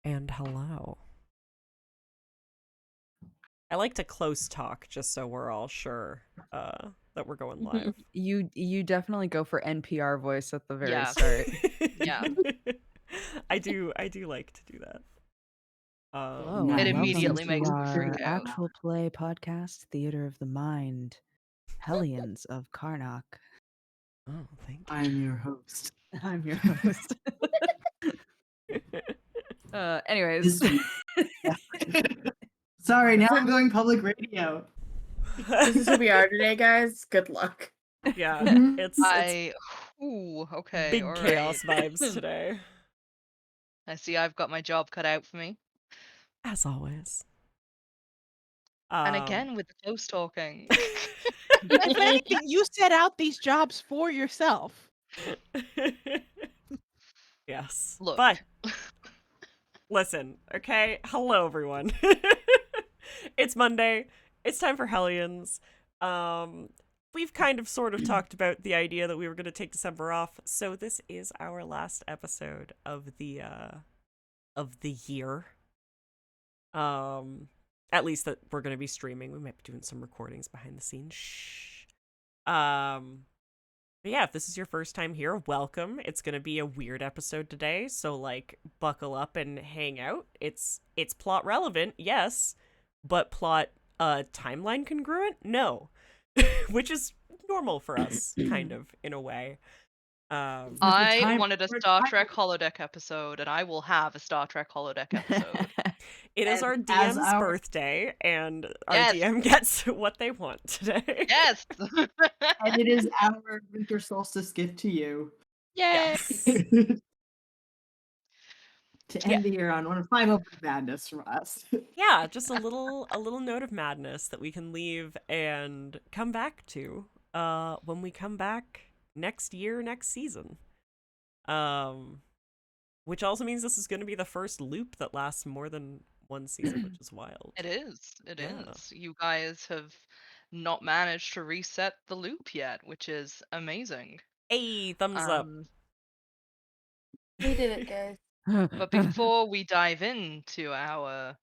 And hello. I like to close talk just so we're all sure that we're going live. You definitely go for NPR voice at the very Yeah. start. Yeah. I do like to do that. Hello, It and immediately welcome makes to me our freak out. actual play podcast, Theater of the Mind, Hellions of Carnocht. Oh, thank you. I'm your host. I'm your host. Anyways. Sorry, now I'm going public radio. This is who we are today, guys. Good luck. Yeah, Mhm. it's Okay, big all chaos right. vibes today. I see I've got my job cut out for me. As always. And again with the close talking. If anything, you set out these jobs for yourself. Yes. Look. But listen, okay? Hello everyone. It's Monday. It's time for Hellions. We've kind of sort of talked about the idea that we were going to take December off, so this is our last episode of the year. At least that we're going to be streaming. We might be doing some recordings behind the scenes. Shh. But yeah, if this is your first time here, welcome. It's going to be a weird episode today, so like buckle up and hang out. It's plot relevant, yes, but plot timeline congruent? No. Which is normal for us, kind of, in a way. I wanted a Star Trek holodeck episode, and I will have a Star Trek holodeck episode. It is our And DM's birthday, and our Yes. DM gets what they want today. Yes! And it is our winter solstice gift to you. Yay! Yes. To end the year on one of final madness from us. Yeah, just a little note of madness that we can leave and come back to when we come back next year, next season. Which also means this is going to be the first loop that lasts more than one season, which is wild. It is. It Yeah. is. You guys have not managed to reset the loop yet, which is amazing. Hey, thumbs up. We did it, guys. But before we dive into our...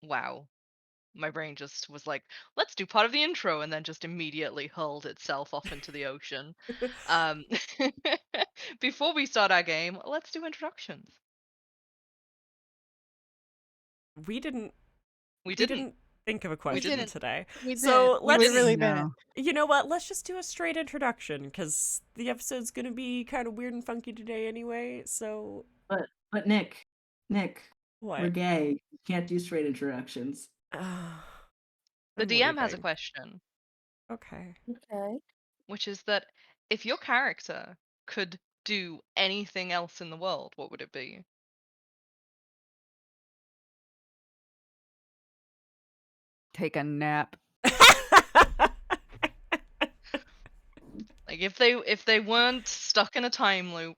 Wow. My brain just was like, let's do part of the intro, and then just immediately hurled itself off into the ocean. Before we start our game, let's do introductions. We didn't didn't think of a question didn't. today. We So did. let's We really didn't. You know what? Let's just do a straight introduction because the episode's gonna be kind of weird and funky today anyway. So But Nick, what? we're gay. You can't do straight introductions. The DM has a question, Okay. Okay. which is that if your character could do anything else in the world, what would it be? Take a nap. Like if they weren't stuck in a time loop,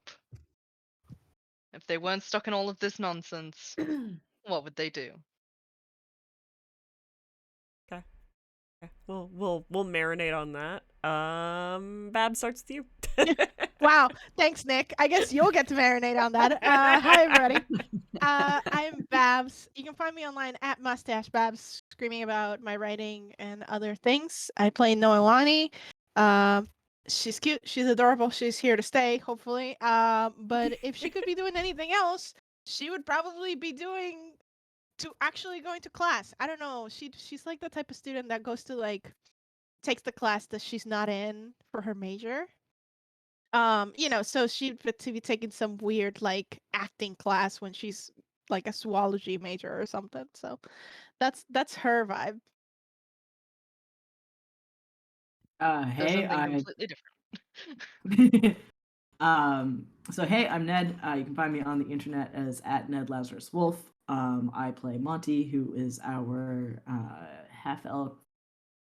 if they weren't stuck in all of this nonsense, what would they do? Okay. We'll marinate on that. Bab starts with you. Wow. Thanks, Nick. I guess you'll get to marinate on that. Hi, everybody. I'm Babs. You can find me online at Mustache Babs, screaming about my writing and other things. I play Noelani. She's cute. She's adorable. She's here to stay, hopefully. But if she could be doing anything else, she would probably be actually going to class. I don't know. She's like the type of student that goes to takes the class that she's not in for her major. So she'd to be taking some weird acting class when she's like a zoology major or something. So that's her vibe. So Hey, something completely different. So hey, I'm Ned. You can find me on the internet as at Ned Lazarus Wolf. I play Monty, who is our half-elf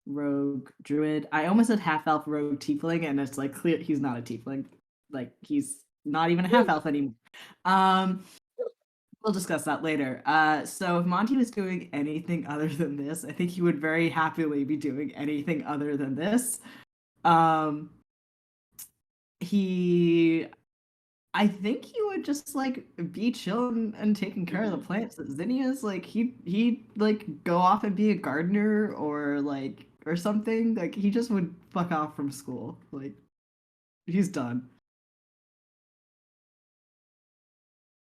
rogue druid. I almost said half-elf rogue tiefling, and it's like clear he's not a tiefling. Like he's not even a half-elf anymore. We'll discuss that later. So if Monty was doing anything other than this, I think he would very happily be doing anything other than this. He I think he would just like be chilling and taking care of the plants. Zinnia's like he like go off and be a gardener or like or something. Like he just would fuck off from school. Like he's done.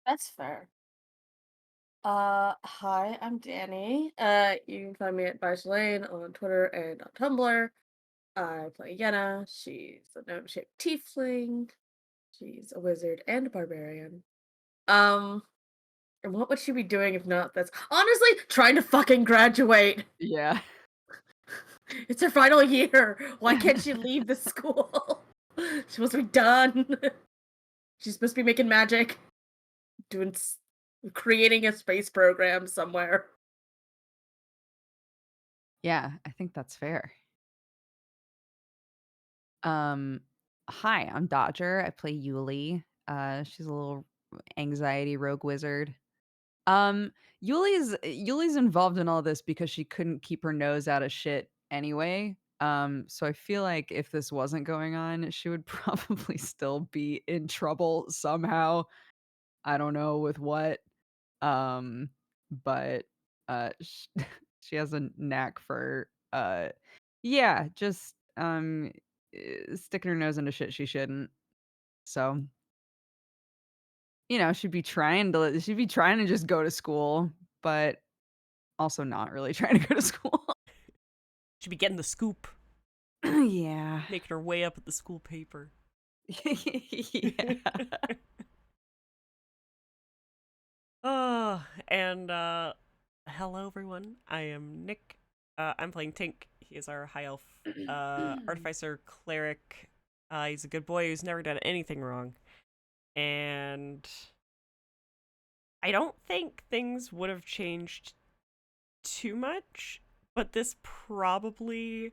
That's fair. Hi, I'm Danny. You can find me at Lane on Twitter and on Tumblr. I play Yenna. She's a gnome-shaped tiefling. She's a wizard and a barbarian. And what would she be doing if not this? Honestly, trying to fucking graduate. Yeah. It's her final year. Why can't she leave the school? She's supposed to be done. She's supposed to be making magic, creating a space program somewhere. Yeah, I think that's fair. Hi, I'm Dodger. I play Yuli. She's a little anxiety rogue wizard. Yuli's involved in all this because she couldn't keep her nose out of shit anyway. So I feel like if this wasn't going on, she would probably still be in trouble somehow. I don't know with what. Um, but she has a knack for yeah, just sticking her nose into shit she shouldn't. So, she'd be trying to just go to school, but also not really trying to go to school. Should be getting the scoop, Yeah. making her way up at the school paper. Yeah. And hello everyone. I am Nick. I'm playing Tink. He is our high elf artificer cleric. He's a good boy who's never done anything wrong. And I don't think things would have changed too much, but this probably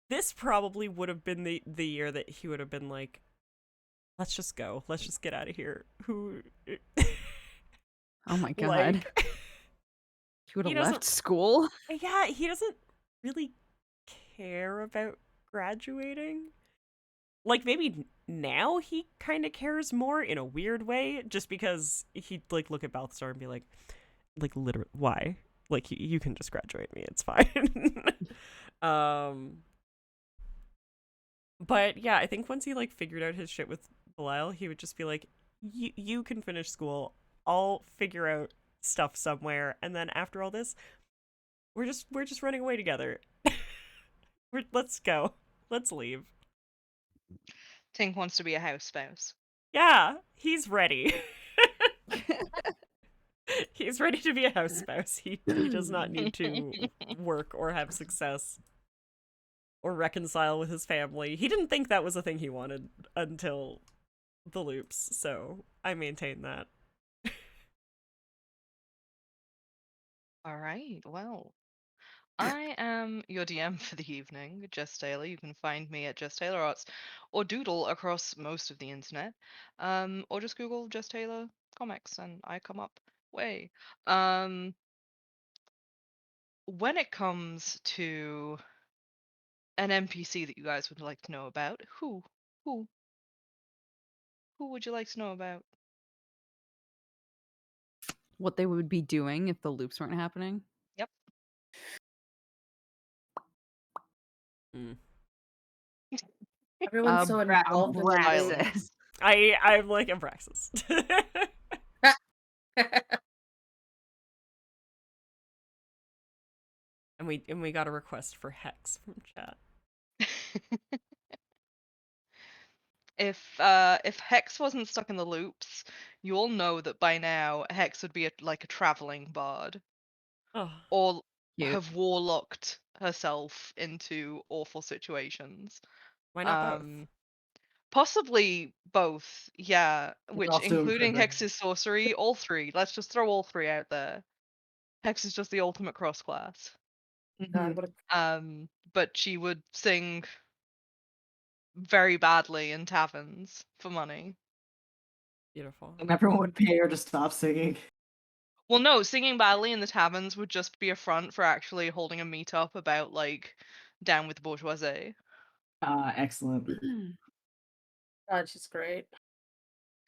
would have been the year that he would have been like, let's just go. Let's just get out of here. Who Oh my god. like He would he have doesn't- left school? yeah, he doesn't really care about graduating. Like maybe now he kind of cares more in a weird way, just because he'd like look at Balthasar and be like literally, why? Like you can just graduate me, it's fine. But yeah, I think once he like figured out his shit with Belial, he would just be like, you can finish school, I'll figure out stuff somewhere, and then after all this, we're just running away together. Let's go. Let's leave. Tink wants to be a house spouse. Yeah, he's ready. He's ready to be a house spouse. He does not need to work or have success or reconcile with his family. He didn't think that was a thing he wanted until the loops, so I maintain that. All right, well, I am your DM for the evening, Jess Taylor. You can find me at Jess Taylor Arts or Doodle across most of the internet, or just Google Jess Taylor comics and I come up. Way. When it comes to an NPC that you guys would like to know about, who would you like to know about? What they would be doing if the loops weren't happening? Yep. Everyone's so involved in the Abraxas. I'm like Abraxas. and we got a request for Hex from chat. If Hex wasn't stuck in the loops, you'll know that by now Hex would be like a traveling bard, Oh, or Cute. have warlocked herself into awful situations. why not both? Possibly both, yeah. Which also including improve it. Hex's sorcery, all three. Let's just throw all three out there. Hex is just the ultimate cross class. God, what a But she would sing very badly in taverns for money. Beautiful. And everyone would pay her to stop singing. Well, no, singing badly in the taverns would just be a front for actually holding a meetup about like down with the bourgeoisie. Excellent. God, she's great.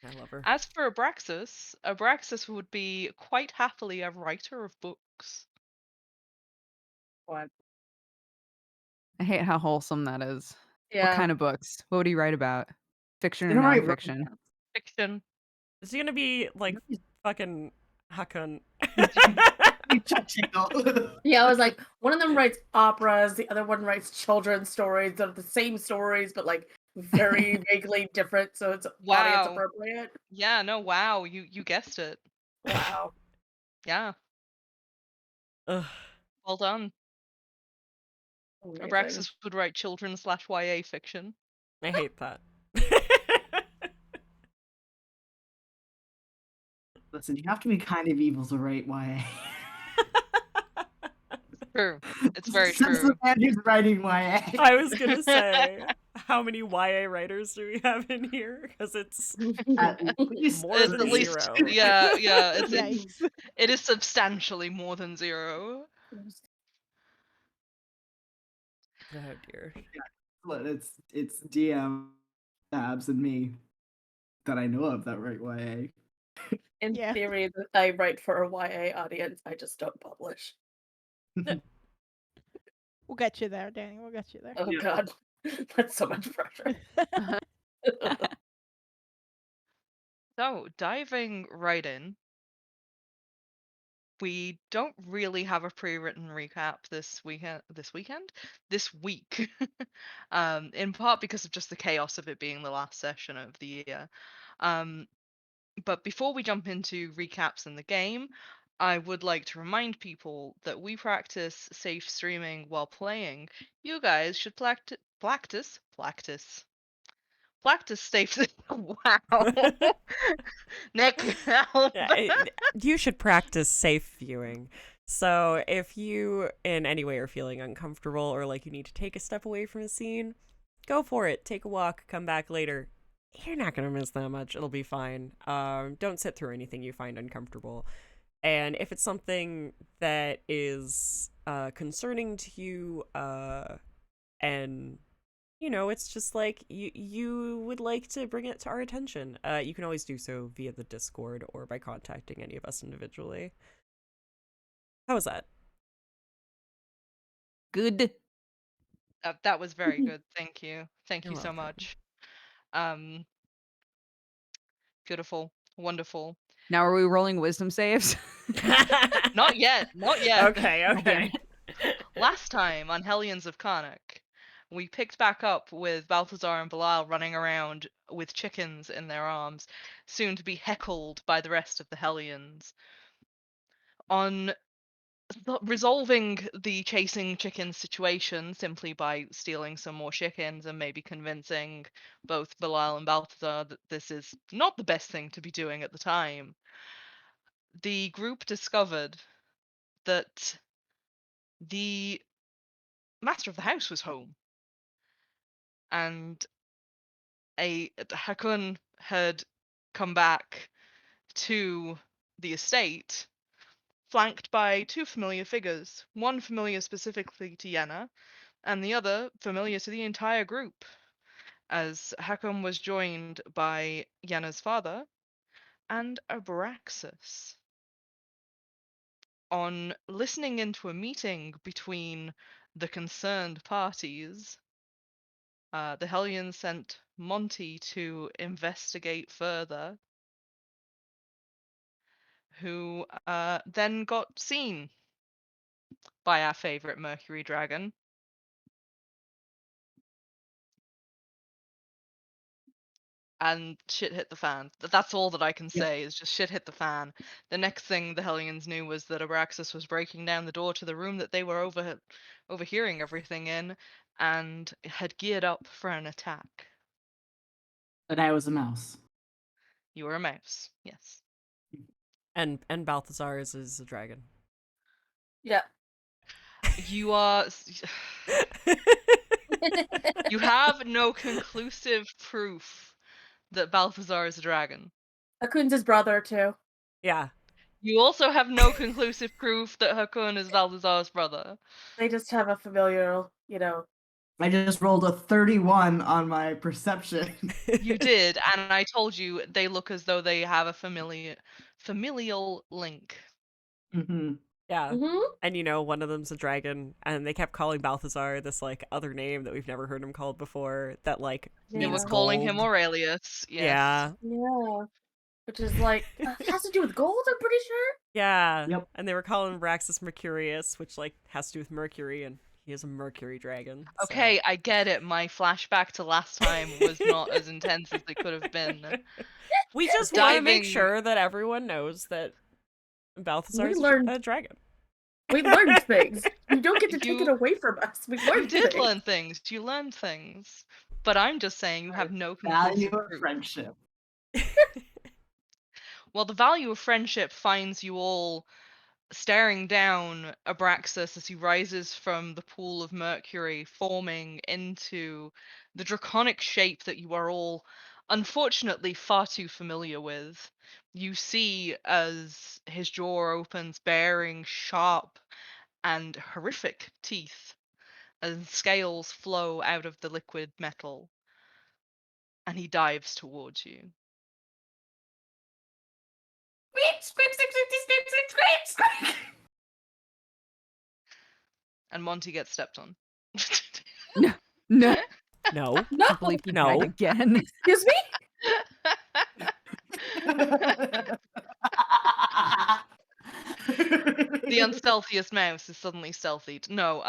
I love her. As for Abraxas would be quite happily a writer of books. What? I hate how wholesome that is. What Yeah. kind of books? What would he write about? Fiction or Gonna write nonfiction? romance. Fiction. Is he gonna be like fucking Hakkun? Yeah, I was like, one of them writes operas, the other one writes children's stories. They're the same stories, but like very vaguely different, so it's audience Wow. appropriate. Yeah, no, wow, you guessed it. Wow. Yeah, Ugh, well done. Amazing. Abraxas would write children/YA fiction. I hate that. Listen, you have to be kind of evil to write YA. True. It's very Since true. Andrew's writing YA. I was gonna say, how many YA writers do we have in here? Because it's At least more It's than at least zero. yeah, it's Yikes. it is substantially more than 0. Oh dear. It's DM Abs and me that I know of that write YA. In Yeah. theory, I write for a YA audience. I just don't publish. We'll get you there, Danny. We'll get you there. Oh Yeah. God, that's so much pressure. So, diving right in, we don't really have a pre-written recap this week. In part because of just the chaos of it being the last session of the year. But before we jump into recaps in the game, I would like to remind people that we practice safe streaming while playing. You guys should practice safe. Wow, Nick, help. You should practice safe viewing. So if you in any way are feeling uncomfortable or like you need to take a step away from a scene, go for it. Take a walk, come back later. You're not gonna miss that much. It'll be fine. Don't sit through anything you find uncomfortable. And if it's something that is concerning to you, and you know, it's just like you would like to bring it to our attention, you can always do so via the Discord or by contacting any of us individually. How was that? Good. That was very good. Thank you. Thank You're you so welcome. much. Beautiful, wonderful. Now are we rolling wisdom saves? Not yet. Not yet. Okay. Last time on Hellions of Carnocht, we picked back up with Balthazar and Bilal running around with chickens in their arms, soon to be heckled by the rest of the Hellions. On resolving the chasing chickens situation simply by stealing some more chickens and maybe convincing both Bilal and Balthazar that this is not the best thing to be doing at the time, the group discovered that the master of the house was home, and Hakkun had come back to the estate, flanked by two familiar figures, one familiar specifically to Yenna, and the other familiar to the entire group, as Hakkun was joined by Yenna's father and Abraxas. On listening into a meeting between the concerned parties, the Hellions sent Monty to investigate further, who then got seen by our favorite Mercury Dragon. And shit hit the fan. That's all that I can say is just shit hit the fan. The next thing the Hellions knew was that Abraxas was breaking down the door to the room that they were overhearing everything in, and had geared up for an attack. But I was a mouse. You were a mouse, yes. And Balthazar is a dragon. Yeah. You are. You have no conclusive proof that Balthazar is a dragon. Hakun's his brother too. Yeah. You also have no conclusive proof that Hakkun is Balthazar's brother. They just have a familial, I just rolled a 31 on my perception. You did, and I told you they look as though they have a familial link. Mm-hmm. Yeah. Mm-hmm. And one of them's a dragon, and they kept calling Balthazar this like other name that we've never heard him called before that like They means were Yeah. calling him gold. Aurelius. Yes. Yeah. Yeah. Which is like has to do with gold, I'm pretty sure. Yeah. Yep. And they were calling him Raxus Mercurius, which like has to do with Mercury, and he is a Mercury dragon. so- Okay, I get it. My flashback to last time was not as intense as it could have been. We just want to make Diving. sure that everyone knows that Balthazar We is learned a dragon. we learned things. You don't get to take it You- away from us. We You learned did things. learn things. You learned things. But I'm just saying you have no Value conclusive of proof. friendship. Well, the value of friendship finds you all staring down Abraxas as he rises from the pool of mercury, forming into the draconic shape that you are all unfortunately far too familiar with. You see as his jaw opens, bearing sharp and horrific teeth, and scales flow out of the liquid metal, and he dives towards you. And Monty gets stepped on. No, no, No. I can't believe he died No. again. Excuse me? The unstealthiest mouse is suddenly stealthied. No,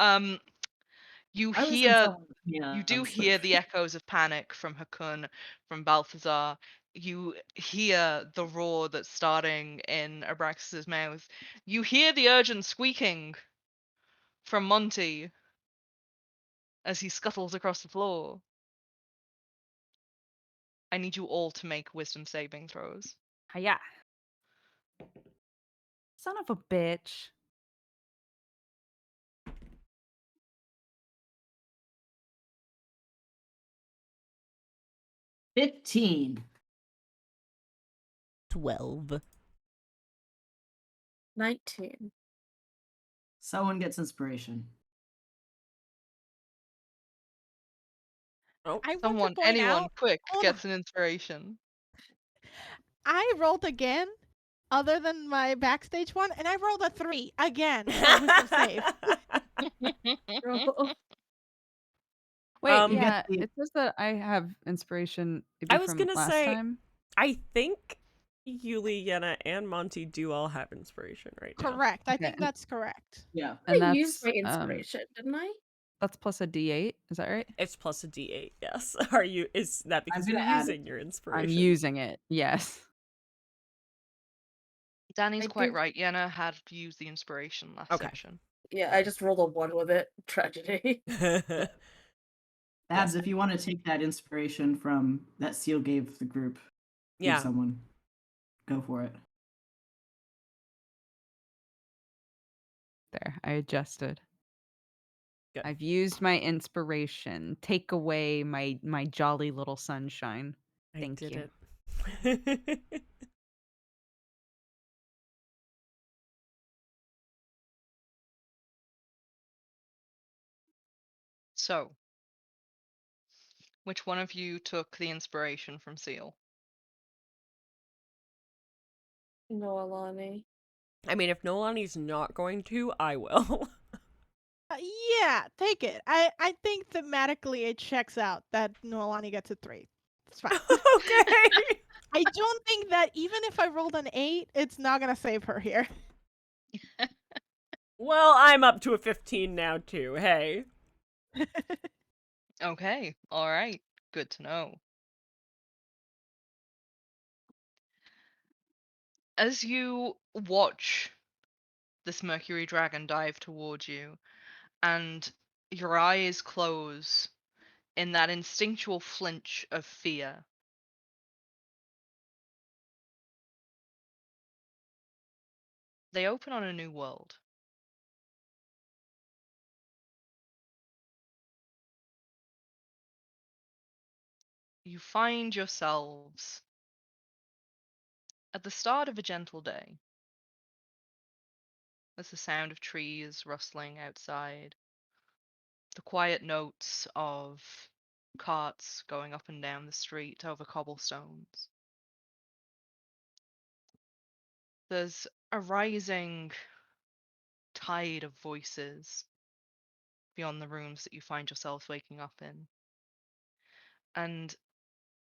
you I was in hear someone with you hands, do but- hear the echoes of panic from Hakkun, from Balthazar. You hear the roar that's starting in Abraxas's mouth. You hear the urgent squeaking from Monty as he scuttles across the floor. I need you all to make wisdom saving throws. Hiya. Son of a bitch. $15. 12. 19. Someone gets inspiration. Oh. I want Someone, to point anyone, out, quick, hold gets on. an inspiration. I rolled again, other than my backstage one, and I rolled a 3 again for wisdom save. Oh, Wait, Um, You get yeah, the- it says that I have inspiration maybe I was from gonna last say- time. I think Yuli, Yenna, and Monty do all have inspiration right now. Correct. I Okay, think and- that's correct. Yeah. And I used that's my inspiration, didn't I? that's plus a D8. Is that right? It's plus a D8, yes. Is that because I'm you're gonna add using your inspiration? I'm using it. Yes. Danny's I quite think- right. Yenna had used the inspiration last Okay. session. Yeah, I just rolled a 1 with it. Tragedy. Abs, if you want to take that inspiration from that Seal gave the group, give Yeah. someone, go for it. There, I adjusted. Good. I've used my inspiration. Take away my jolly little sunshine. I Thank did you. it. So, which one of you took the inspiration from Seal? No, Alani. I mean, if Nolani's not going to, I will. Yeah, take it. I think thematically it checks out that Noelani gets a 3. It's fine. Okay. I don't think that even if I rolled an 8, it's not gonna save her here. Well, I'm up to a 15 now, too. Hey. Okay, alright. Good to know. As you watch this Mercury Dragon dive towards you, and your eyes close in that instinctual flinch of fear, they open on a new world. You find yourselves at the start of a gentle day. There's the sound of trees rustling outside. the quiet notes of carts going up and down the street over cobblestones. There's a rising tide of voices beyond the rooms that you find yourself waking up in. And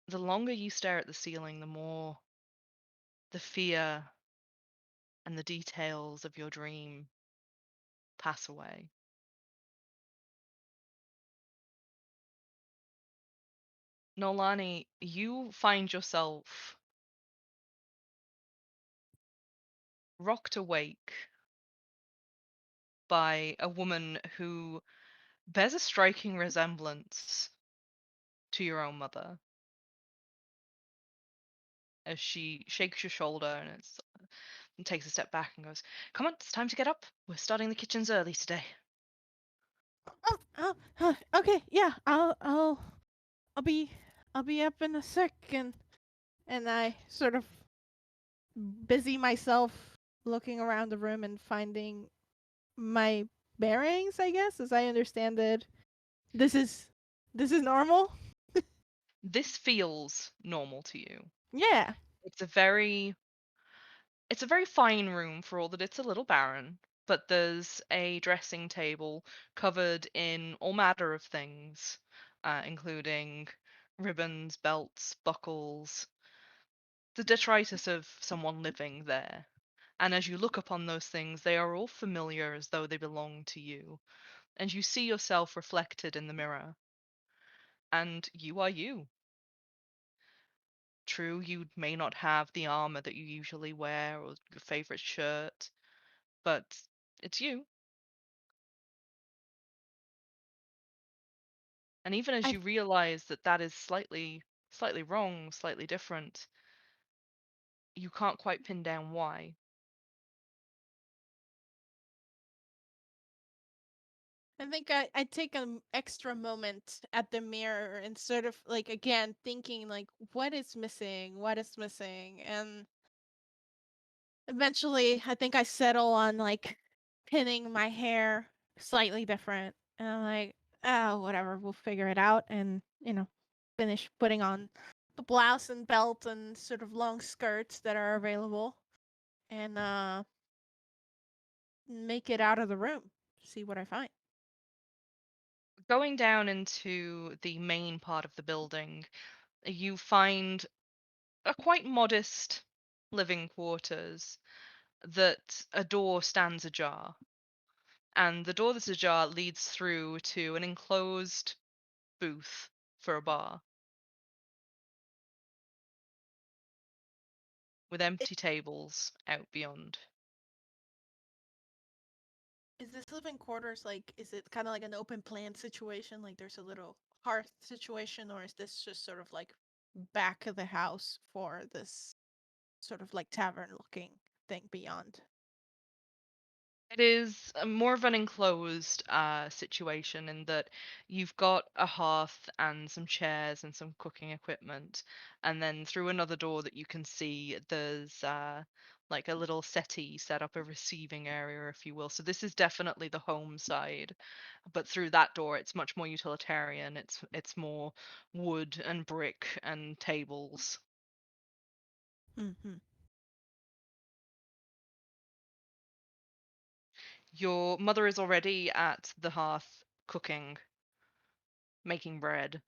the longer you stare at the ceiling, the more the fear and the details of your dream pass away. Nolani, you find yourself rocked awake by a woman who bears a striking resemblance to your own mother as she shakes your shoulder and takes a step back and goes, "Come on, it's time to get up. We're starting the kitchens early today." Okay, yeah, I'll be I'll be up in a second. And I sort of busy myself looking around the room and finding my bearings, I guess, as I understand it. This is normal? This feels normal to you. Yeah. It's a very it's a very fine room for all that it's a little barren, but there's a dressing table covered in all matter of things, including ribbons, belts, buckles, the detritus of someone living there. And as you look upon those things, they are all familiar as though they belong to you. And you see yourself reflected in the mirror. And you are you. True, you may not have the armor that you usually wear or your favorite shirt, but it's you. And even as I you realize that that is slightly wrong, slightly different, you can't quite pin down why. I think I take an extra moment at the mirror and sort of like again thinking like what is missing? What is missing? And eventually I think I settle on like pinning my hair slightly different. And I'm like, oh, whatever, we'll figure it out and, finish putting on the blouse and belt and sort of long skirts that are available and make it out of the room. See what I find. Going down into the main part of the building, you find a quite modest living quarters that a door stands ajar. And the door that's ajar leads through to an enclosed booth for a bar with empty tables out beyond. Is this living quarters like is it kind of like an open plan situation like there's a little hearth situation or is this just sort of like back of the house for this sort of like tavern looking thing beyond? It is more of an enclosed situation in that you've got a hearth and some chairs and some cooking equipment, and then through another door that you can see, there's like a little settee set up, a receiving area, if you will. So this is definitely the home side, but through that door, it's much more utilitarian. It's more wood and brick and tables. Mm-hmm. Your mother is already at the hearth cooking, making bread.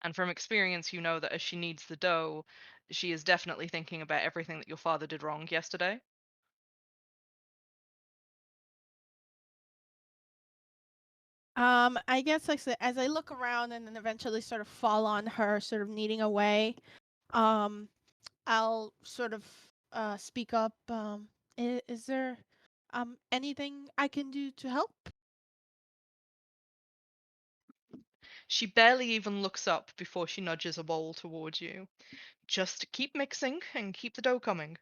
And from experience, you know that as she kneads the dough, she is definitely thinking about everything that your father did wrong yesterday. I guess like I said, as I look around and then eventually sort of fall on her, sort of kneading away, um, I'll sort of speak up. Is there anything I can do to help? She barely even looks up before she nudges a bowl towards you. Just keep mixing and keep the dough coming.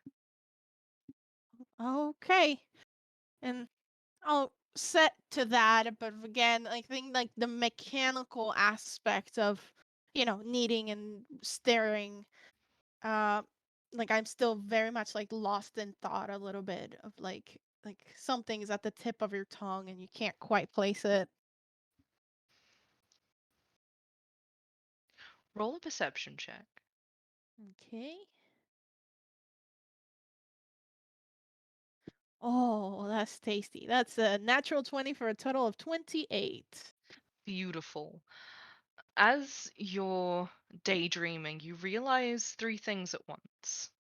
Okay, and I'll set to that. But again, I think like the mechanical aspect of kneading and stirring, uh, like I'm still very much like lost in thought a little bit of like like something's at the tip of your tongue and you can't quite place it. Roll a perception check. Okay. Oh, that's tasty. That's a natural 20 for a total of 28. Beautiful. As you're daydreaming, you realize three things at once.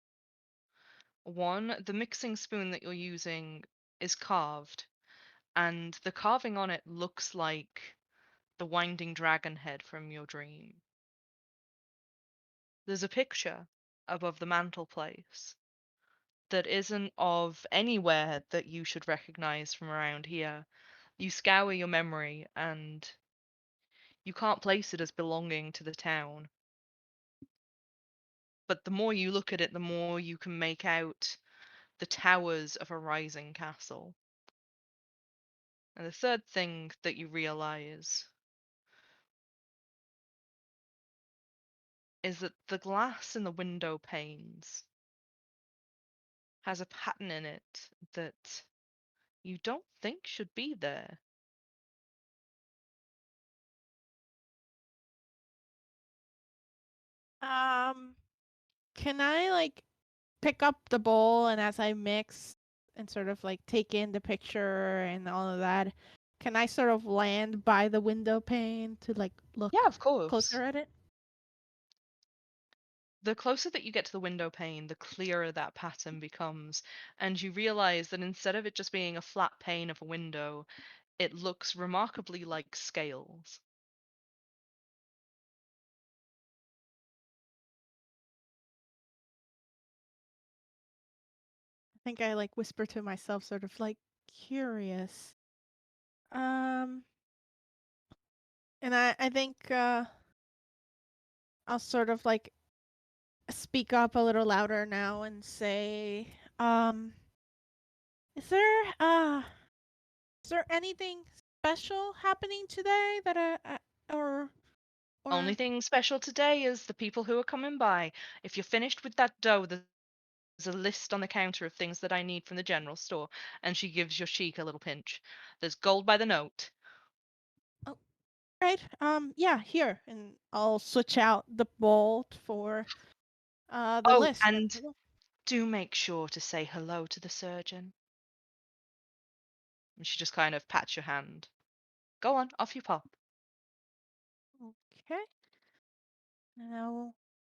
One, the mixing spoon that you're using is carved, and the carving on it looks like the winding dragon head from your dream. There's a picture above the mantelpiece that isn't of anywhere that you should recognize from around here. You scour your memory and you can't place it as belonging to the town. But the more you look at it, the more you can make out the towers of a rising castle. And the third thing that you realize is that the glass in the window panes has a pattern in it that you don't think should be there. Um, can I like pick up the bowl and as I mix and sort of like take in the picture and all of that, can I sort of land by the window pane to like look Yeah, of course. closer at it? The closer that you get to the window pane, the clearer that pattern becomes, and you realize that instead of it just being a flat pane of a window, it looks remarkably like scales. I think I like whisper to myself, sort of like curious. Um, and I think I'll sort of like speak up a little louder now and say, um, is there uh is there anything special happening today that or Only or thing special today is the people who are coming by. If you're finished with that dough, there's a list on the counter of things that I need from the general store, and she gives your cheek a little pinch. There's gold by the note. oh, right, yeah, here, and I'll switch out the bowl for the Oh, list. and do make sure to say hello to the surgeon. And she just kind of pats your hand. Go on, off you pop. Okay, and I'll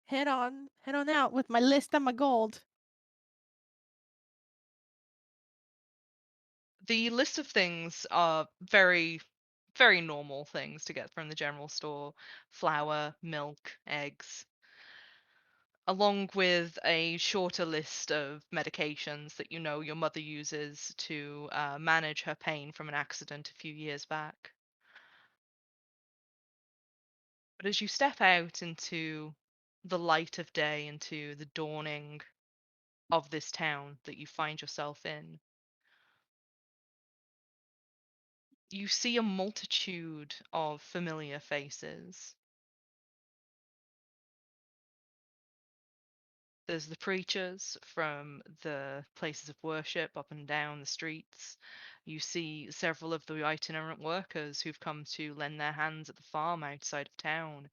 head on out with my list and my gold. The list of things are very, very normal things to get from the general store: flour, milk, eggs, along with a shorter list of medications that you know your mother uses to manage her pain from an accident a few years back. But as you step out into the light of day, into the dawning of this town that you find yourself in, you see a multitude of familiar faces. There's the preachers from the places of worship up and down the streets. You see several of the itinerant workers who've come to lend their hands at the farm outside of town.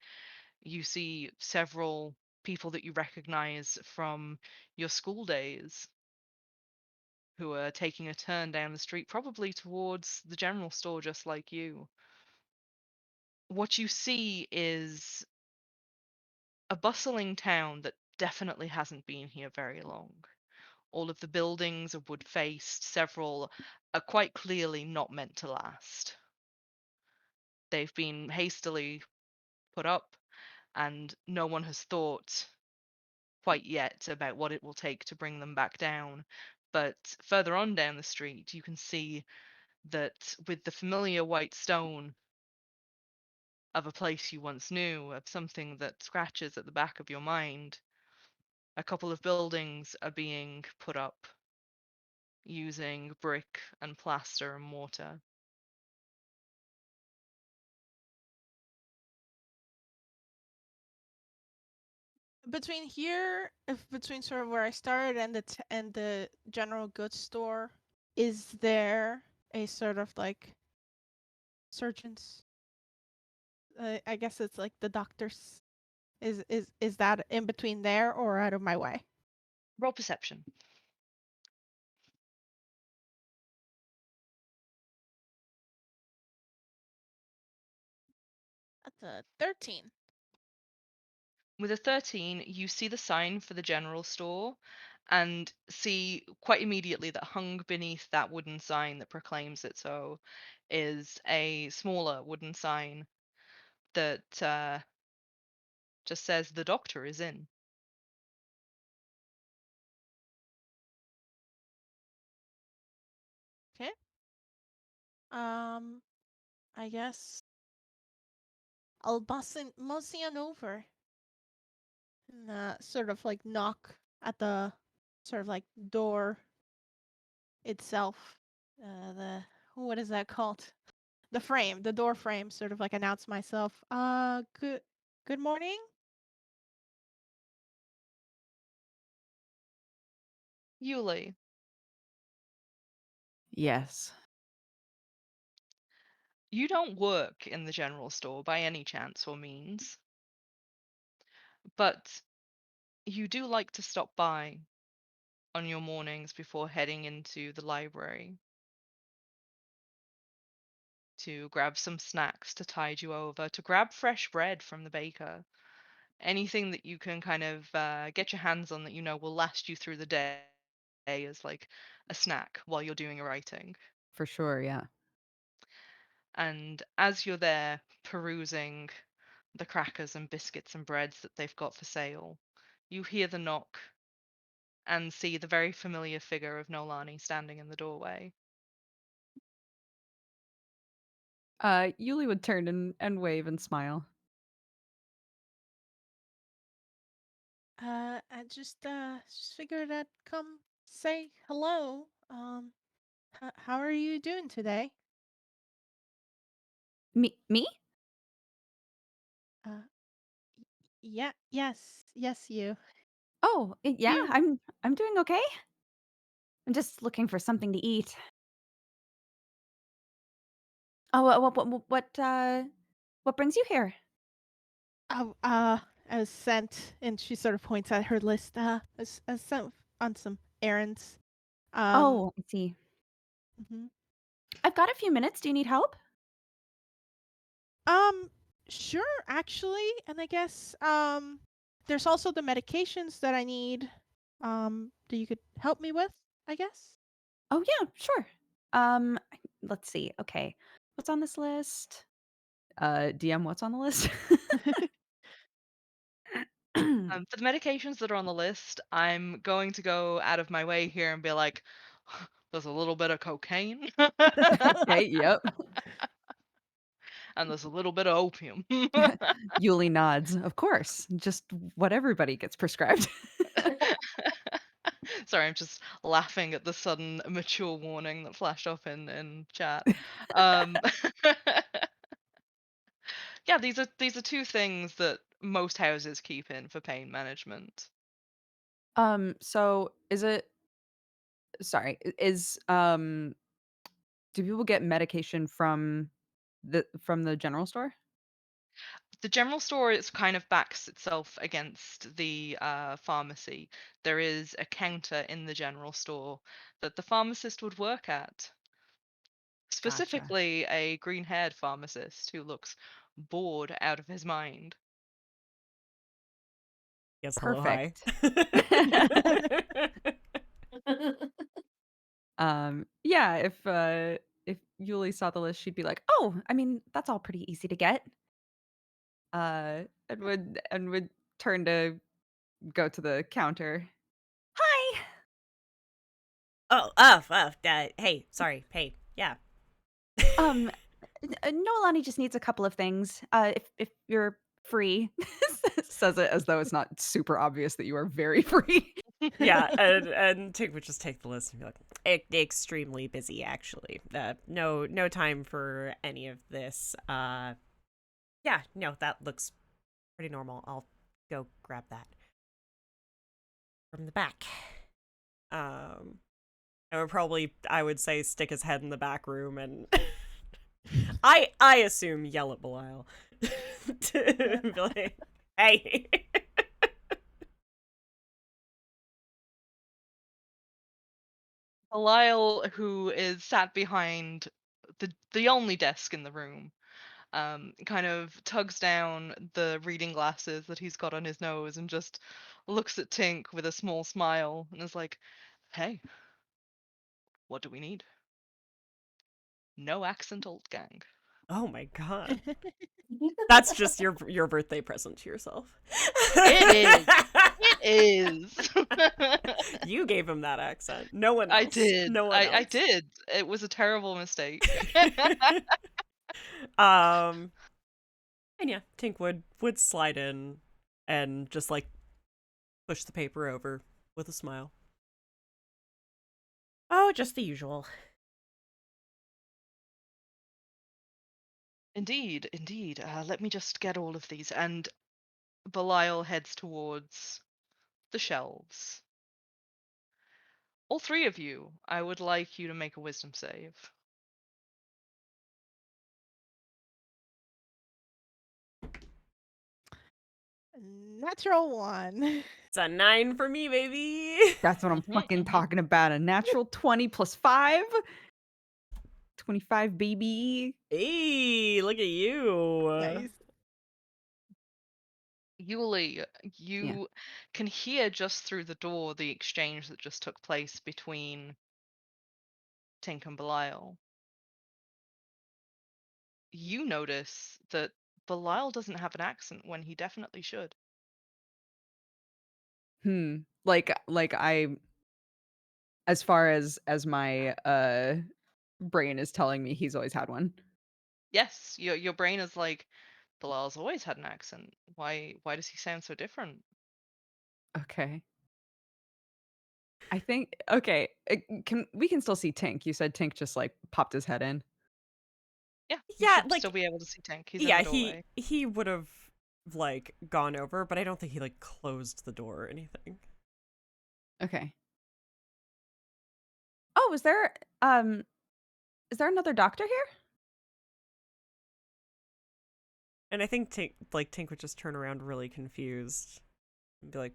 You see several people that you recognize from your school days who are taking a turn down the street, probably towards the general store, just like you. What you see is a bustling town that definitely hasn't been here very long. All of the buildings are wood faced, several are quite clearly not meant to last. They've been hastily put up, and no one has thought quite yet about what it will take to bring them back down. But further on down the street, you can see that with the familiar white stone of a place you once knew, of something that scratches at the back of your mind, a couple of buildings are being put up using brick and plaster and mortar. Between here, if between sort of where I started and and the general goods store, is there a sort of like surgeon's? I guess it's like the doctor's. Is that in between there or out of my way? Roll perception. That's a 13. With a 13, you see the sign for the general store and see quite immediately that hung beneath that wooden sign that proclaims it so is a smaller wooden sign that just says the doctor is in. Okay. Um, I guess I'll mosey on over and sort of like knock at the sort of like door itself. The what is that called? The frame, the door frame. Sort of like announce myself. Good morning. Yuli, Yes. you don't work in the general store by any chance or means, but you do like to stop by on your mornings before heading into the library to grab some snacks to tide you over, to grab fresh bread from the baker. Anything that you can kind of get your hands on that you know will last you through the day as like a snack while you're doing your writing. For sure, yeah. And as you're there perusing the crackers and biscuits and breads that they've got for sale, you hear the knock and see the very familiar figure of Nolani standing in the doorway. Yuli would turn and wave and smile. I just figured I'd come say hello. How are you doing today? Me? Uh, yeah, yes, you. Oh, yeah, You I'm doing okay. I'm just looking for something to eat. Oh, what brings you here? Oh, I was sent, and she sort of points at her list. I was sent on some errands. Oh, I see. Mhm. I've got a few minutes. Do you need help? Um, sure, actually, and I guess there's also the medications that I need. That you could help me with, I guess. Oh, yeah, sure. Let's see. Okay. What's on this list? DM, what's on the list? For the medications that are on the list, I'm going to go out of my way here and be like, there's a little bit of cocaine Okay, yep. and there's a little bit of opium. Yuli nods. Of course. Just what everybody gets prescribed. Sorry, I'm just laughing at the sudden mature warning that flashed up in chat. Um, yeah, these are two things that most houses keep in for pain management. So is it sorry, is do people get medication from the general store? The general store is kind of backs itself against the pharmacy. There is a counter in the general store that the pharmacist would work at. Gotcha. Specifically, a green haired pharmacist who looks bored out of his mind. Yes, hello, hi. Perfect. Yeah, if Yuli saw the list, she'd be like, "Oh, I mean, that's all pretty easy to get." And would turn to go to the counter. Hi. Hey, sorry, hey, yeah. Um, Noelani just needs a couple of things. If you're free, says it as though it's not super obvious that you are very free. Yeah, and Tig would just take the list and be like, extremely busy, actually. No time for any of this. Yeah, no, that looks pretty normal. I'll go grab that from the back. Um, I would say, stick his head in the back room and I assume yell at Belial. To be like, hey. Belial, who is sat behind the only desk in the room, kind of tugs down the reading glasses that he's got on his nose and just looks at Tink with a small smile and is like, "Hey, what do we need? No accent, old gang." Oh my god. That's just your birthday present to yourself. It is. It is. You gave him that accent. No one else. I did. No one else. I did. It was a terrible mistake. And yeah, Tink would slide in and just like push the paper over with a smile. Oh, just the usual. Indeed, indeed. Let me just get all of these. And Belial heads towards the shelves. All three of you, I would like you to make a wisdom save. Natural 1. It's a 9 for me, baby. That's what I'm fucking talking about. A natural 20 plus 5. 25, baby. Hey, look at you. Nice. Yuli, you can hear just through the door the exchange that just took place between Tink and Belial. You notice that Belial doesn't have an accent when he definitely should. Like I, as far as my brain is telling me he's always had one. Yes, your brain is like, Belial's always had an accent. Why does he sound so different? Okay. I think okay. We can still see Tink. You said Tink just like popped his head in. Yeah, you Yeah, should like still be able to see Tink. He's in yeah, the doorway. he would have like gone over, but I don't think he like closed the door or anything. Okay. Oh, is there another doctor here? And I think Tink would just turn around really confused and be like,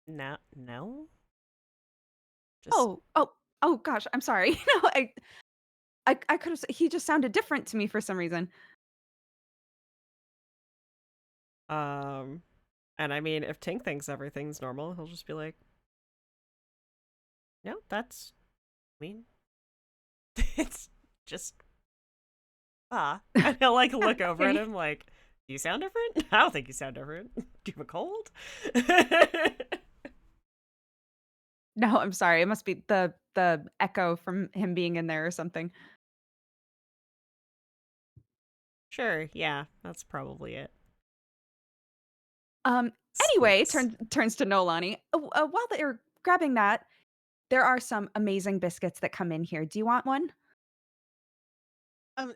no. Just Oh gosh, I'm sorry. No, I could have he just sounded different to me for some reason. and I mean, if Tink thinks everything's normal, he'll just be like, no, that's I mean, it's just and he'll like look over at him like, do you sound different? I don't think you sound different. Do you have a cold? No, I'm sorry. It must be the echo from him being in there or something. Sure, yeah, that's probably it. Anyway, Squeaks. turns to Nolani. While they're grabbing that, there are some amazing biscuits that come in here. Do you want one?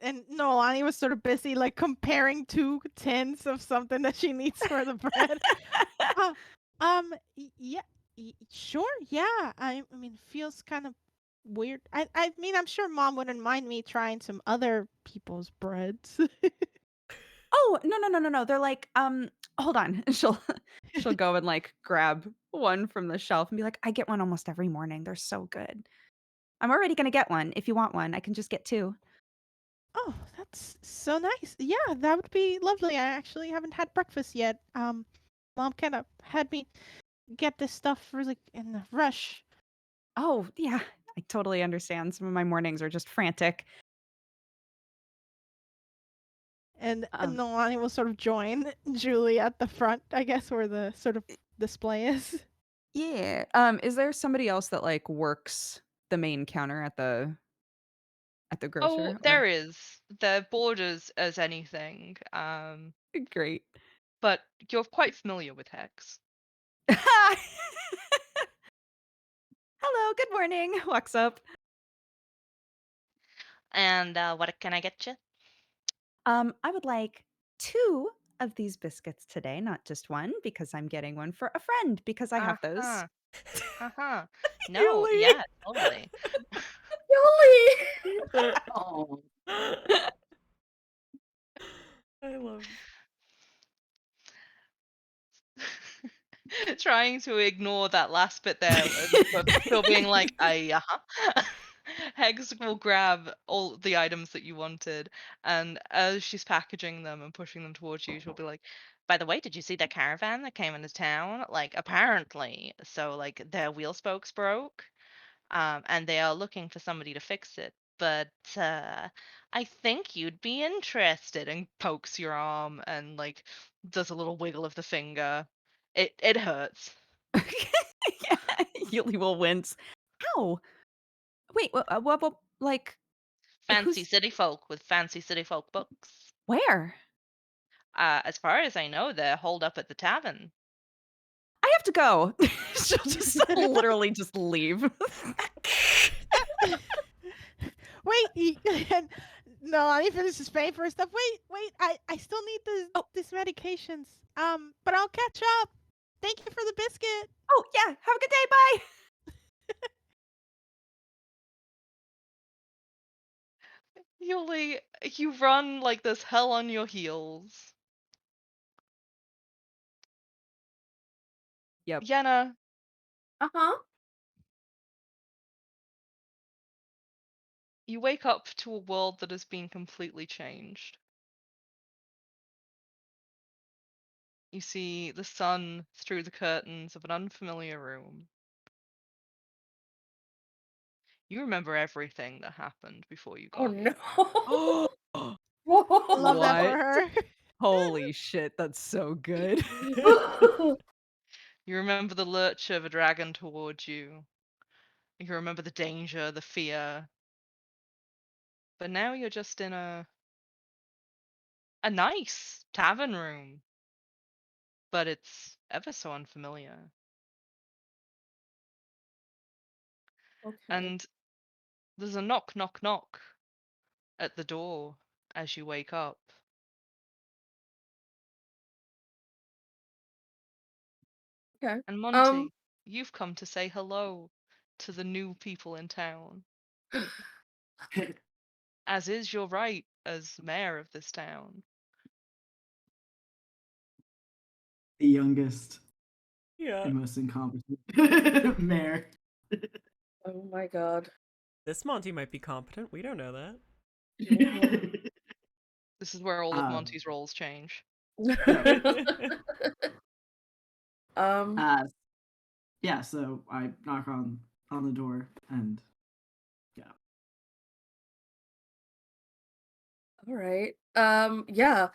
And Nolani was sort of busy like comparing 2 tins of something that she needs for the bread. Yeah, sure, yeah. I mean, feels kind of weird. I mean, I'm sure Mom wouldn't mind me trying some other people's breads. Oh, no. They're like, hold on. She'll go and like grab one from the shelf and be like, I get one almost every morning. They're so good. I'm already gonna get one. If you want one, I can just get 2. Oh, that's so nice. Yeah, that would be lovely. I actually haven't had breakfast yet. Mom kind of had me get this stuff really in a rush. Oh, yeah. I totally understand. Some of my mornings are just frantic. And Nolani will sort of join Julie at the front, I guess, where the sort of display is. Yeah. Is there somebody else that like works the main counter at the Oh, grocer? there is. They're bored as anything. Great. But you're quite familiar with Hex. Hello, good morning. Walks up. And what can I get you? I would like 2 of these biscuits today, not just one, because I'm getting one for a friend because I have those. Uh-huh. No, Yuli. yeah, totally. Yoli! Oh. I love. Trying to ignore that last bit there, but still being like, uh-huh. Hex will grab all the items that you wanted, and as she's packaging them and pushing them towards you, she'll be like, by the way, did you see the caravan that came into town? Like, apparently, so like their wheel spokes broke, and they are looking for somebody to fix it. But I think you'd be interested, and pokes your arm and like does a little wiggle of the finger. It hurts. Yeah, Yuli will wince. Ow! Wait, what, like, Fancy who's city folk with fancy city folk books. where? As far as I know, they're holed up at the tavern. I have to go. She'll just literally just leave. Wait, no, let me finish this paying for stuff. Wait, I still need this medications. But I'll catch up. Thank you for the biscuit. Oh, yeah, have a good day, bye! Yuli, you run like there's hell on your heels. Yep. Yenna, Uh-huh. you wake up to a world that has been completely changed. You see the sun through the curtains of an unfamiliar room. You remember everything that happened before you Oh got here. no. Love that for What? her. Holy shit, that's so good. You remember the lurch of a dragon towards you. You remember the danger, the fear. But now you're just in a nice tavern room, but it's ever so unfamiliar. Okay. And there's a knock, knock, knock at the door as you wake up. Okay. And Monty, you've come to say hello to the new people in town, as is your right as mayor of this town. The youngest Yeah. and most incompetent mayor. Oh my god. This Monty might be competent. We don't know that. This is where all of Um, Monty's roles change. Um, yeah, so I knock on the door and yeah. all right. Yeah.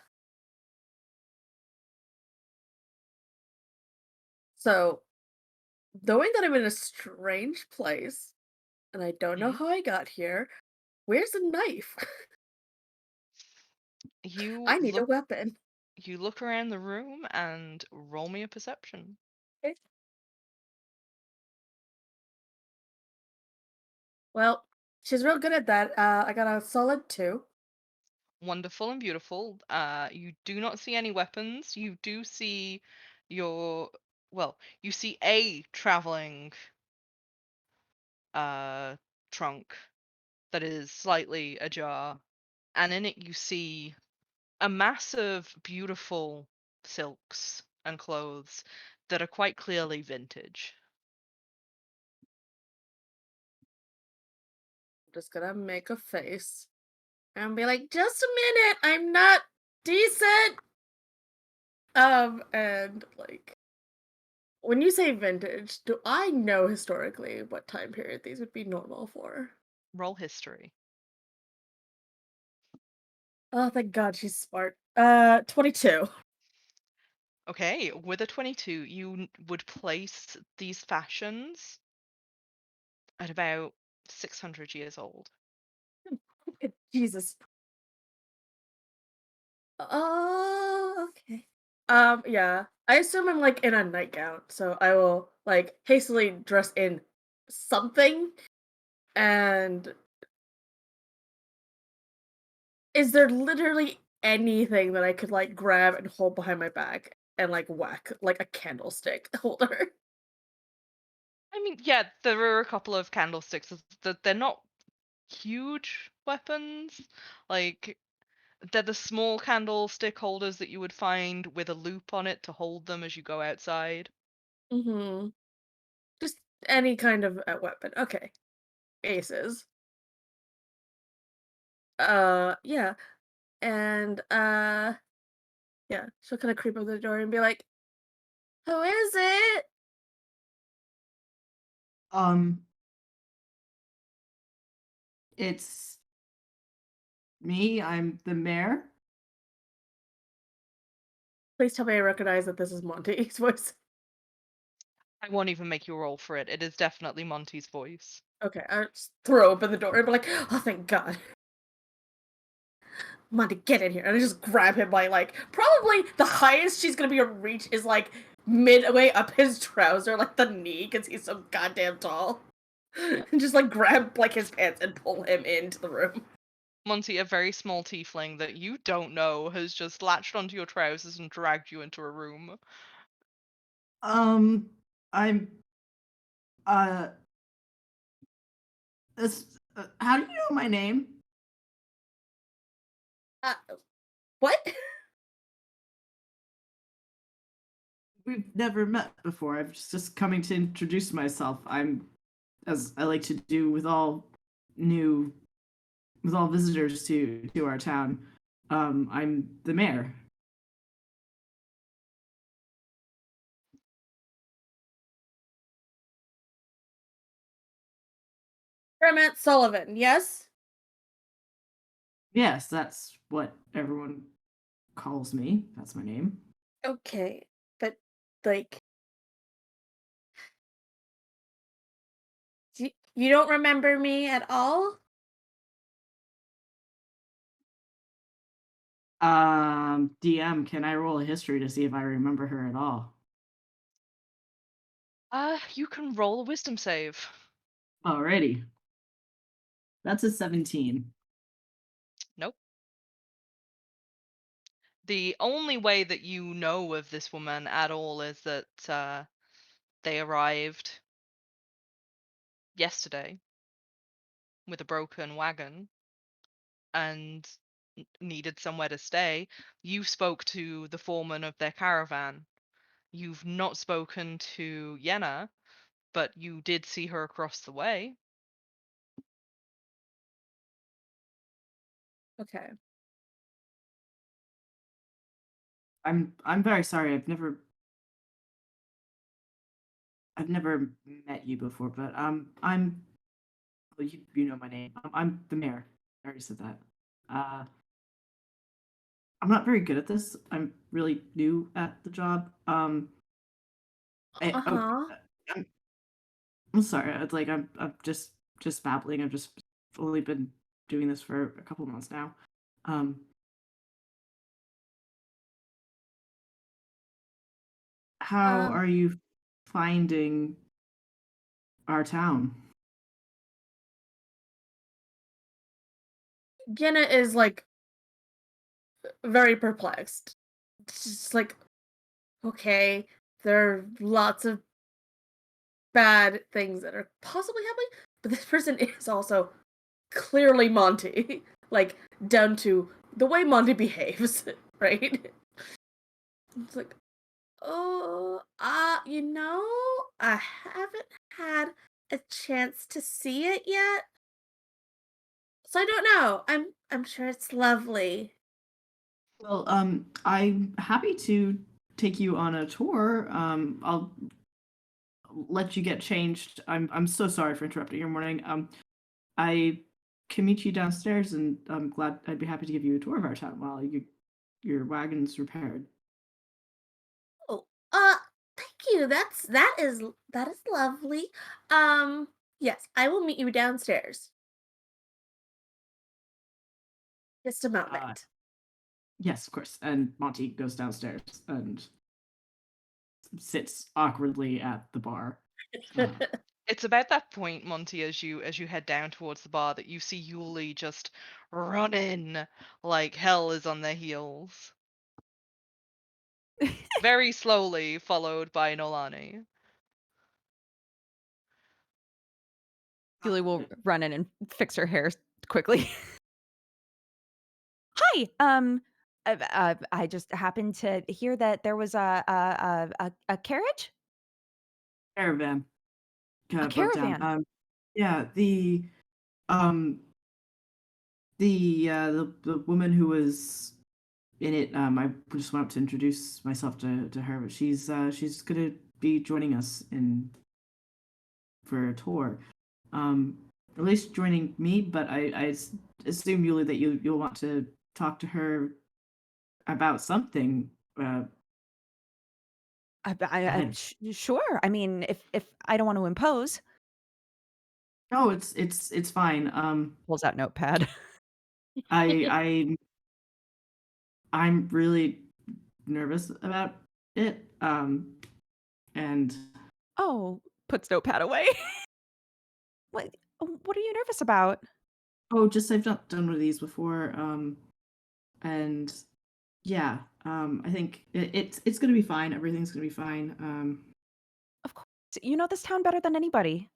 So, knowing that I'm in a strange place and I don't know Mhm. how I got here, where's the knife? You I need a look weapon. you look around the room and roll me a perception. Okay. Well, she's real good at that. I got a solid 2. Wonderful and beautiful. You do not see any weapons. You do see your you see a traveling uh trunk that is slightly ajar, and in it you see a mass of beautiful silks and clothes that are quite clearly vintage. I'm just gonna make a face and be like, just a minute, I'm not decent. And like, when you say vintage, do I know historically what time period these would be normal for? Roll history. Oh, thank God she's smart. 22. Okay, with a 22, you would place these fashions at about 600 years old. Jesus. Oh, okay. Yeah. I assume I'm like in a nightgown, so I will like hastily dress in something. And is there literally anything that I could like grab and hold behind my back and like whack like a candlestick holder? I mean, yeah, there are a couple of candlesticks. They're not huge weapons. Like, they're the small candlestick holders that you would find with a loop on it to hold them as you go outside. Mm-hmm. Just any kind of weapon. Okay. Aces. Yeah. And yeah, she'll kind of creep up to the door and be like, "Who is it?" Um, it's me. I'm the mayor. Please tell me I recognize that this is Monty's voice. I won't even make you roll for it. It is definitely Monty's voice. Okay, I just throw open the door and be like, "Oh, thank God, Monty, get in here!" And I just grab him by like probably the highest she's gonna be able to reach is like midway up his trouser, like the knee, because he's so goddamn tall. And just like grab like his pants and pull him into the room. Monty, a very small tiefling that you don't know, has just latched onto your trousers and dragged you into a room. Um, I'm uh, how do you know my name? Uh, what? We've never met before. I'm just coming to introduce myself. I'm, as I like to do with all new, with all visitors to our town. I'm the mayor. Kermit Sullivan, yes? Yes, that's what everyone calls me. That's my name. Okay, but like, you don't remember me at all? DM, can I roll a history to see if I remember her at all? You can roll a wisdom save. Alrighty. That's a 17. Nope. The only way that you know of this woman at all is that they arrived yesterday with a broken wagon and needed somewhere to stay. You spoke to the foreman of their caravan. You've not spoken to Yenna, but you did see her across the way. Okay. I'm very sorry. I've never met you before, but I'm well, you know my name. I'm the mayor. I already said that. Uh, I'm not very good at this. I'm really new at the job. Oh, Uh-huh. I'm, I'm sorry. It's like I'm just babbling. I've just only been doing this for a couple months now. Um, how Um, are you finding our town? Jenna is like very perplexed. It's just like, okay, there are lots of bad things that are possibly happening, but this person is also clearly Monty. Like, down to the way Monty behaves, right? It's like, oh, I haven't had a chance to see it yet. So I don't know. I'm sure it's lovely. Well, I'm happy to take you on a tour. I'll let you get changed. I'm so sorry for interrupting your morning. I can meet you downstairs, and I'm glad. I'd be happy to give you a tour of our town while your wagon's repaired. Oh, thank you. That is lovely. Yes, I will meet you downstairs. Just a Uh, moment. yes, of course. And Monty goes downstairs and sits awkwardly at the bar. Uh, It's about that point, Monty, as you head down towards the bar, that you see Yuli just running like hell is on their heels. Very slowly, followed by Nolani. Julie will run in and fix her hair quickly. Hi. I just happened to hear that there was a carriage, Caravan kind a of broke down. caravan. Yeah, um the woman who was in it. I just went up to introduce myself to her, but she's gonna be joining us in for a tour. At least joining me, but I assume, Yuli, that you'll want to talk to her about something. Ahead. Sure. I mean, if I don't want to impose, No, it's fine. Pulls out notepad. I I'm really nervous about it. And Oh, puts notepad away. what are you nervous about? oh, just I've not done one of these before. And yeah, I think it's gonna be fine. Everything's gonna be fine. Of course, you know this town better than anybody.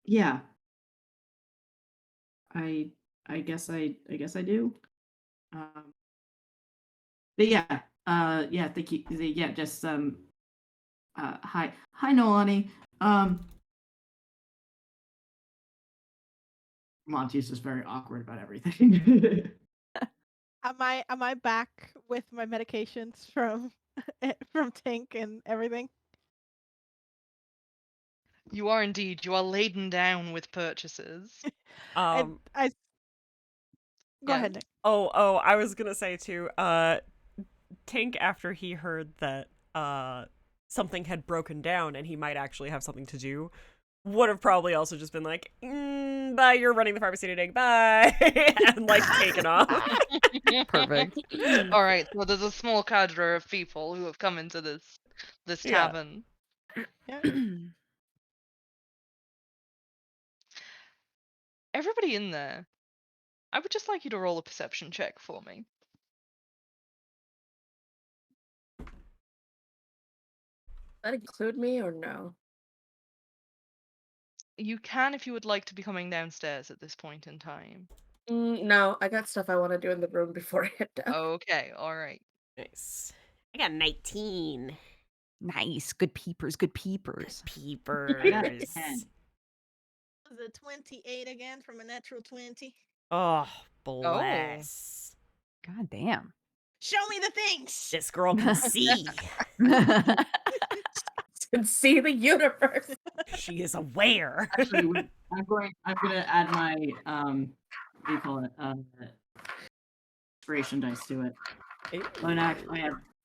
Yeah, I I guess I do. Um, but yeah, yeah, thank you. Yeah, just hi, Nolani. Um, Monty's just very awkward about everything. Am I back with my medications from from Tink and everything? You are indeed. You are laden down with purchases. And Um. I go Yeah. ahead, Nick. Oh, I was gonna say too. Tink, after he heard that something had broken down and he might actually have something to do, would have probably also just been like, bye, you're running the pharmacy today, bye, and like taken off. Perfect. All right. So there's a small cadre of people who have come into this Yeah. tavern. Yeah. Everybody in there. I would just like you to roll a perception check for me. That include me or no? You can if you would like to be coming downstairs at this point in time. No, I got stuff I want to do in the room before I head down. Okay. All right. Nice. I got 19. Nice. Good peepers. Good peepers. I got Peepers. 10. Was it 28 again from a natural 20? Oh, bless. God damn. Show me the things. This girl can see. And see the universe. She is aware. Actually, I'm gonna add my what do you call it? Inspiration dice to it. Oh, and I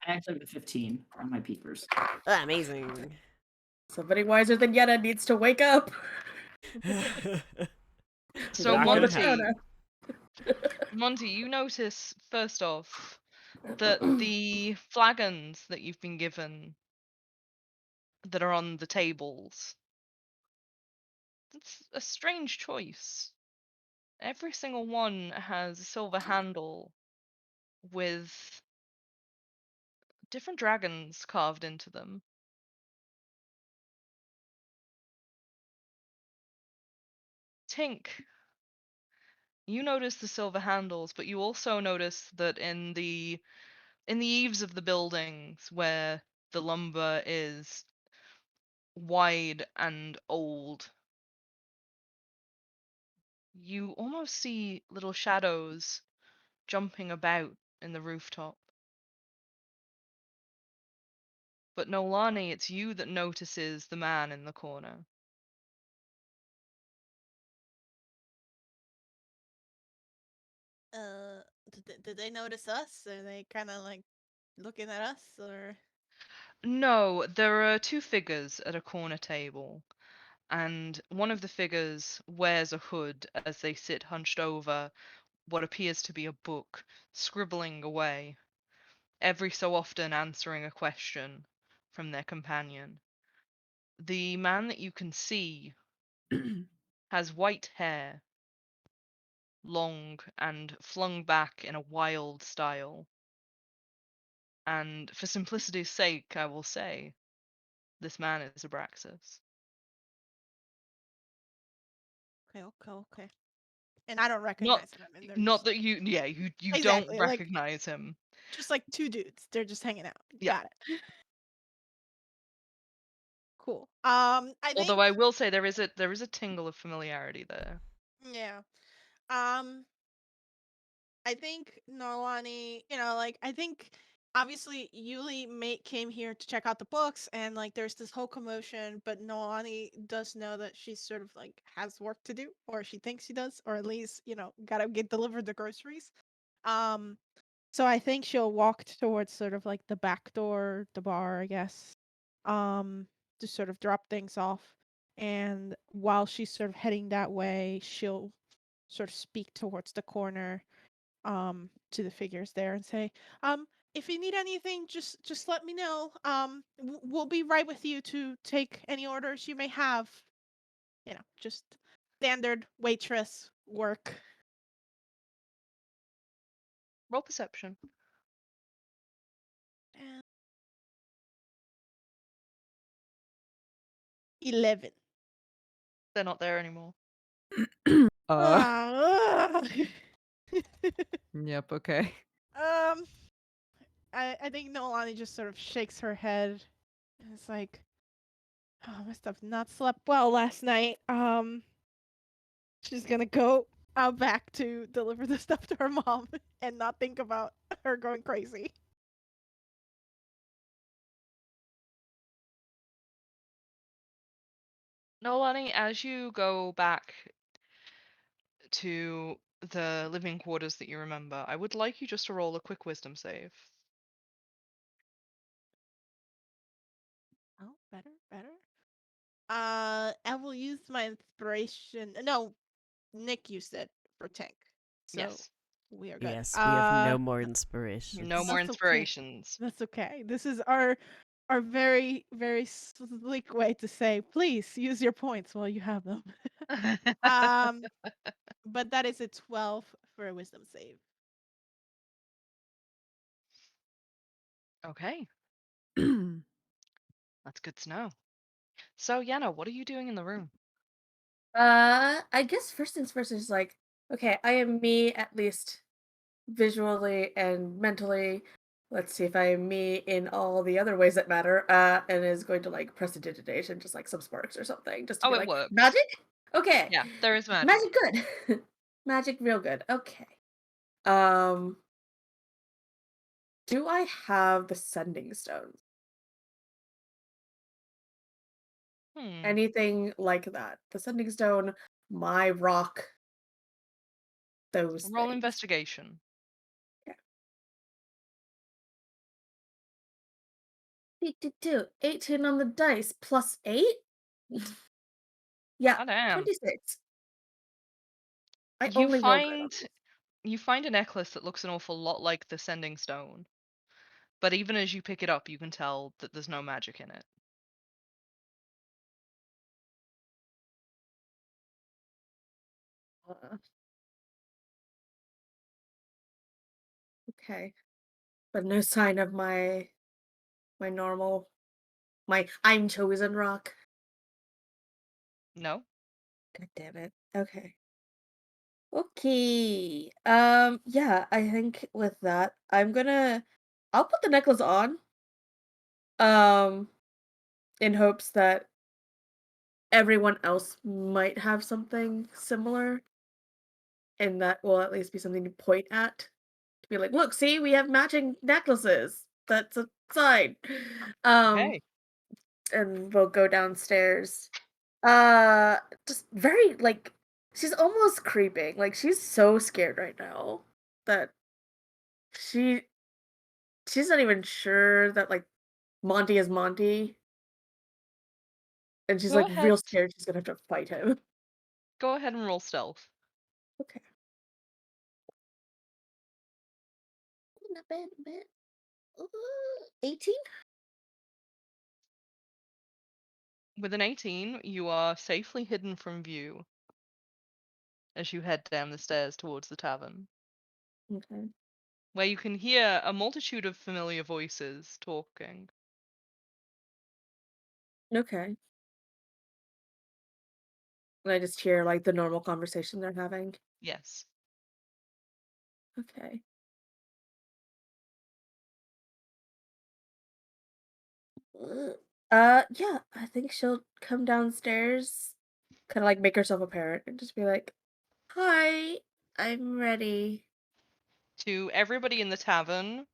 actually have a 15 on my peepers. Amazing. Somebody wiser than Yenna needs to wake up. So Not gonna Monty, you notice first off that the flagons that you've been given that are on the tables, it's a strange choice. Every single one has a silver handle with different dragons carved into them. Tink, you notice the silver handles, but you also notice that in the eaves of the buildings where the lumber is wide and old, you almost see little shadows jumping about in the rooftop. But Nolani, it's you that notices the man in the corner. Did they notice us? Are they kind of like looking at us, or? No, there are two figures at a corner table, and one of the figures wears a hood as they sit hunched over what appears to be a book, scribbling away, every so often answering a question from their companion. The man that you can see has white hair, long and flung back in a wild style. And for simplicity's sake, I will say, this man is Abraxas. Okay. And I don't Not recognize them. And they're not just that you you don't exactly like recognize him. just like two dudes. They're just hanging out. Yeah. Got it. Cool. I Although think I will say there is a tingle of familiarity there. yeah. Um, I think Nolani, like I think obviously Yuli came here to check out the books and like there's this whole commotion, but Nolani does know that she's sort of like has work to do, or she thinks she does, or at least, gotta get delivered the groceries. Um, so I think she'll walk towards sort of like the back door, the bar, I guess. To sort of drop things off. And while she's sort of heading that way, she'll sort of speak towards the corner to the figures there and say, if you need anything, just let me know. We'll be right with you to take any orders you may have. Just standard waitress work. Roll perception. And 11. They're not there anymore. Ah, Yep, okay. um, I think Nolani just sort of shakes her head and it's like, oh, I must have not slept well last night. She's gonna go out back to deliver the stuff to her mom and not think about her going crazy. Nolani, as you go back to the living quarters that you remember, I would like you just to roll a quick wisdom save. Oh, better. I will use my inspiration. No, Nick used it for tank, so Yes. we are good. Yes, we have no more inspiration. No more That's okay. inspirations. That's okay. This is our very very slick way to say, please use your points while you have them. But that is a 12 for a wisdom save. Okay, that's good to know. So, Yana, what are you doing in the room? I guess first things first is like, okay, I am me at least visually and mentally. Let's see if I am me in all the other ways that matter. And is going to like prestidigitation, just like some sparks or something, just to Oh, be it like works. magic. Okay, Yeah, there is magic. magic good, magic real good. Okay. Um, do I have the sending stones? Hmm. Anything like that? The sending stone, my rock, those Roll things. investigation. Yeah. 18 on the dice plus 8? Yeah, Oh, damn. 26. I You only roll good on find these. you find a necklace that looks an awful lot like the sending stone, but even as you pick it up, you can tell that there's no magic in it. Uh, okay. But no sign of my normal my I'm chosen rock. No? God damn it. Okay. Okay. Yeah, I think with that, I'll put the necklace on. Um, in hopes that everyone else might have something similar, and that will at least be something to point at. To be like, look, see, we have matching necklaces. That's a sign. Um, Okay. and we'll go downstairs. Uh, just very like she's almost creeping. Like she's so scared right now that she she's not even sure that like Monty is Monty, and she's Go like ahead. real scared she's gonna have to fight him. Go ahead and roll stealth. Okay. Not bad, not bad. 18? With an 18, you are safely hidden from view as you head down the stairs towards the tavern, Okay. where you can hear a multitude of familiar voices talking. Okay. And I just hear like the normal conversation they're having. Yes. Okay. Yeah, I think she'll come downstairs, kind of like make herself apparent and just be like, "Hi, I'm ready." To everybody in the tavern,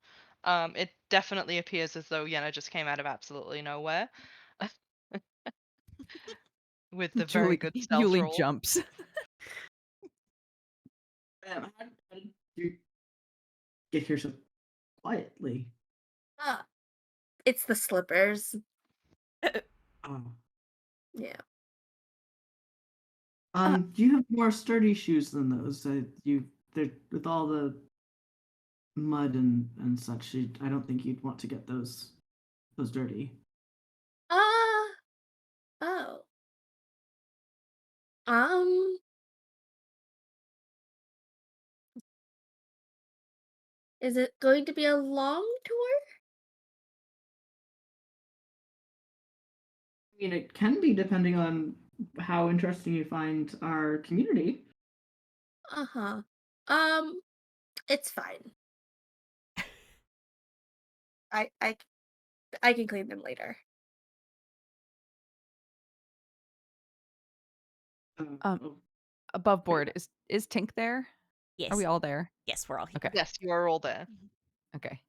it definitely appears as though Yenna just came out of absolutely nowhere with the very good stealth Yuli roll. jumps. How did you get here so quietly? Ah, it's the slippers. Oh. Yeah. Uh, You have more sturdy shoes than those. They're with all the mud and such. I don't think you'd want to get those dirty. Ah, oh. Um, is it going to be a long tour? I mean, it can be depending on how interesting you find our community. Uh-huh. Um, it's fine. I I I can clean them later. um, Oh, above okay. board, is Tink there? Are we Yes. all there? Yes, we're all here. Okay. Yes, you are all there. Okay.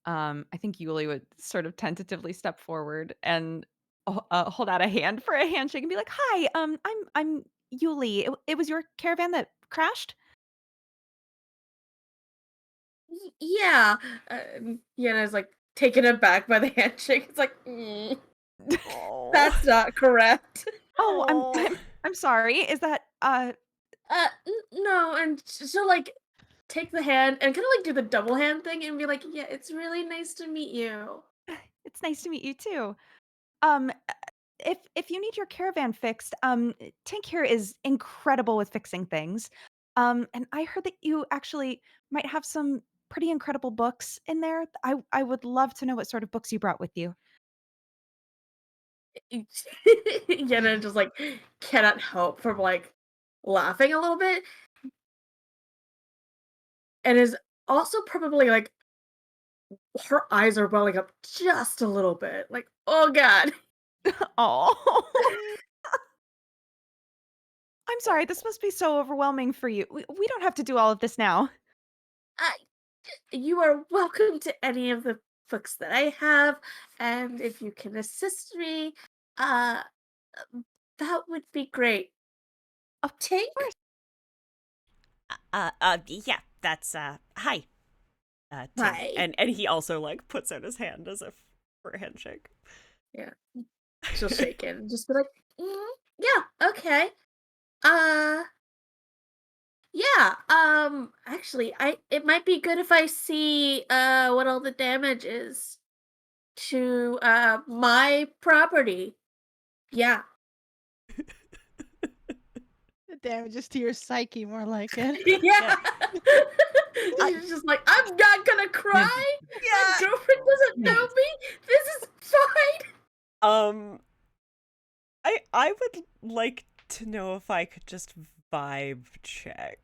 I think Yuli would sort of tentatively step forward and hold out a hand for a handshake and be like, "Hi, I'm Yuli. It was your caravan that crashed." Yeah. Yenna's like taken aback by the handshake. It's like, Oh. that's not correct. Oh, Oh. I'm sorry. Is that No, and she'll like take the hand and kind of like do the double hand thing and be like, "Yeah, it's really nice to meet you." it's nice to meet you too. Uh, if you need your caravan fixed, Tink here is incredible with fixing things. And I heard that you actually might have some pretty incredible books in there. I would love to know what sort of books you brought with you. Yenna just like cannot help from like laughing a little bit and is also probably like her eyes are welling up just a little bit. Like, oh god. Oh, I'm sorry. This must be so overwhelming for you. We don't have to do all of this now. I, you are welcome to any of the books that I have, and if you can assist me, uh, that would be great. Of Tink? course. Yeah, that's, hi, Tink. Hi. And he also, like, puts out his hand as if for a handshake. Yeah. She'll shake it and just be like, yeah, okay. Uh, yeah, actually, it might be good if I see, what all the damage is to, my property. Yeah. The damages to your psyche, more like it. Yeah. I- She's just like, I'm not gonna cry. My Yeah. girlfriend doesn't know me. This is fine. I would like to know if I could just vibe check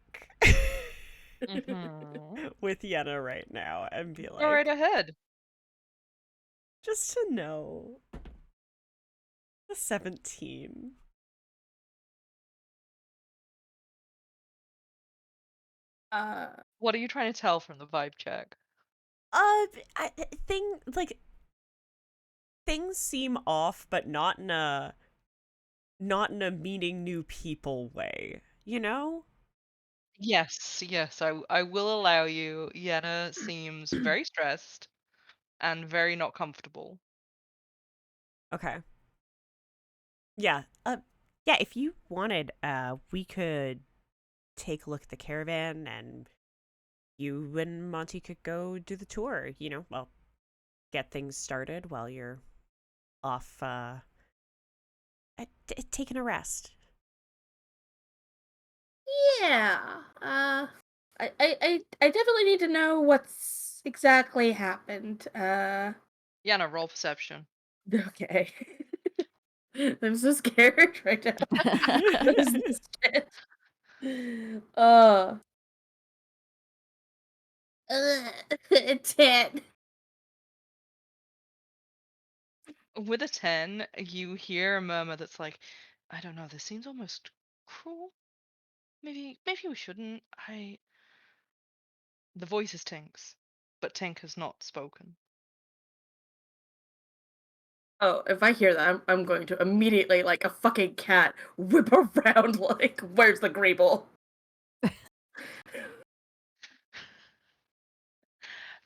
with Yenna right now and be Go right like, ahead. just to know. A 17. Uh, What are you trying to tell from the vibe check? Thing like things seem off, but not in a meeting new people way, you know? Yes, yes, I will allow you. Yenna seems very stressed and very not comfortable. Okay. Yeah. Yeah, if you wanted, we could take a look at the caravan and you and Monty could go do the tour, well, get things started while you're off taking a rest. yeah. I definitely need to know what's exactly happened. Yenna, roll perception. Okay. I'm so scared right now. What is this shit? Uh, 10. With a 10, you hear a murmur that's like, I don't know, this seems almost cruel. Maybe we shouldn't. The voice is Tink's, but Tink has not spoken. Oh, if I hear that, I'm going to immediately, like a fucking cat, whip around like, where's the Greeble?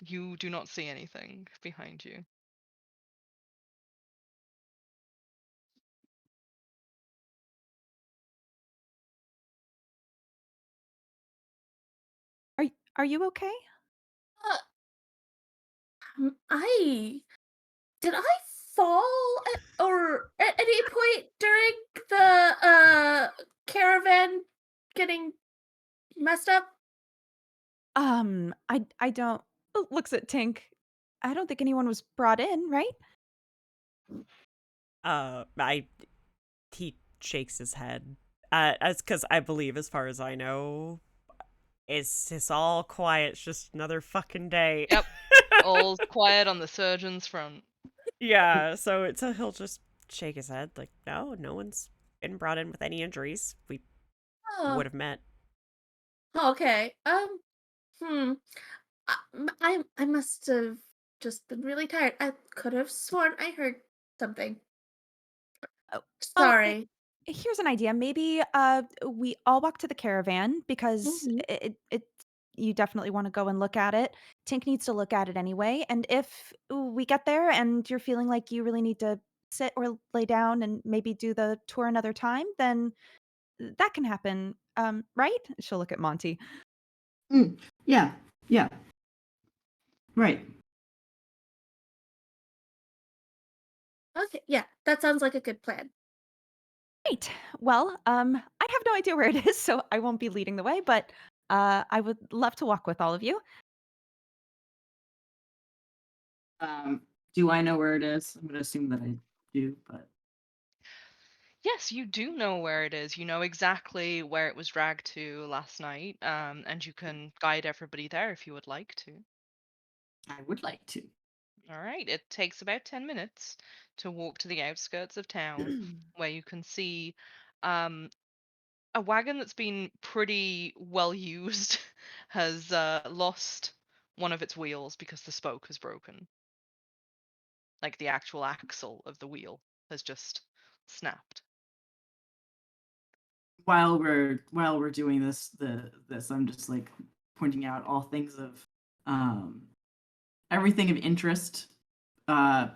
You do not see anything behind you. Are you okay? Uh, I did I fall or at any point during the caravan getting messed up? I don't looks at Tink. I don't think anyone was brought in, right? I he shakes his head. As because I believe, as far as I know, it's all quiet. It's just another fucking day. Yep. All's quiet on the surgeon's front. Yeah, so he'll just shake his head like, no one's been brought in with any injuries. We Oh, would have met. okay. Hmm. I must have just been really tired. I could have sworn I heard something. Oh, well, Sorry. here's an idea. Maybe we all walk to the caravan because Mhm. it you definitely want to go and look at it. Tink needs to look at it anyway. And if we get there and you're feeling like you really need to sit or lay down and maybe do the tour another time, then that can happen. Right? She'll look at Monty. Yeah, yeah, right. Okay, yeah, that sounds like a good plan. Great. Well, I have no idea where it is, so I won't be leading the way, but I would love to walk with all of you. Um, do I know where it is? I'm gonna assume that I do, but Yes, you do know where it is. You know exactly where it was dragged to last night, and you can guide everybody there if you would like to. I would like to. All right, it takes about 10 minutes to walk to the outskirts of town where you can see um, a wagon that's been pretty well used has lost one of its wheels because the spoke has broken. Like the actual axle of the wheel has just snapped. While we're doing this, I'm just like pointing out all things of um everything of interest uh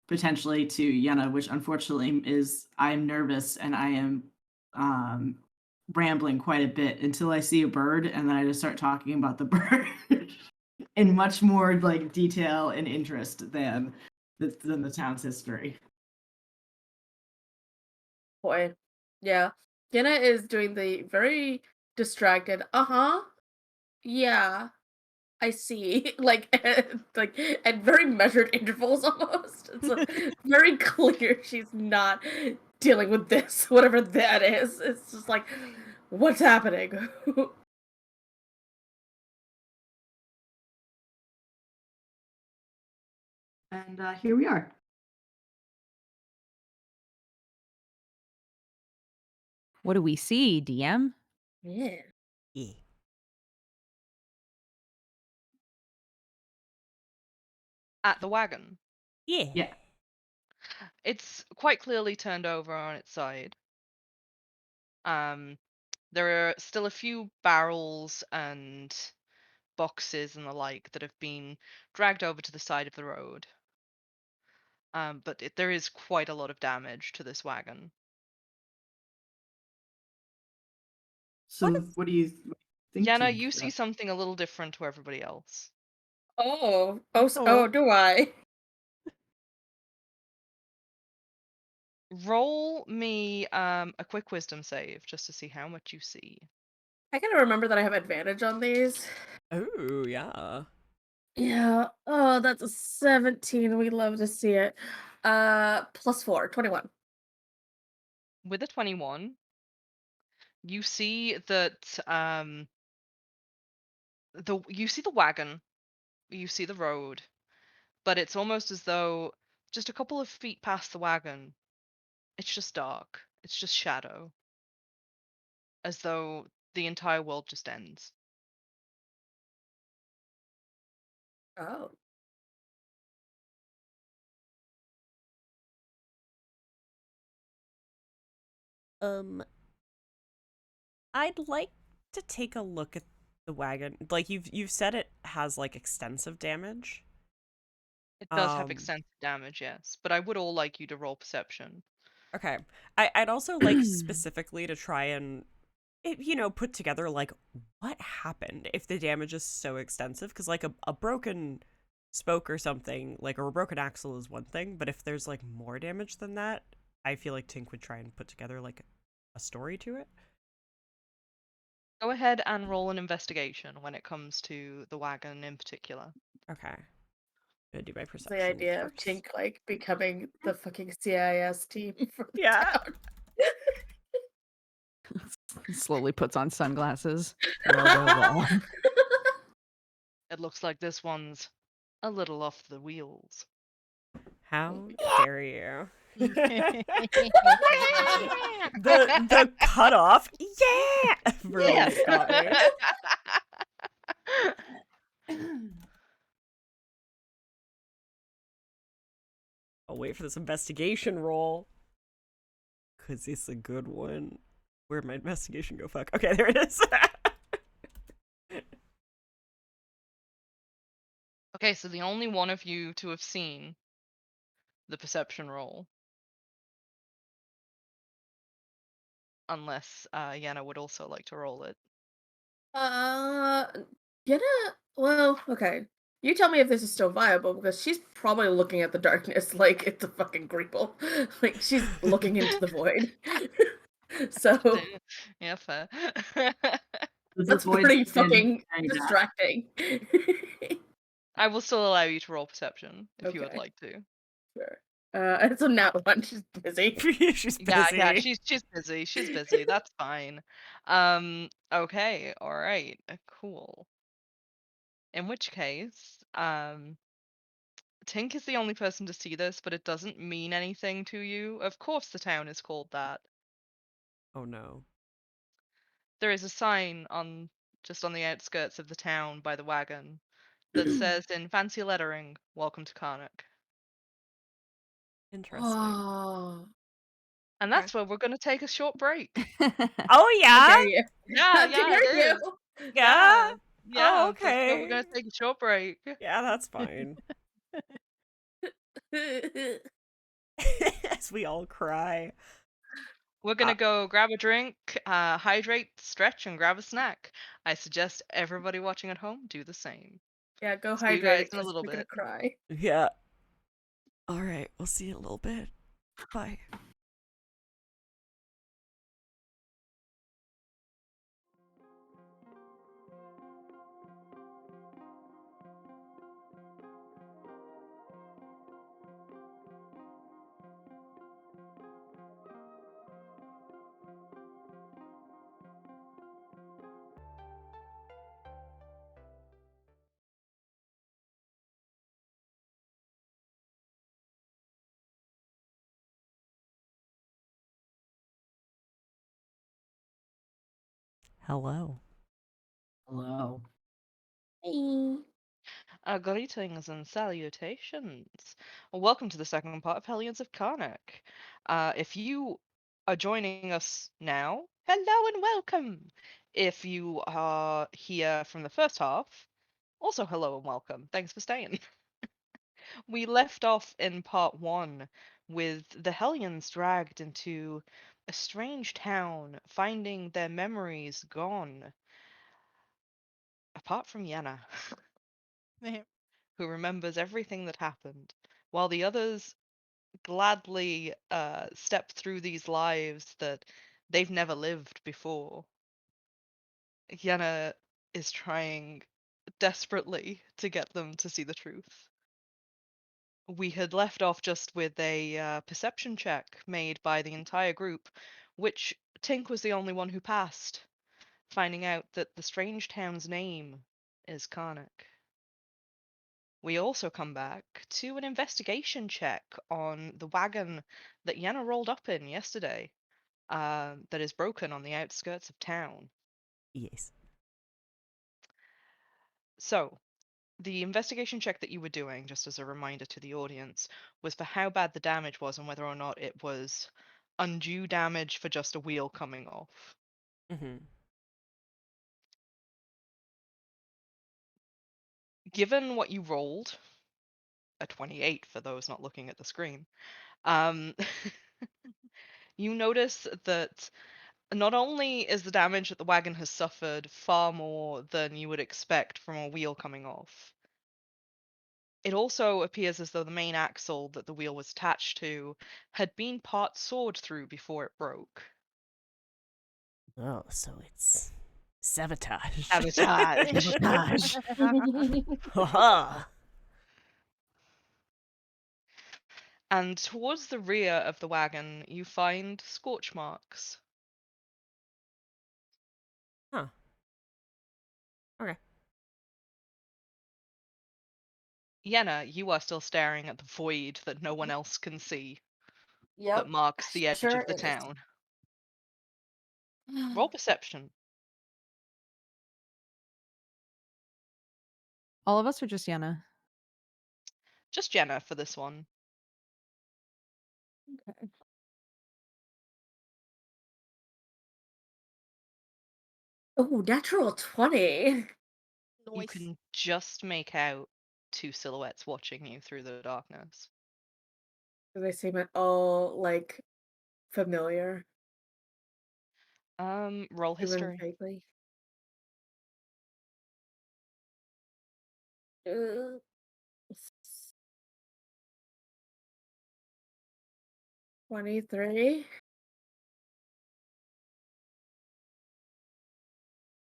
potentially to Yenna, which unfortunately is I'm nervous and I am um rambling quite a bit until I see a bird and then I just start talking about the bird in much more like detail and interest than the town's history. Boy. Yeah. Jenna is doing the very distracted, uh-huh. Yeah, I see. Like at very measured intervals almost. It's very clear she's not dealing with this, whatever that is. It's just like, what's happening? And here we are. What do we see, DM? Yeah. Yeah. At the wagon, Yeah. Yeah. it's quite clearly turned over on its side. Um, there are still a few barrels and boxes and the like that have been dragged over to the side of the road. But there is quite a lot of damage to this wagon. What So is what do you think, Yana, Tink? you see something a little different to everybody else. Oh, do I? Roll me a quick wisdom save just to see how much you see. I gotta remember that I have advantage on these. Oh, yeah. Yeah. Oh, that's a 17. We love to see it. +4, 21. With a 21, you see that you see the wagon, you see the road, but it's almost as though just a couple of feet past the wagon, it's just dark. It's just shadow, as though the entire world just ends. Oh. Um, I'd like to take a look at the wagon. Like you've said it has like extensive damage. It does have Um, extensive damage, yes, but I would all like you to roll perception. okay. I'd also like specifically to try and put together like what happened if the damage is so extensive, because like a broken spoke or something, like, or a broken axle is one thing, but if there's like more damage than that, I feel like Tink would try and put together like a story to it. Go ahead and roll an investigation when it comes to the wagon in particular. Okay. I'm gonna do my The perception idea of first. Tink like becoming the fucking CIS team for the Yeah. town. Slowly puts on sunglasses. Logo of all. It looks like this one's a little off the wheels. How dare you? the cutoff, yeah, for Yeah. Scotty. I'll wait for this investigation roll, cause it's a good one. Where'd my investigation go? Fuck. Okay, there it is. Okay, so the only one of you to have seen the perception roll, unless Yana would also like to roll it. Uh, Gonna. Well, okay. You tell me if this is still viable, because she's probably looking at the darkness like it's a fucking creeple. Like she's looking into the void. So Yeah, fair. Does the that's void pretty stand fucking any back? distracting. I will still allow you to roll perception if you would Okay. like to. Sure. It's a nat one. She's busy. She's busy. Yeah, she's busy. She's busy. That's fine. Okay, all right, cool. In which case, Tink is the only person to see this, but it doesn't mean anything to you. Of course, the town is called that. Oh no. There is a sign just on the outskirts of the town by the wagon that says in fancy lettering, "Welcome to Carnocht." Interesting. Oh, And that's where we're going to take a short break. Oh how yeah. dare you? Yeah, How yeah, dare it you? is. Yeah. Yeah, Oh, that's where we're okay. going to take a short break. Yeah, that's fine. As we all cry. We're going to go grab a drink, hydrate, stretch, and grab a snack. I suggest everybody watching at home do the same. Yeah, go See you guys hydrate, in a because little you're gonna bit. cry. Yeah. All right. We'll see you in a little bit. Bye. Hello. Hello. Hey. Greetings and salutations. Welcome to the second part of Hellions of Carnocht. If you are joining us now, hello and welcome. If you are here from the first half, also hello and welcome. Thanks for staying. We left off in part one with the Hellions dragged into a strange town, finding their memories gone, apart from Yenna, who remembers everything that happened, while the others gladly step through these lives that they've never lived before. Yenna is trying desperately to get them to see the truth. we had left off just with a perception check made by the entire group, which Tink was the only one who passed, finding out that the strange town's name is Carnocht. We also come back to an investigation check on the wagon that Yenna rolled up in yesterday, that is broken on the outskirts of town. Yes. So, the investigation check that you were doing, just as a reminder to the audience, was for how bad the damage was and whether or not it was undue damage for just a wheel coming off. Mm-hmm. Given what you rolled, a 28 for those not looking at the screen, um, you notice that not only is the damage that the wagon has suffered far more than you would expect from a wheel coming off, it also appears as though the main axle that the wheel was attached to had been part sawed through before it broke. Oh, so it's sabotage. Sabotage. Sabotage. Haha. And towards the rear of the wagon, you find scorch marks. Huh. Okay. Yenna, you are still staring at the void that no one else can see, that Yep. marks the edge Sure of the is. town. Roll perception. All of us or just Yana? Just Yenna for this one. Okay. Oh, natural 20. You Noise. can just make out two silhouettes watching you through the darkness. Do they seem at all, like, familiar? Roll Even history. vaguely? Uh, 23?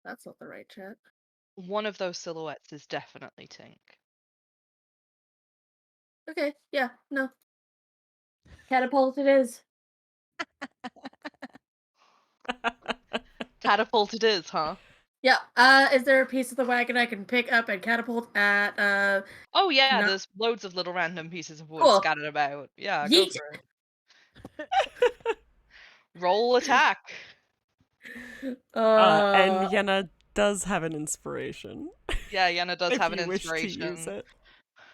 That's not the right chat. One of those silhouettes is definitely Tink. Okay, yeah, no. Catapult it is. Catapult it is, huh? Yeah, is there a piece of the wagon I can pick up and catapult at, Oh yeah, not there's loads of little random pieces of wood cool. scattered about. Yeah, go Yeet! for it. Roll attack. And Uh, Yenna does have an inspiration. Yeah, Yenna does if have an you wish to use inspiration. it.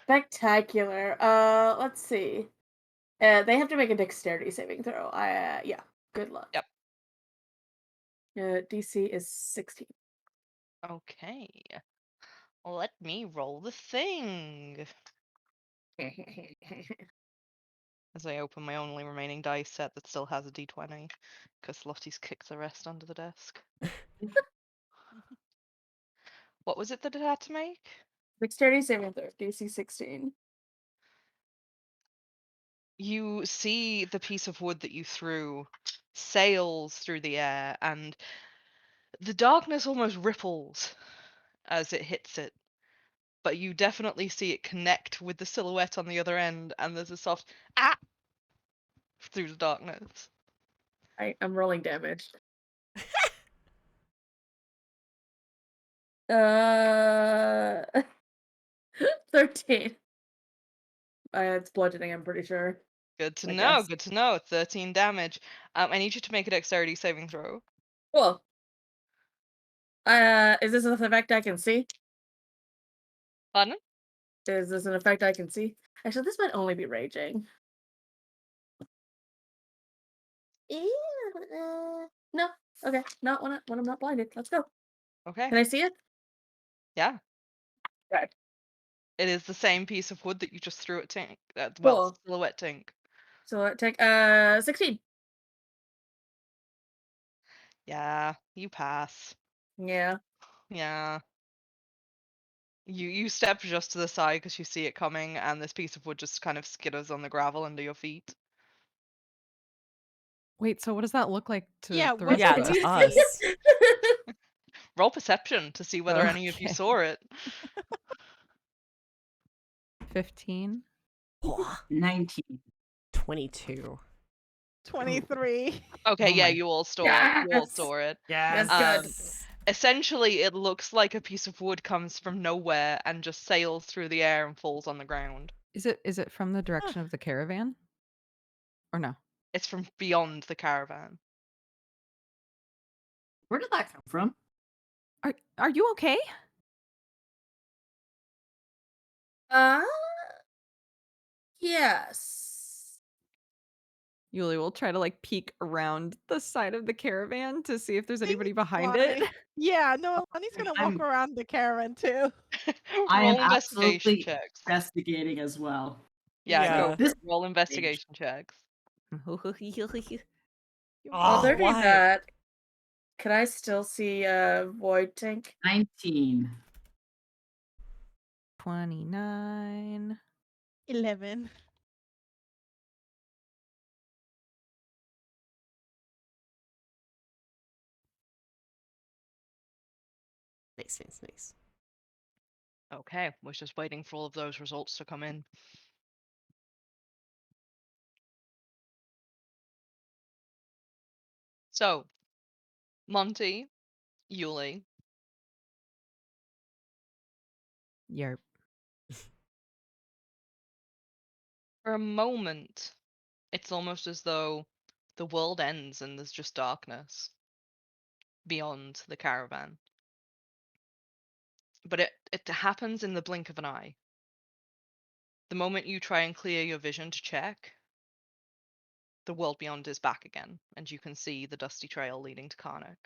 spectacular. Let's see. They have to make a dexterity saving throw. Yeah, good luck. Yep. DC is 16. Okay. Let me roll the thing. As I open my only remaining dice set that still has a d20, because Lottie's kicked the rest under the desk. What was it that it had to make? Dexterity saving throw, DC 16. You see the piece of wood that you threw sails through the air, and the darkness almost ripples as it hits it. But you definitely see it connect with the silhouette on the other end, and there's a soft ah through the darkness. I'm rolling damage. Uh, 13. It's bludgeoning, I'm pretty sure. Good to I know. guess. Good to know. 13 damage. I need you to make a dexterity saving throw. Cool. Is this an effect I can see? Pardon? Is this an effect I can see? Actually, this might only be raging. No. Okay. Not when I'm not blinded. Let's go. Okay. Can I see it? Yeah. Right. It is the same piece of wood that you just threw at Tink. Cool. Silhouette Tink. So take 16. Yeah, you pass. Yeah. Yeah. You step just to the side because you see it coming, and this piece of wood just kind of skitters on the gravel under your feet. Wait, so what does that look like to Yeah, the what rest Yeah, of do us? we to see? us. Roll perception to see whether any of you Okay. saw it. 15. Whoa, 19. 22. 23. Okay, Oh yeah, my- you all saw it. You all Yes! saw it. Yes. good. Essentially, it looks like a piece of wood comes from nowhere and just sails through the air and falls on the ground. Is it from the direction of the caravan? Or no? It's from beyond the caravan. Where did that come from? Are you okay? Uh, yes. Yuli will try to like peek around the side of the caravan to see if there's anybody behind Lonnie. it. Yeah, no, Lonnie's gonna walk I'm- around the caravan too. I am Roll investigation absolutely checks. investigating as well. Yeah, Yeah. go for This it. Roll investigation checks. While Oh, they're doing why? that, can I still see Void Tank? 19. 29. 11. Nice. Okay, we're just waiting for all of those results to come in. So, Monty, Yuli, Yerp. for a moment, it's almost as though the world ends and there's just darkness beyond the caravan. But it happens in the blink of an eye. The moment you try and clear your vision to check, the world beyond is back again, and you can see the dusty trail leading to Carnocht.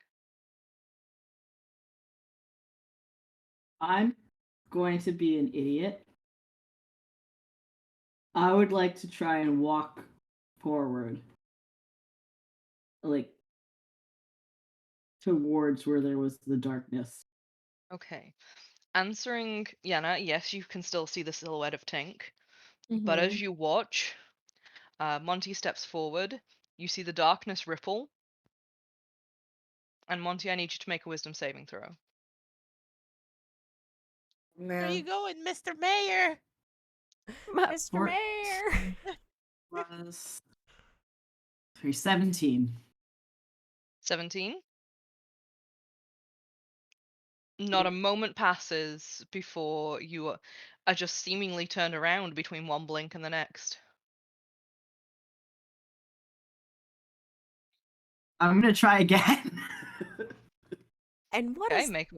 I'm going to be an idiot. I would like to try and walk forward. Like towards where there was the darkness. Okay. Answering Yana, yes, you can still see the silhouette of Tink, but as you watch, Monty steps forward. You see the darkness ripple. And Monty, I need you to make a wisdom saving throw. Where you Man. going, Mr. Mayor? Mr. Fort- Mayor. Was 17. 17. Not a moment passes before you are just seemingly turned around between one blink and the next. I'm gonna try again. And what Okay, does make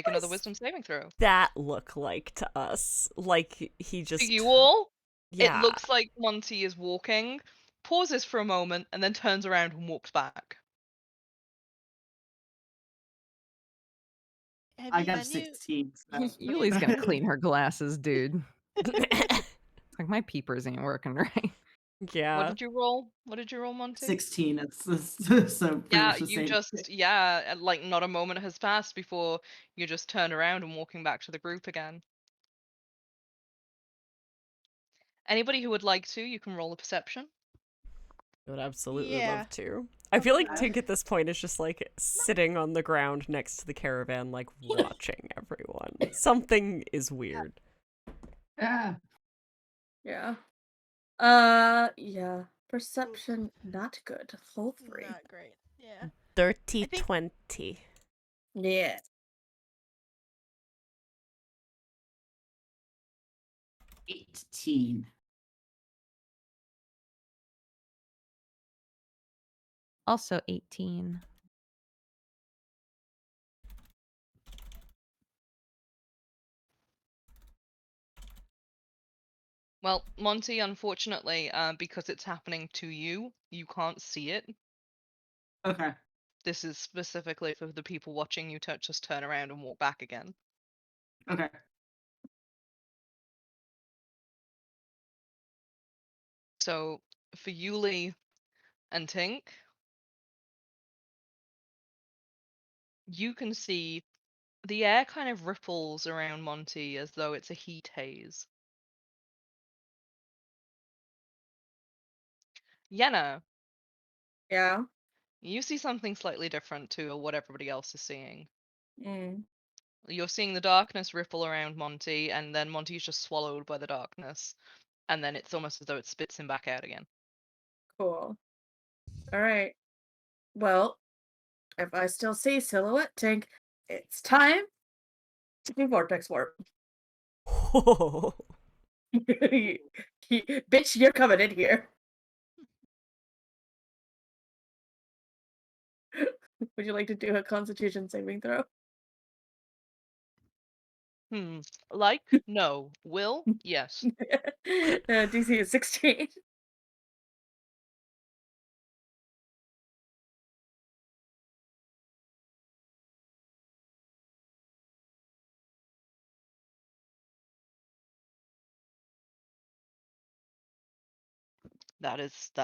another is- wisdom saving throw. that look like to us? Like he just To you all, yeah. it looks like Monty is walking, pauses for a moment, and then turns around and walks back. Have I you got my new- 16. So. Yuli's gonna clean her glasses, dude. It's like my peepers ain't working right. What yeah. did you roll? What did you roll, Monty? 16. It's so pretty Yeah, much the you same. just like not a moment has passed before you just turn around and walking back to the group again. Anybody who would like to, you can roll a perception. I would absolutely Yeah. love to. I feel like Okay. Tink at this point is just like sitting on the ground next to the caravan, like watching everyone. Something is weird. Yeah. Yeah. Yeah. Perception not good. Full 3. Not great. Yeah. 30 I think- 20. Yeah. 18. Also 18. Well, Monty, unfortunately, because it's happening to you, you can't see it. Okay. This is specifically for the people watching you just turn around and walk back again. Okay. So for Yuli and Tink, you can see the air kind of ripples around Monty as though it's a heat haze. Yenna, Yeah. you see something slightly different to what everybody else is seeing. Mm. You're seeing the darkness ripple around Monty, and then Monty's just swallowed by the darkness. and then it's almost as though it spits him back out again. Cool. All right. Well, if I still see Silhouette Tink, it's time to do Vortex Warp. Bitch, you're coming in here. Would you like to do a Constitution saving throw? Like? No. Will? Yes. DC is 16. That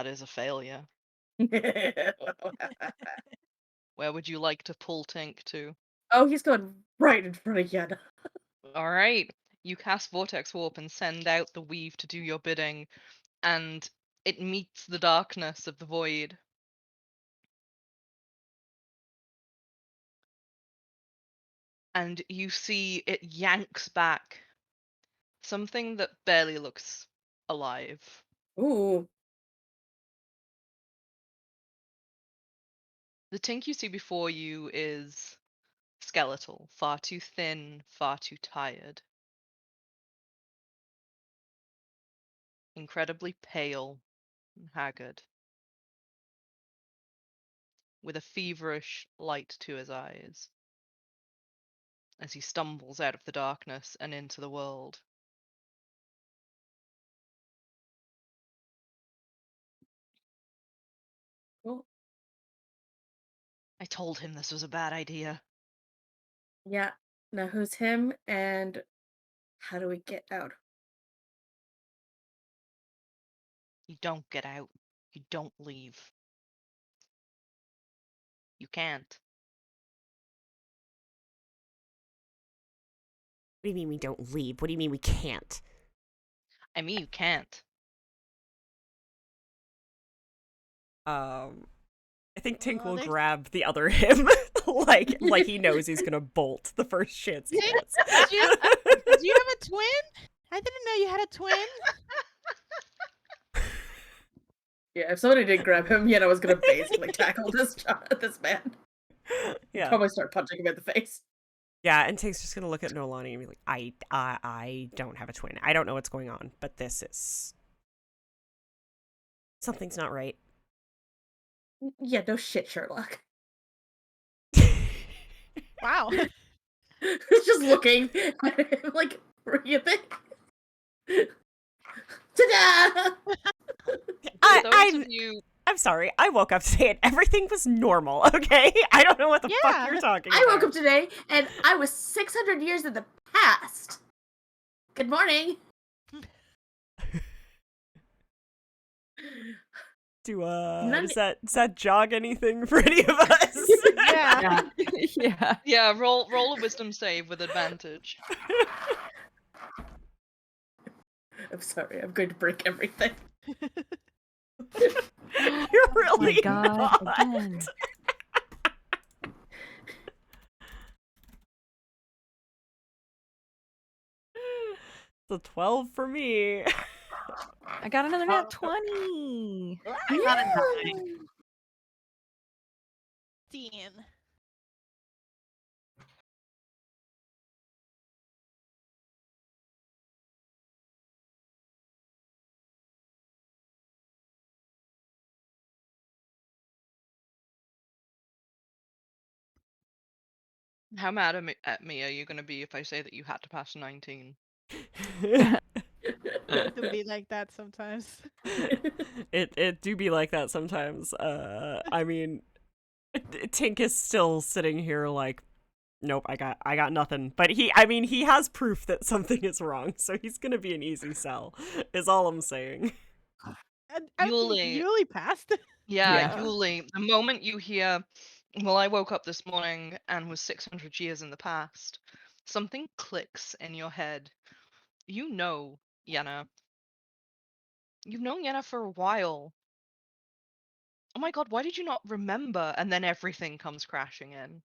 is a failure. Where would you like to pull Tink to? Oh, he's going right in front of Yenna. All right. You cast Vortex Warp and send out the weave to do your bidding, and it meets the darkness of the void. And you see it yanks back something that barely looks alive. Ooh. The Tink you see before you is skeletal, far too thin, far too tired. Incredibly pale and haggard, with a feverish light to his eyes as he stumbles out of the darkness and into the world. Cool. I told him this was a bad idea. Yeah. Now who's him and how do we get out? You don't get out. You don't leave. You can't. What do you mean we don't leave? What do you mean we can't? I mean, you can't. I think Tink Well, will there's- grab the other him, like he knows he's gonna bolt the first chance he Tink, gets. Did you have a twin? I didn't know you had a twin. Yeah, if somebody did grab him, Yenna was gonna basically tackle this man. Yeah. Probably start punching him in the face. Yeah, and Tink's just gonna look at Nolani and be like, I don't have a twin. I don't know what's going on, but this is something's not right. Yeah, no shit, Sherlock. Wow. Who's just looking at him like, what do you think? Ta-da! For those of you, I'm sorry. I woke up today and everything was normal. Okay, I don't know what the fuck Yeah. you're talking I about. woke up today and I was 600 years in the past. Good morning. Does that jog anything for any of us? Yeah. Yeah. yeah, roll a wisdom save with advantage. I'm sorry, I'm going to break everything. You're really Oh my god, not. again. It's a 12 for me. I got another nat 20. I got a 9. 15. How mad at me are you going to be if I say that you had to pass 19? It do be like that sometimes. It do be like that sometimes. I mean, Tink is still sitting here like, nope, I got nothing. But he has proof that something is wrong, so he's gonna be an easy sell. Is all I'm saying. Yuli. Yuli passed. Yeah, Yeah. Yuli. The moment you hear, well, I woke up this morning and was 600 years in the past, something clicks in your head. You know Yenna. You've known Yenna for a while. Oh my god, why did you not remember? And then everything comes crashing in.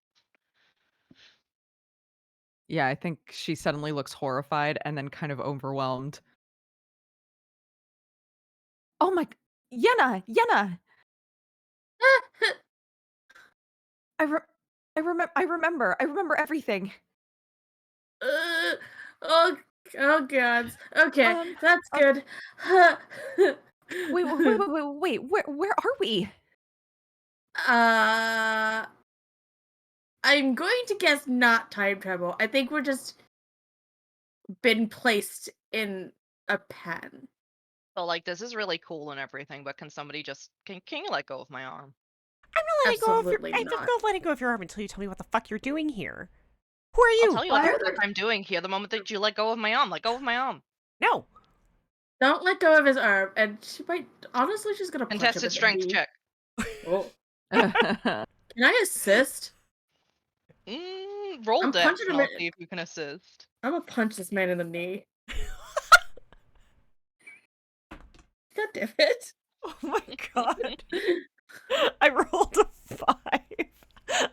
Yeah, I think she suddenly looks horrified and then kind of overwhelmed. Oh my Yenna! I re I remember everything. Uh, oh, oh gods. Okay, Um, that's uh, good. wait, where are we? uh, I'm going to guess not time travel. I think we're just been placed in a pen. So like this is really cool and everything, but can somebody just can you let go of my arm? I'm not letting go of your. Absolutely I'm not. not letting go of your arm until you tell me what the fuck you're doing here. Who are I'll you? tell you what Why the are fuck there? I'm doing here the moment that you let go of my arm. Let go of my arm. No. Don't let go of his arm, and she might. Honestly, she's gonna punch him Contested in the strength knee. check. Oh, can I assist? Roll I'm dex punching and him. I'll see if you can assist. I'm gonna punch this man in the knee. God damn it! Oh my god. I rolled a 5.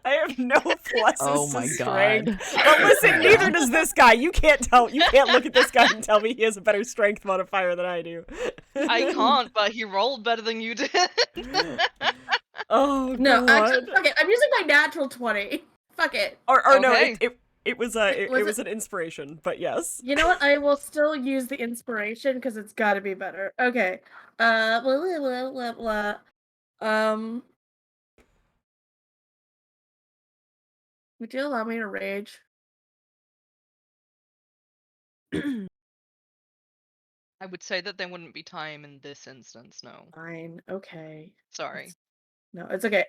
I have no pluses Oh to my strength. god. But listen, neither does this guy. You can't look at this guy and tell me he has a better strength modifier than I do. I can't, but he rolled better than you did. Oh No, actually, god. fuck it. I'm using my natural 20. Fuck it. Or no, Okay. it was an inspiration, but yes. You know what? I will still use the inspiration because it's got to be better. Okay. Blah, blah, blah, blah, blah. Would you allow me to rage? I would say that there wouldn't be time in this instance, no. Fine. Okay. Sorry. No, it's okay.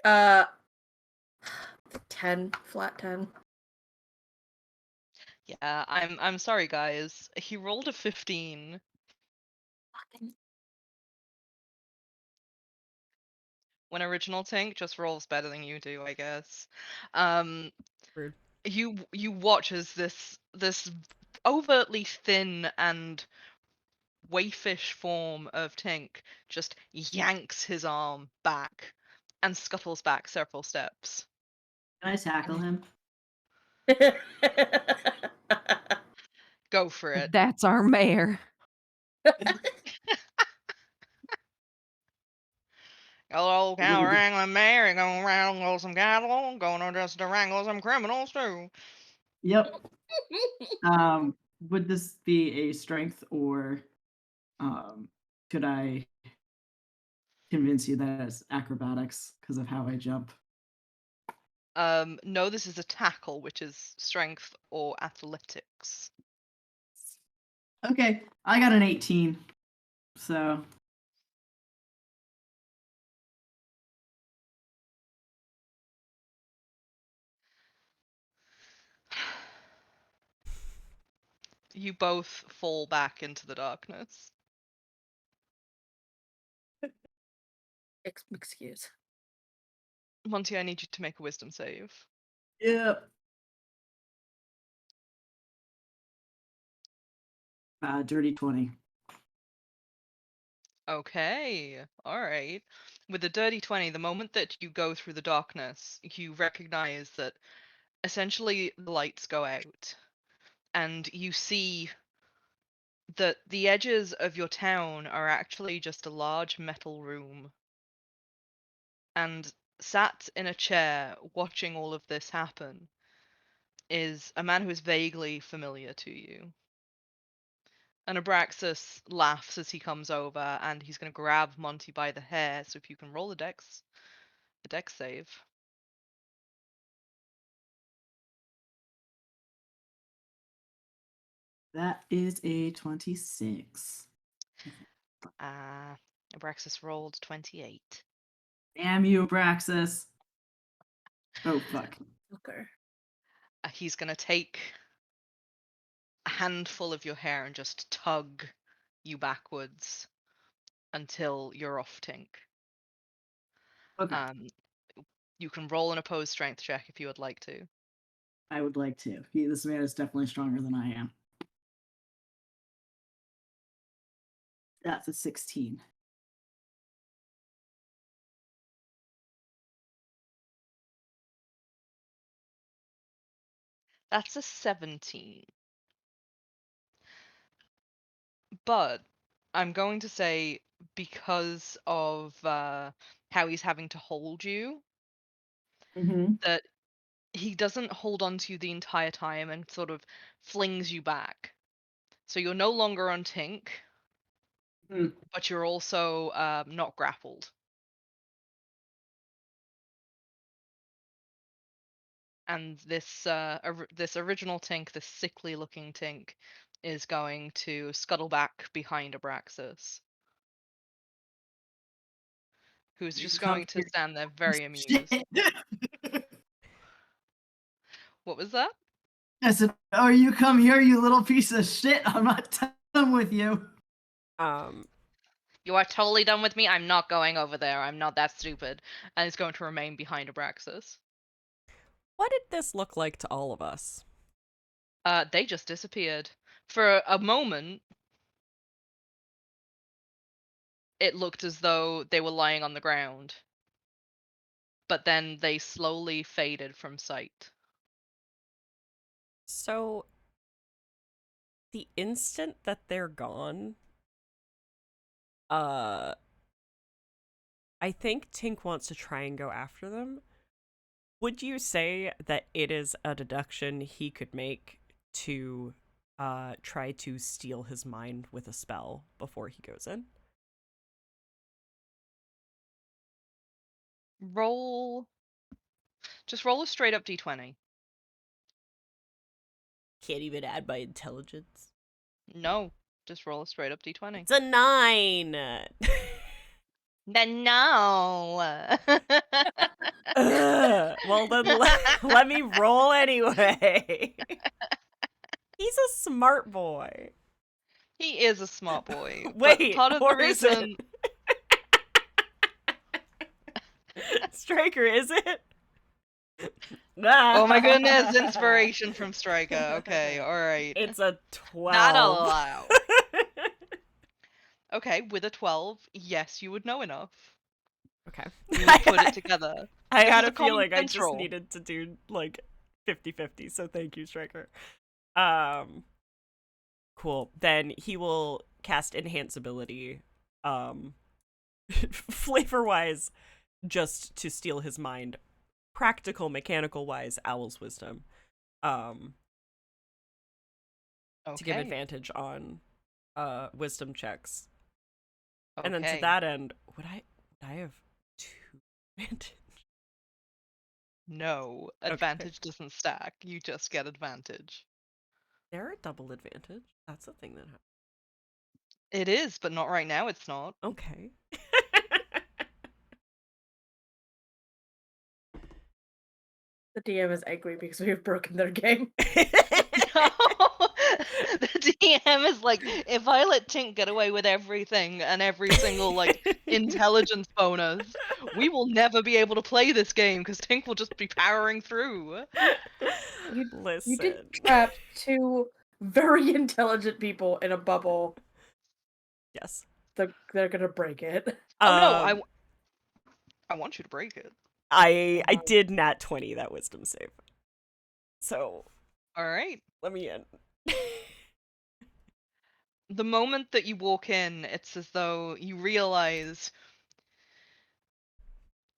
10, flat 10. Yeah, I'm sorry guys. He rolled a 15. When original tank just rolls better than you do, I guess. Rude. You watch as this overtly thin and waifish form of Tink just yanks his arm back and scuttles back several steps. Can I tackle him? Go for it. That's our mayor. Hello, We're cow gonna do- wrangling Mary, gonna wrangle some cattle, gonna just wrangle some criminals too. Yep. Would this be a strength or could I convince you that it's acrobatics because of how I jump? No, this is a tackle, which is strength or athletics. Okay, I got an 18. So You both fall back into the darkness. Excuse. Monty, I need you to make a wisdom save. yep. Dirty 20. Okay, alright. With the dirty 20, the moment that you go through the darkness, you recognize that essentially the lights go out, and you see that the edges of your town are actually just a large metal room. And sat in a chair watching all of this happen is a man who is vaguely familiar to you. And Abraxas laughs as he comes over, and he's going to grab Monty by the hair. So if you can roll a dex save. That is a 26. Abraxas rolled 28. Damn you, Abraxas. Oh, fuck. Okay. He's going to take a handful of your hair and just tug you backwards until you're off Tink. Okay. You can roll an opposed strength check if you would like to. I would like to. This man is definitely stronger than I am. That's a 16. That's a 17. But I'm going to say because of how he's having to hold you, Mm-hmm. that he doesn't hold on to you the entire time and sort of flings you back. So you're no longer on Tink, Mm. but you're also not grappled. And this original Tink, this sickly looking Tink, is going to scuttle back behind Abraxas, who's You just come going to here. stand there very amused. What was that? I said, "Oh, you come here, you little piece of shit! I'm not done with you." You are totally done with me. I'm not going over there. I'm not that stupid. And is going to remain behind Abraxas. What did this look like to all of us? They just disappeared. For a moment, it looked as though they were lying on the ground. But then they slowly faded from sight. So, the instant that they're gone, I think Tink wants to try and go after them. Would you say that it is a deduction he could make to try to steal his mind with a spell before he goes in? Just roll a straight up d20. Can't even add my intelligence. No, just roll a straight up d20. It's a 9! Then no. Well, then let me roll anyway. He's a smart boy. He is a smart boy. Wait, but part of the or is reason. Striker, is it? Oh my goodness, inspiration from Striker. Okay, alright. It's a 12. Not allowed. Okay, with a 12, yes, you would know enough. Okay. You would put it together. I This had is a a common feeling I sense just roll. needed to do like 50-50, so thank you, Striker. Cool. Then he will cast Enhance ability, flavor-wise, just to steal his mind. Practical, mechanical-wise, Owl's Wisdom. To give Okay. advantage on wisdom checks. Okay. And then to that end, would I have 2 advantage? No, Okay. advantage doesn't stack. You just get advantage. There a double advantage? That's the thing that happens. It is, but not right now. It's not. Okay. The DM is angry because we have broken their game. The DM is like, if I let Tink get away with everything and every single like intelligence bonus, we will never be able to play this game because Tink will just be powering through. Listen. You did trap 2 very intelligent people in a bubble. Yes. They're gonna break it. Oh no, I want you to break it. I did nat 20 that wisdom save. So All right. let me in. The moment that you walk in, it's as though you realize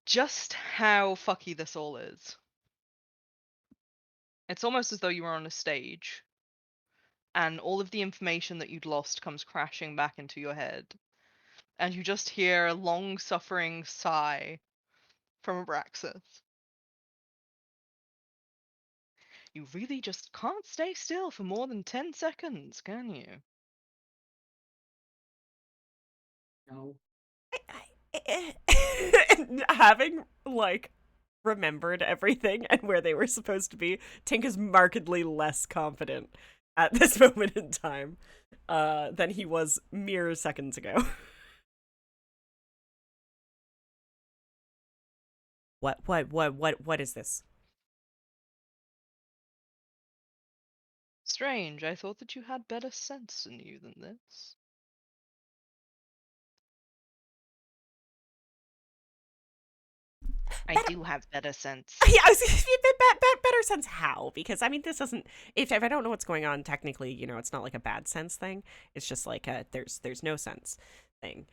just how fucky this all is. It's almost as though you were on a stage, and all of the information that you'd lost comes crashing back into your head, and you just hear a long-suffering sigh from Abraxas. You really just can't stay still for more than 10 seconds, can you? No. Having like remembered everything and where they were supposed to be, Tink is markedly less confident at this moment in time than he was mere seconds ago. What is this? Strange, I thought that you had better sense in you than this. I do have better sense. Yeah, I was better sense how? Because I mean, this doesn't. If I don't know what's going on, technically, it's not like a bad sense thing. It's just like there's no sense thing.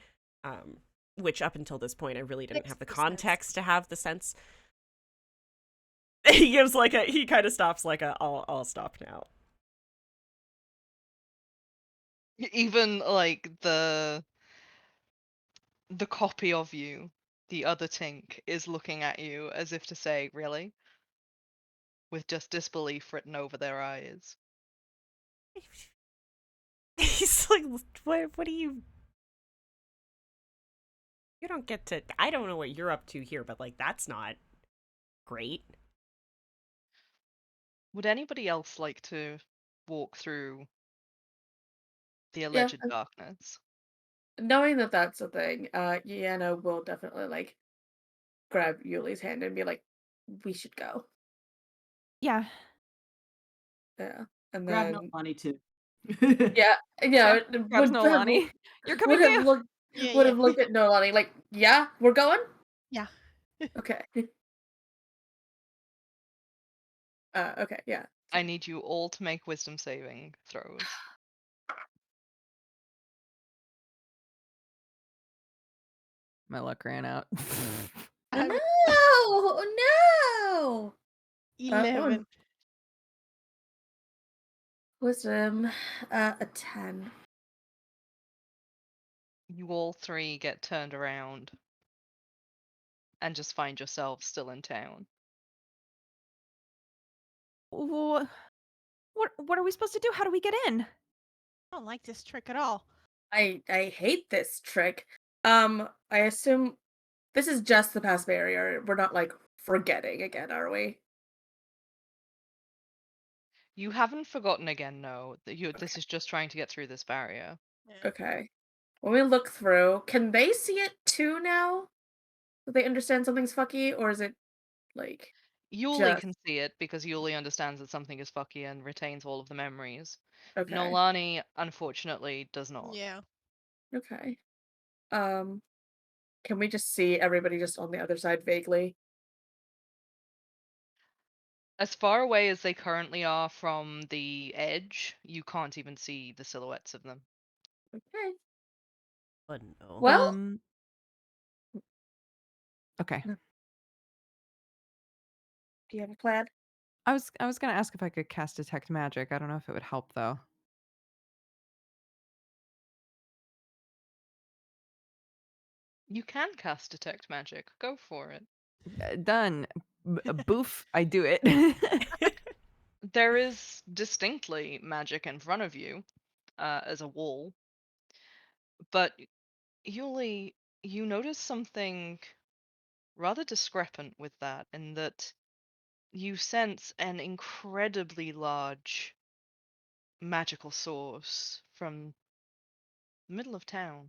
Which up until this point I really didn't have the 6%. context to have the sense. He gives like he kind of stops like I'll stop now. Even like the copy of you, the other Tink, is looking at you as if to say, really? With just disbelief written over their eyes. He's like, what do you don't get to, I don't know what you're up to here, but like that's not great. Would anybody else like to walk through the Yeah, alleged darkness? knowing that that's a thing, Yana will definitely like grab Yuli's hand and be like, "We should go." Yeah. Yeah, and Grab then Nolani too. yeah, Grabs would have Nolani. You're coming would have too. looked Yeah, would yeah. have looked at Nolani like, "Yeah, we're going." Yeah. Okay. Okay, yeah. I need you all to make wisdom saving throws. My luck ran out. I'm No, no. Oh, 11. wisdom, a 10. You all three get turned around and just find yourselves still in town. What are we supposed to do? How do we get in? I don't like this trick at all. I hate this trick. I assume this is just the pass barrier. We're not like forgetting again, are we? You haven't forgotten again, no. This Okay. is just trying to get through this barrier. Yeah. Okay. When we look through, can they see it too now? Do they understand something's fucky, or is it like Yuli just can see it because Yuli understands that something is fucky and retains all of the memories. okay? Nolani, unfortunately, does not. Yeah. Okay. Um, can we just see everybody just on the other side vaguely? As far away as they currently are from the edge, you can't even see the silhouettes of them. Okay. But no. Well, Okay. do you have a plan? I was gonna ask if I could cast detect magic. I don't know if it would help though. You can cast Detect Magic. Go for it. Done. Boof. I do it. There is distinctly magic in front of you as a wall, but Yuli, you notice something rather discrepant with that, in that you sense an incredibly large magical source from the middle of town.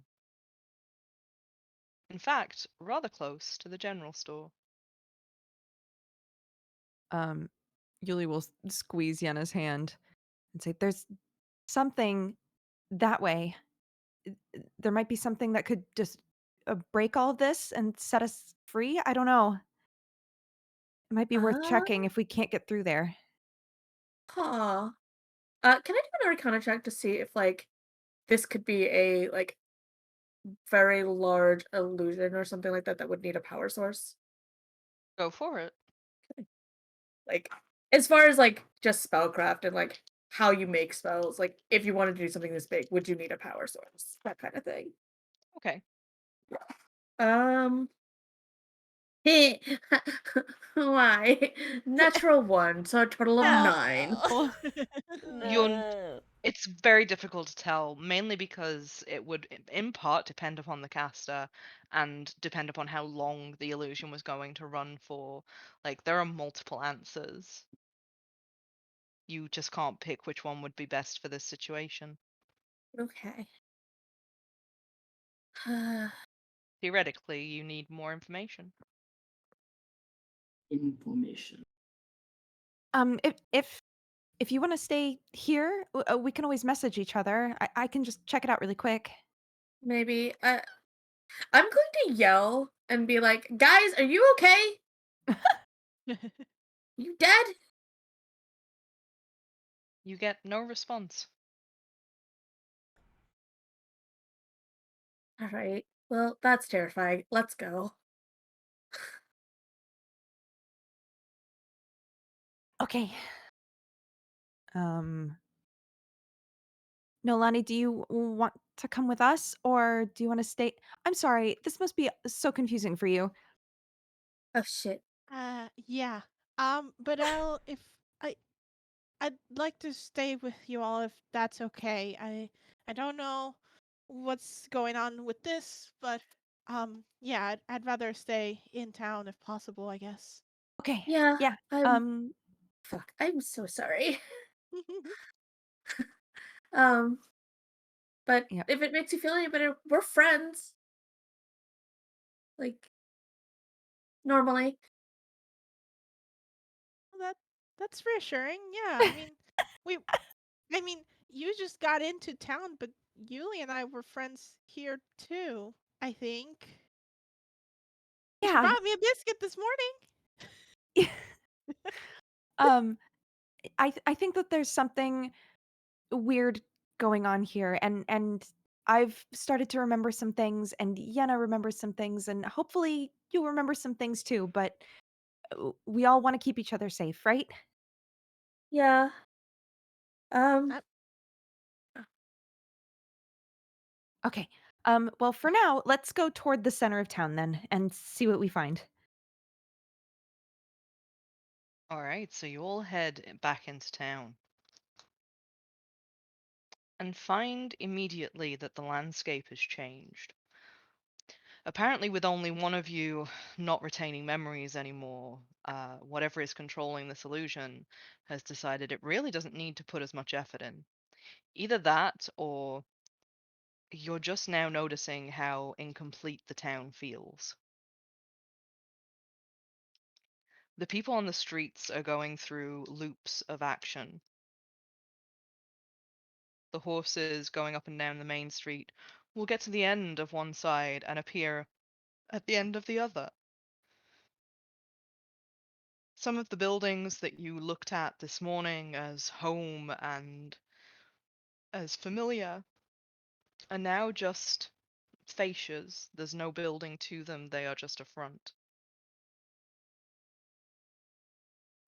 In fact, rather close to the general store. Yuli will squeeze Yenna's hand and say, "There's something that way. There might be something that could just break all of this and set us free. I don't know. It might be worth checking Uh, if we can't get through there." huh. Can I do an Arcana check to see if like this could be a like very large illusion or something like that that would need a power source? Go for it. Like, as far as like just spellcraft and like how you make spells, like if you wanted to do something this big, would you need a power source? That kind of thing. Okay. Um, why? Natural one, so a total of 9. Oh. You're No. It's very difficult to tell, mainly because it would in part depend upon the caster and depend upon how long the illusion was going to run for. Like, there are multiple answers. You just can't pick which one would be best for this situation. Okay. Theoretically, you need more information. Information. If you want to stay here, we can always message each other. I can just check it out really quick. Maybe. I'm going to yell and be like, guys, are you okay? You dead? You get no response. All right. Well, that's terrifying. Let's go. Okay. Um, Nolani, do you want to come with us or do you want to stay? I'm sorry, this must be so confusing for you. Oh shit. Yeah. But I'd like to stay with you all if that's okay. I don't know what's going on with this, but yeah, I'd rather stay in town if possible, I guess. Okay. Yeah, Yeah. I'm Um, fuck. I'm so sorry. Um, but yeah. if it makes you feel any better, we're friends. Like normally. Well, that's reassuring. Yeah, we I mean, you just got into town, but Yuli and I were friends here too, I think. She Yeah. brought me a biscuit this morning. um, I think that there's something weird going on here, and I've started to remember some things, and Yenna remembers some things, and hopefully you'll remember some things too. But we all want to keep each other safe, right? Yeah. Um. Uh, Okay. Well, for now, let's go toward the center of town then and see what we find. All right, so you all head back into town and find immediately that the landscape has changed. Apparently, with only one of you not retaining memories anymore, whatever is controlling this illusion has decided it really doesn't need to put as much effort in. Either that, or you're just now noticing how incomplete the town feels. The people on the streets are going through loops of action. The horses going up and down the main street will get to the end of one side and appear at the end of the other. Some of the buildings that you looked at this morning as home and as familiar are now just fascias. There's no building to them, they are just a front.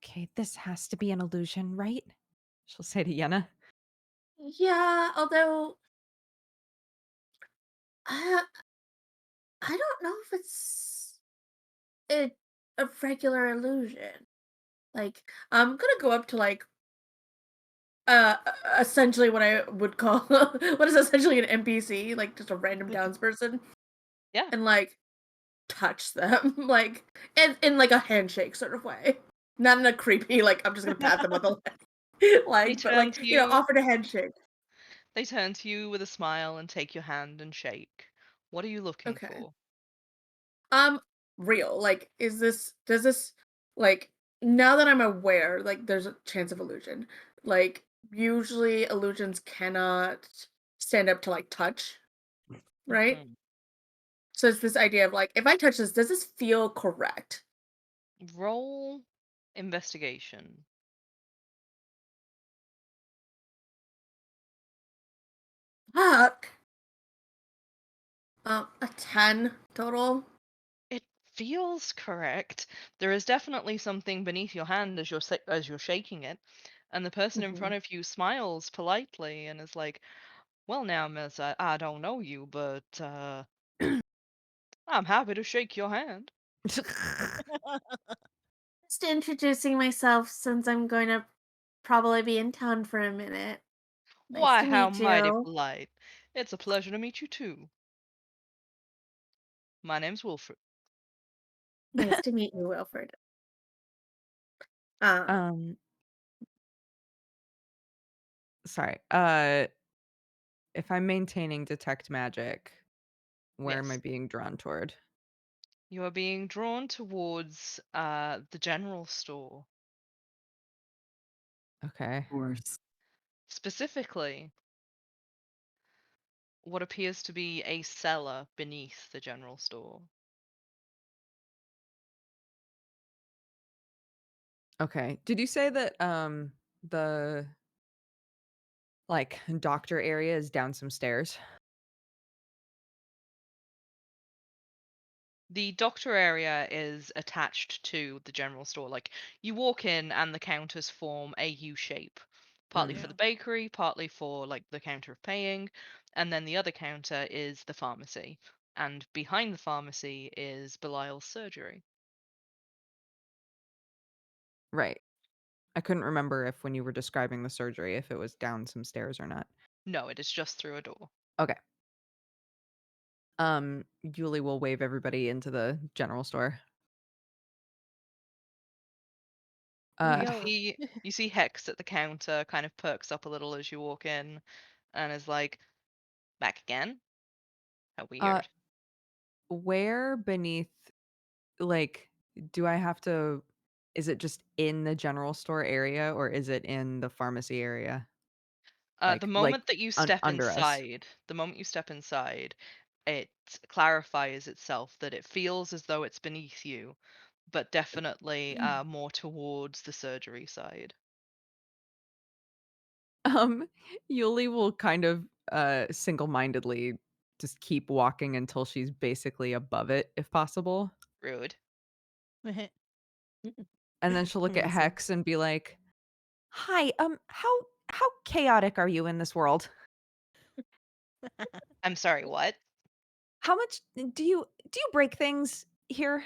Okay, this has to be an illusion, right? She'll say to Yenna. Yeah. Although I I don't know if it's a a regular illusion. Like I'm gonna go up to like uh essentially what I would call what is essentially an NPC, like just a random townsperson, Yeah, and like touch them like in like a handshake sort of way. Not in a creepy, like I'm just gonna pat them on the leg. they Like, but turn like, to you. offered a handshake. They turn to you with a smile and take your hand and shake. What are you looking Okay. for? Um, real. Like, does this like now that I'm aware, like there's a chance of illusion. Like usually illusions cannot stand up to like touch, right? Mhm. So it's this idea of like if I touch this, does this feel correct? Roll investigation. Fuck. A 10 total. It feels correct. There is definitely something beneath your hand as as you're shaking it, and the person in Mhm. front of you smiles politely and is like, "Well, now, miss, I don't know you, but I'm happy to shake your hand." Just introducing myself since I'm going to probably be in town for a minute. Nice Why, to how meet mighty you. polite! It's a pleasure to meet you too. My name's Wilfred. Nice to meet you, Wilfred. Um, Um, sorry. If I'm maintaining detect magic, where am I Yes, being drawn toward? you are being drawn towards the general store, Okay. Of course. specifically what appears to be a cellar beneath the general store. Okay. Did you say that the like doctor area is down some stairs? The doctor area is attached to the general store. Like you walk in and the counters form a U shape, partly for Mm. the bakery, partly for like the counter of paying, and then the other counter is the pharmacy. And behind the pharmacy is Belial's surgery. Right. I couldn't remember if when you were describing the surgery, if it was down some stairs or not. No, it is just through a door. Okay. Julie will wave everybody into the general store. We Uh, You go. see you see Hex at the counter kind of perks up a little as you walk in and is like, back again? How uh, weird. where beneath, like, do I have to? Is it just in the general store area or is it in the pharmacy area? The Like moment that you step under us. inside, it clarifies itself that it feels as though it's beneath you, but definitely more towards the surgery side. Um, Yuli will kind of single-mindedly just keep walking until she's basically above it, if possible. Rude. And then she'll look at Amazing. Hex and be like, Hi, how chaotic are you in this world? I'm sorry, what? How much do you break things here?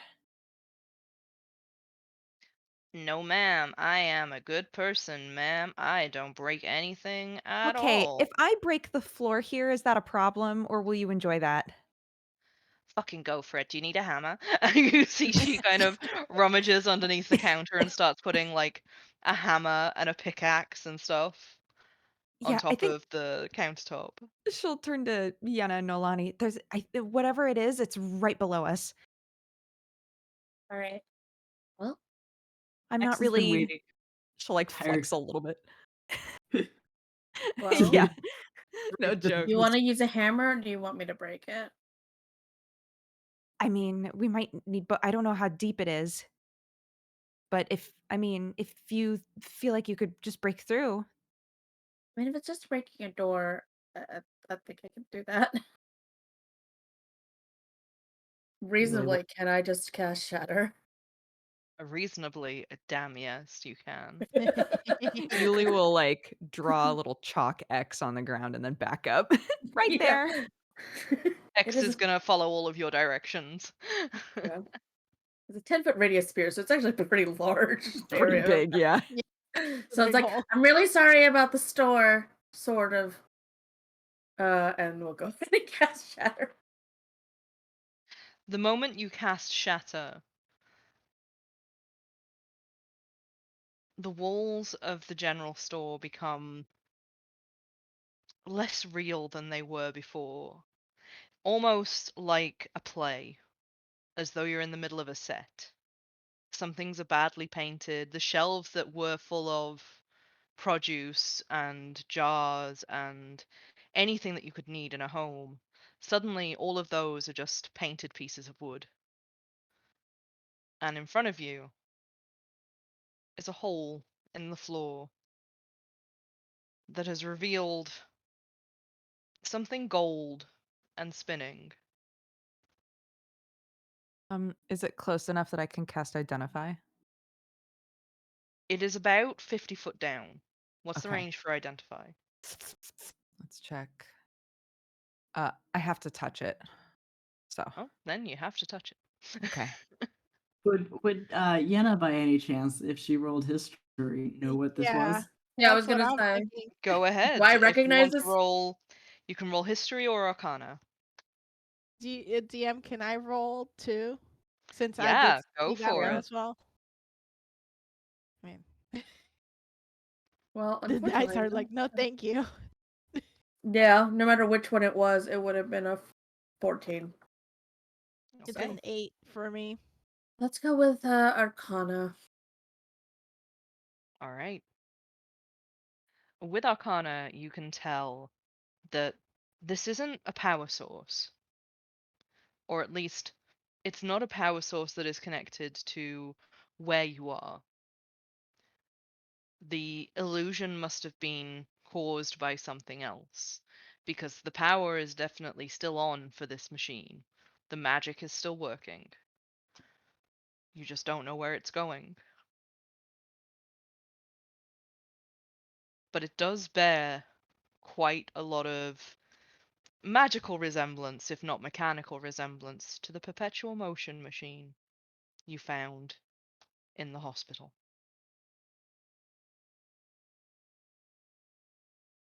No, ma'am. I am a good person, ma'am. I don't break anything at Okay, all. if I break the floor here, is that a problem, or will you enjoy that? Fucking go for it. Do you need a hammer? You see she kind of rummages underneath the counter and starts putting like a hammer and a pickaxe and stuff on Yeah, I top think of the countertop. she'll turn to Yenna and Nolani. whatever it is, it's right below us. All right. Well, I'm X not has been really waiting She'll like entire flex a little bit. well, Yeah, no Right, joke. you want to use a hammer or do you want me to break it? I mean, we might need but I don't know how deep it is. But if you feel like you could just break through. I mean, if it's just breaking a door, I think I can do that. Yuli will, Reasonably, can I just cast Shatter? Reasonably, a damn yes, you can. Yuli will like draw a little chalk X on the ground and then back up. Right Yeah. there. It X is is gonna follow all of your directions. yeah. It's a 10-foot radius spear, so it's actually a pretty large Pretty area. big, yeah. So it's big like, hole. I'm really sorry about the store, sort of. And we'll go ahead and cast Shatter. The moment you cast Shatter, the walls of the general store become less real than they were before. Almost like a play, as though you're in the middle of a set. Some things are badly painted. The shelves that were full of produce and jars and anything that you could need in a home, suddenly all of those are just painted pieces of wood. And in front of you is a hole in the floor that has revealed something gold and spinning. Is it close enough that I can cast Identify? It is about 50 foot down. What's the Okay. range for identify? Let's check. I have to touch it. So, Oh, then you have to touch it. okay. would Yenna by any chance, if she rolled history, know what this Yeah, was? Yeah, I was that's what gonna I'm say. thinking. Go Do I ahead. If you recognize want to this? roll, you can roll history or arcana. DM, can I roll too? Since I did Yeah, go see that for one Yeah. it. as well. Man, Well, the dice unfortunately, are like, no, thank you. yeah, no matter which one it would have been a 14. It's Okay. an 8 for me. Let's go with Arcana. All right. With arcana, you can tell that this isn't a power source, or at least it's not a power source that is connected to where you are. The illusion must have been caused by something else, because the power is definitely still on for this machine. The magic is still working. You just don't know where it's going. But it does bear quite a lot of magical resemblance, if not mechanical resemblance, to the perpetual motion machine you found in the hospital.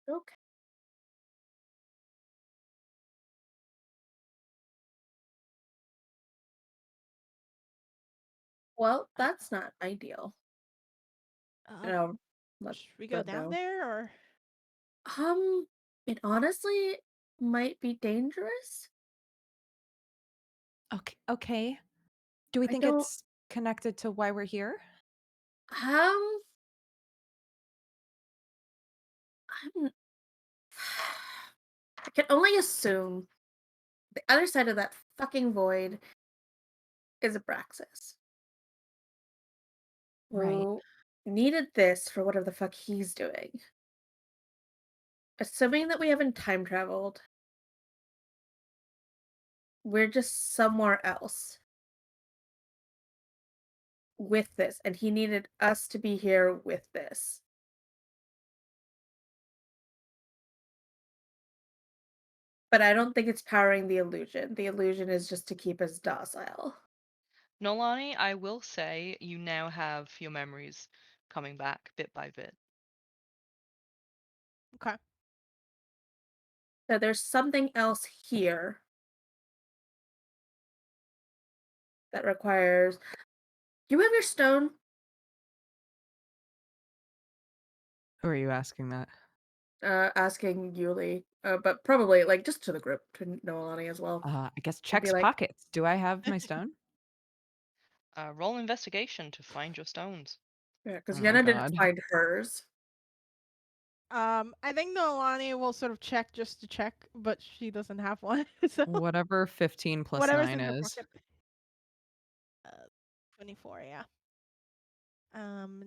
Okay. Well, that's not ideal. Um, Let should we go Red down know. there or? It honestly might be dangerous. Okay. Do we I think don't. it's connected to why we're here? Um, I'm. I can only assume the other side of that fucking void is Abraxas, Right. who needed this for whatever the fuck he's doing. Assuming that we haven't time traveled, we're just somewhere else with this, and he needed us to be here with this. But I don't think it's powering the illusion. The illusion is just to keep us docile. Nolani, I will say you now have your memories coming back bit by bit. Okay. So there's something else here that requires. You have your stone. Who are you asking that? Asking Yuli, but probably like just to the group, to Noelani as well. I guess I'd be checks like, pockets. Do I have my stone? Roll investigation to find your stones. yeah, because Oh my Yenna didn't God. find hers. I think Nolani will sort of check just to check, but she doesn't have one. So Whatever 15 plus whatever's 9 in her is. pocket. 24, yeah.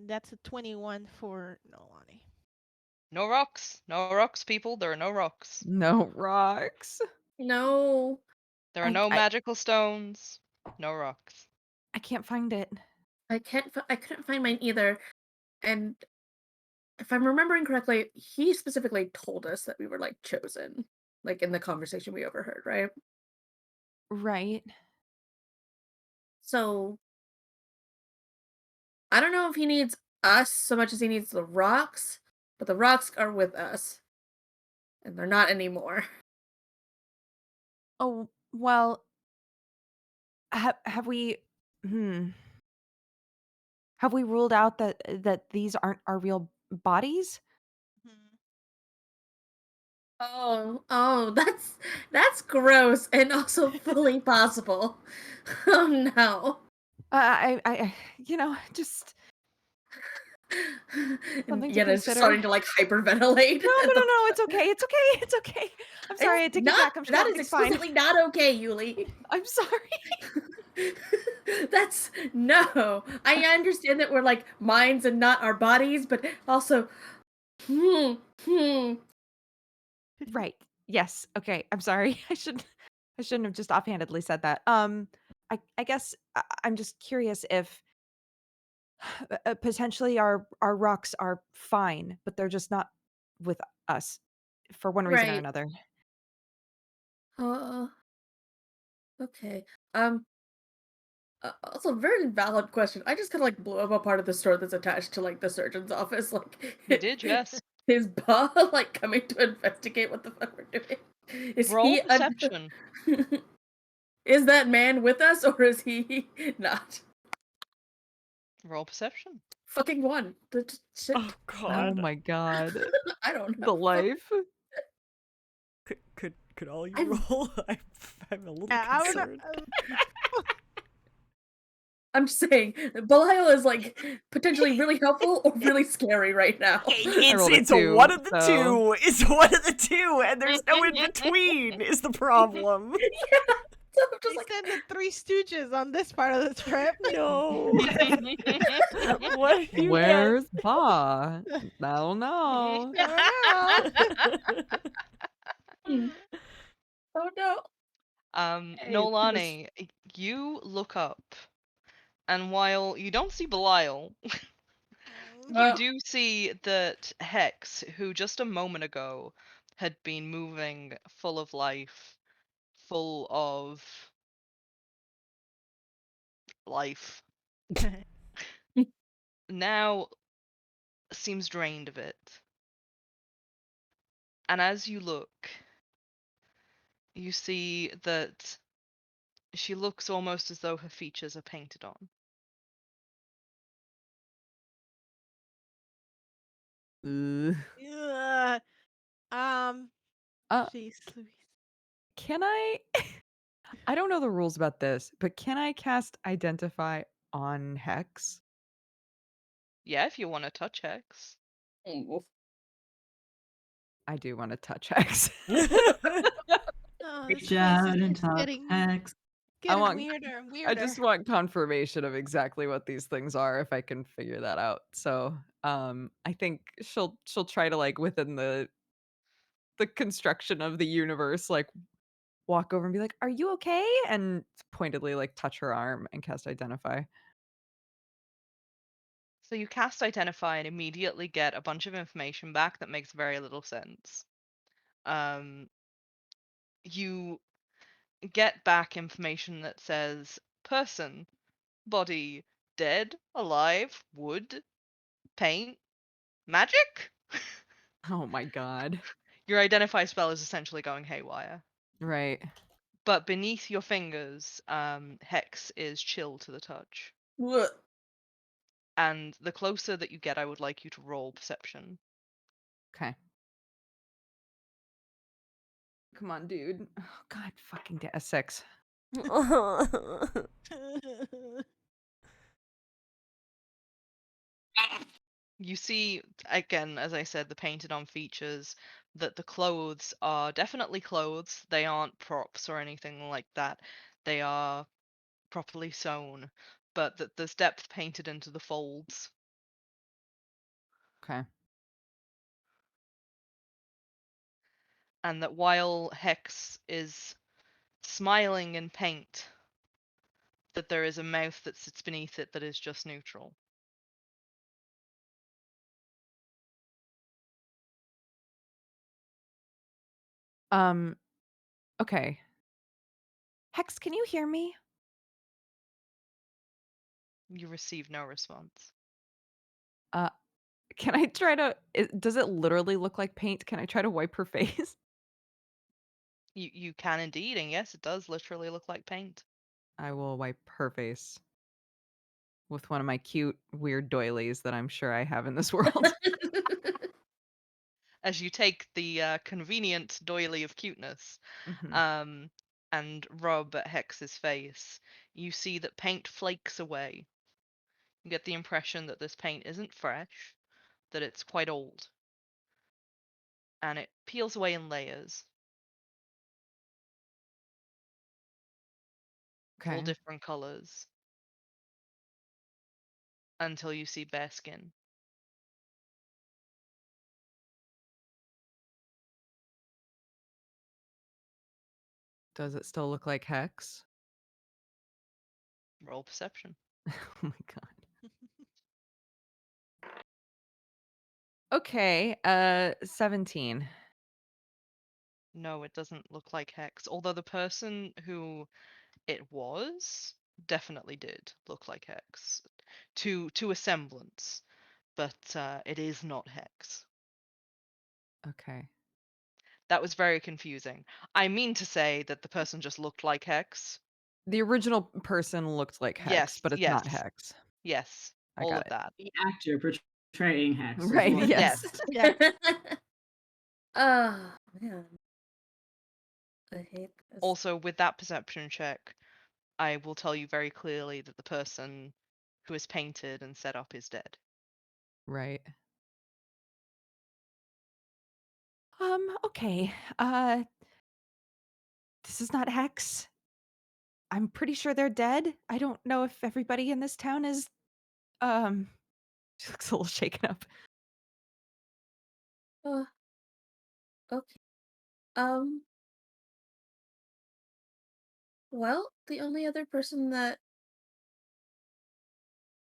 That's a 21 for Nolani. No rocks. No rocks, people. There are no rocks. No rocks. No, There are I- no I- magical stones. No rocks. I can't find it. I can't. I couldn't find mine either. And if I'm remembering correctly, he specifically told us that we were like chosen, like in the conversation we overheard, right? Right. So I don't know if he needs us so much as he needs the rocks, but the rocks are with us, and they're not anymore. Oh, well, have we have we ruled out that these aren't our real bodies? Mhm. Oh, that's gross and also fully possible. Oh no. Just And something to Yenna's just consider. starting to like hyperventilate. No, it's okay. It's okay. It's okay. I'm sorry. I It's take it not. back. I'm sure That is everything's fine. explicitly not okay, Yuli. I'm sorry. That's no. I understand that we're like minds and not our bodies, but also, hmm. Right. Yes. Okay. I'm sorry. I shouldn't have just offhandedly said that. I guess I'm just curious if potentially our rocks are fine, but they're just not with us for one reason or Right. another. Uh, okay. Um. Also, very valid question. I just kind of like blew up a part of the store that's attached to like the surgeon's office. Like, You did, yes. his boss like coming to investigate what the fuck we're doing. Is Roll he perception. is that man with us or is he not? Roll perception. Fucking one. Shit. Oh Oh god. my God. I don't The know. life. Could all you I'm- roll? I'm a little I would, concerned. I'm just saying, Belial is like potentially really helpful or really scary right now. rolled a It's two, one of the so- two. It's one of the two, and there's no in between. Is the problem? So I'm just they like, send the Three Stooges on this part of the trip. No. What do you Where's Ba? I don't know. I don't know. oh no. Hey, Nolani, you look up, and while you don't see Belial, you do see that Hex, who just a moment ago had been moving full of life, full of life, now seems drained of it. And as you look, you see that she looks almost as though her features are painted on. Ugh. Ugh. Uh, Jeez Louise. can I? I don't know the rules about this, but can I cast Identify on Hex? Yeah, if you want to touch Hex. I do want to touch Hex. Oh, this Reach place out is and just touch getting Hex. I getting want. weirder and I weirder. just want confirmation of exactly what these things are if I can figure that out. So, I think she'll try to like within the construction of the universe, like walk over and be like, "Are you okay?" and pointedly like touch her arm and cast Identify. So you cast Identify and immediately get a bunch of information back that makes very little sense. You get back information that says person, body, dead, alive, wood, paint, magic? Oh my god. Your Identify spell is essentially going haywire. Right. But beneath your fingers, Hex is chill to the touch. And the closer that you get, I would like you to roll perception. Okay. Come on, dude. Oh god, fucking a 6. You see, again, as I said, the painted on features, that the clothes are definitely clothes. They aren't props or anything like that. They are properly sewn, but that there's depth painted into the folds. Okay. And that while Hex is smiling in paint, that there is a mouth that sits beneath it that is just neutral. Um, okay. Hex, can you hear me? You receive no response. Uh, can I try to does it literally look like paint? Can I try to wipe her face? You can indeed, and yes, it does literally look like paint. I will wipe her face with one of my cute, weird doilies that I'm sure I have in this world. As you take the convenient doily of cuteness, Mhm. um, and rub at Hex's face, you see that paint flakes away. You get the impression that this paint isn't fresh, that it's quite old, and it peels away in layers, all Okay. different colors, until you see bare skin. Does it still look like Hex? Roll perception. Oh my god. Okay, 17. No, it doesn't look like Hex, although the person who it was definitely did look like Hex to a semblance, but it is not Hex. Okay. That was very confusing. I mean to say that the person just looked like Hex. The original person looked like Hex, Yes, but it's yes, not Hex. yes, I all got of it. that. The actor portraying Hex was Right, more. yes. Yes. Yeah. Oh man, I hate this. Also, with that perception check, I will tell you very clearly that the person who is painted and set up is dead. Right. Okay. This is not Hex. I'm pretty sure they're dead. I don't know if everybody in this town is um She looks a little shaken up. Oh, okay. Um, Well, the only other person that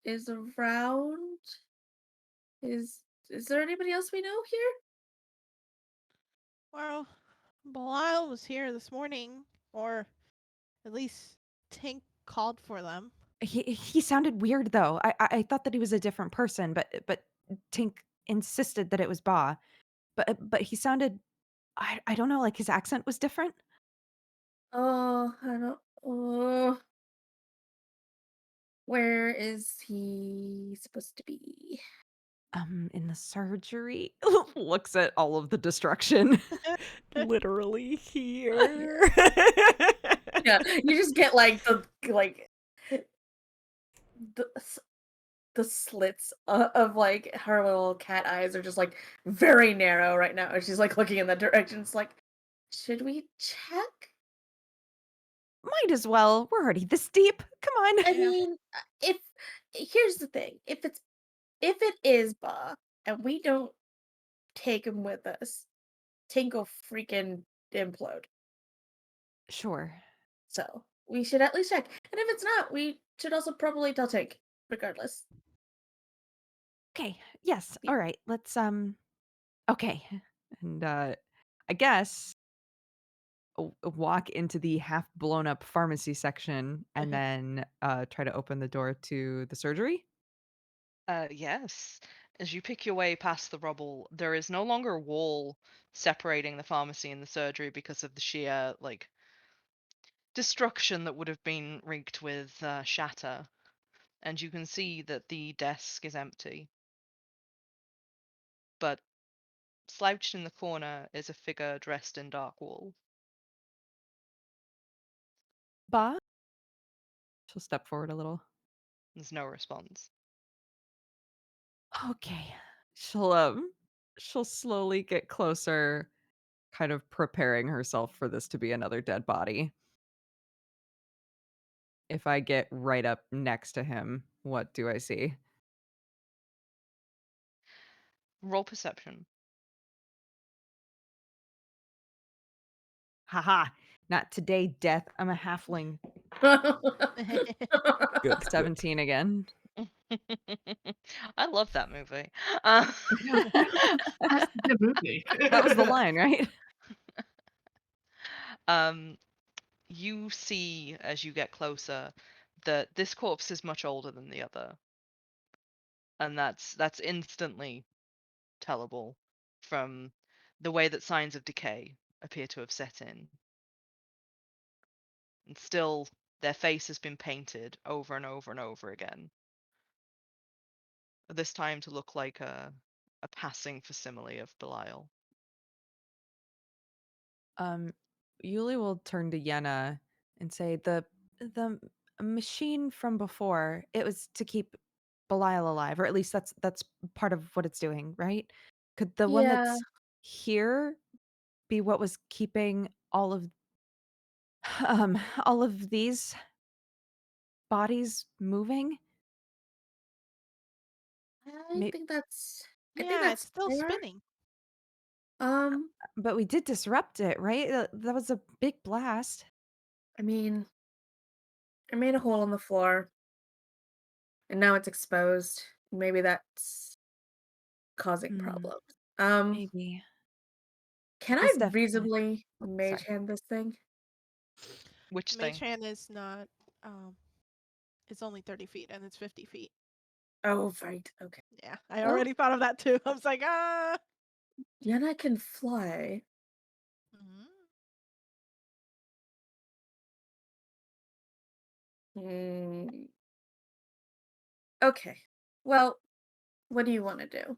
is around is there anybody else we know here? Well, Belial was here this morning, or at least Tink called for them. He sounded weird though. I thought that he was a different person, but Tink insisted that it was Ba. But he sounded I don't know, like his accent was different. Oh, I don't. Oh, where is he supposed to be? In the surgery. Looks at all of the destruction. Literally Here. here. Yeah, you just get like the the slits of like her little cat eyes are just like very narrow right now. And she's like looking in that direction. It's like, should we check? Might as well. We're already this deep. Come on. I Yeah. mean, if here's the thing, if it is Ba and we don't take him with us, Tink will freaking implode. Sure. So we should at least check. And if it's not, we should also probably tell Tink, regardless. Okay. Yes. Yeah. All right. Let's okay. And I guess walk into the half blown up pharmacy section and then try to open the door to the surgery. Yes. As you pick your way past the rubble, there is no longer a wall separating the pharmacy and the surgery because of the sheer, like, destruction that would have been wreaked with shatter. And you can see that the desk is empty. But slouched in the corner is a figure dressed in dark wool. Ba? She'll step forward a little. There's no response. Okay. She'll slowly get closer, kind of preparing herself for this to be another dead body. If I get right up next to him, what do I see? Roll perception. Haha. Not today, death. I'm a halfling. Good. 17 again. I love that movie. That's a good movie. That was the line, right? um, you see as you get closer that this corpse is much older than the other, and that's instantly tellable from the way that signs of decay appear to have set in. And still, their face has been painted over and over and over again. This time to look like a passing facsimile of Belial. Um, Yuli will turn to Yenna and say, the machine from before, it was to keep Belial alive, or at least that's part of what it's doing, right? Could the one Yeah, that's here be what was keeping all of these bodies moving? I think that's Yeah, it's still fair. spinning. Um, But we did disrupt it, right? That was a big blast. I mean, I made a hole in the floor, and now it's exposed. Maybe that's causing Hmm, problems. maybe. Can I This definitely. reasonably Oh, mage sorry. hand this thing? Which Mage thing? Hand is not. Um, it's only 30 feet, and it's 50 feet. Oh, right. Okay. Yeah, I Well, already thought of that too. I was like, ah. Yana can fly. Mhm. Hmm. Okay. Well, what do you want to do?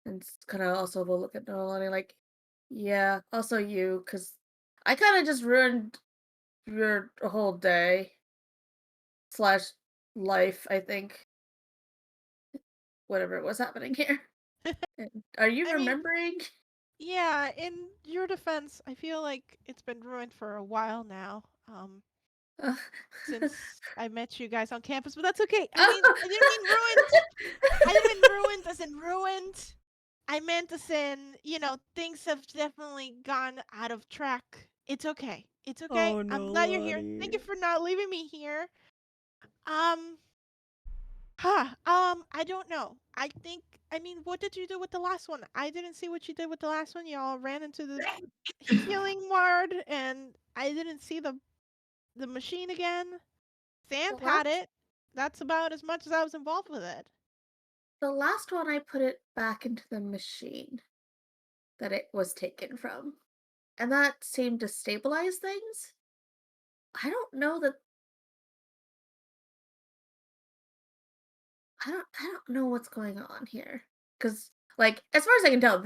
And kind of also will look at Nolani like, yeah, also you, because I kind of just ruined your whole day slash life, I think. Whatever was happening here. Are you I mean, remembering? yeah. In your defense, I feel like it's been ruined for a while now. Uh, Since I met you guys on campus, but that's okay. I mean, I didn't mean ruined. I didn't mean ruined as in ruined. I meant as in, things have definitely gone out of track It's okay. It's okay. Oh I'm no, glad you're here. Thank you Lottie. for not leaving me here. Um, I don't know. I mean, what did you do with the last one? I didn't see what you did with the last one. Y'all ran into the healing ward, and I didn't see the machine again. The Sam had last it. That's about as much as I was involved with it. the last one I put it back into the machine that it was taken from. And that seemed to stabilize things. I don't know what's going on here. Cuz like as far as I can tell,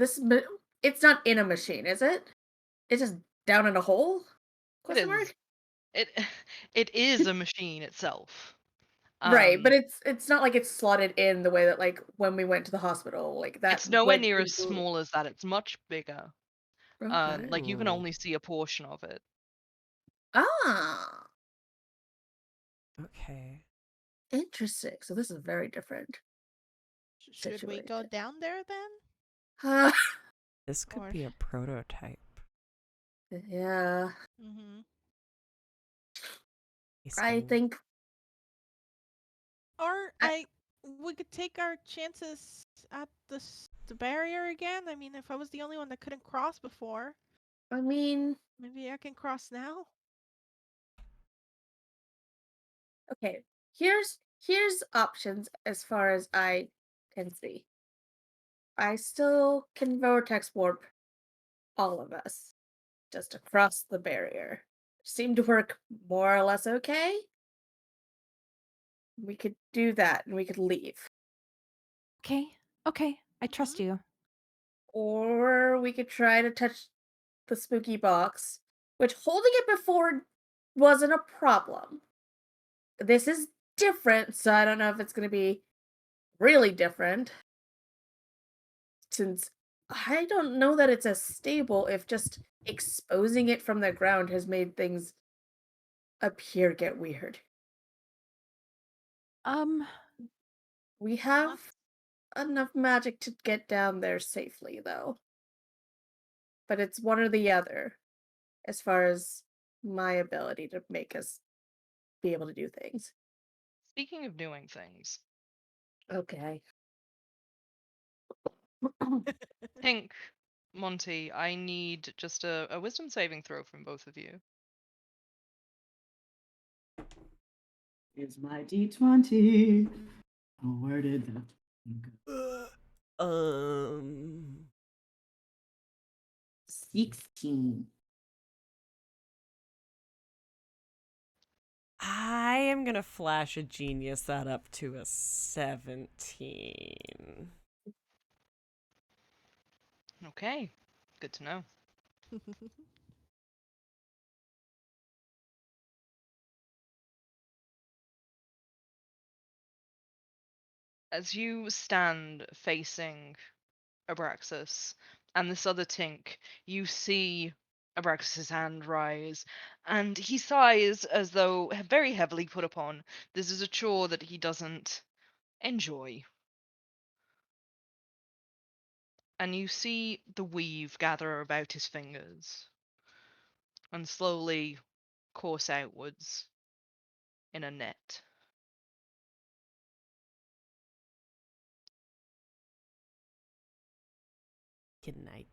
it's not in a machine, is it? It's just down in a hole? It Question is. mark? It it is a machine itself. Right, but Um, it's not like it's slotted in the way that like when we went to the hospital, like that it's nowhere went near as into. small as that. It's much bigger. Okay. Like you can Ooh. only see a portion of it. Ah, Okay. interesting. So this is very different Should we go situation. down there then? Uh, This could Or be a prototype. yeah, mm-hmm. I So think Or I, we could take our chances at the barrier again. I mean, if I was the only one that couldn't cross before, I mean, maybe I can cross now. okay. Here's options as far as I can see. I still can vortex warp all of us just across the barrier. Seemed to work more or less okay. We could do that and we could leave. Okay. Okay. I trust Mm-hmm. you. Or we could try to touch the spooky box, which holding it before wasn't a problem. This is different, so I don't know if it's going to be really different since I don't know that it's as stable if just exposing it from the ground has made things appear get weird. Um, We have Let's enough magic to get down there safely though. But it's one or the other as far as my ability to make us be able to do things. Speaking of doing things, Okay. Pink, Monty, I need just a wisdom saving throw from both of you. Here's my D20. Oh, where did that go? um 16. I am gonna flash a genius that up to a 17. Okay, good to know. As you stand facing Abraxas and this other Tink, you see Abraxas's hand rise, and he sighs as though very heavily put upon. This is a chore that he doesn't enjoy. And you see the weave gather about his fingers and slowly course outwards in a net. Can I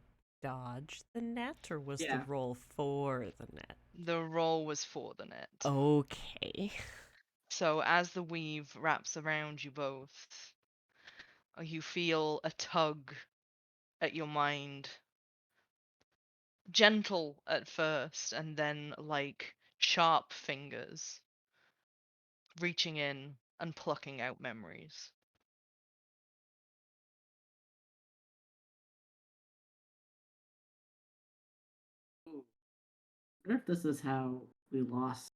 dodge the net, or was the Yeah. roll for the net? The roll was for the net. Okay. So as the weave wraps around you both, you feel a tug at your mind, gentle at first, and then like sharp fingers reaching in and plucking out memories. Ooh. I wonder if this is how we lost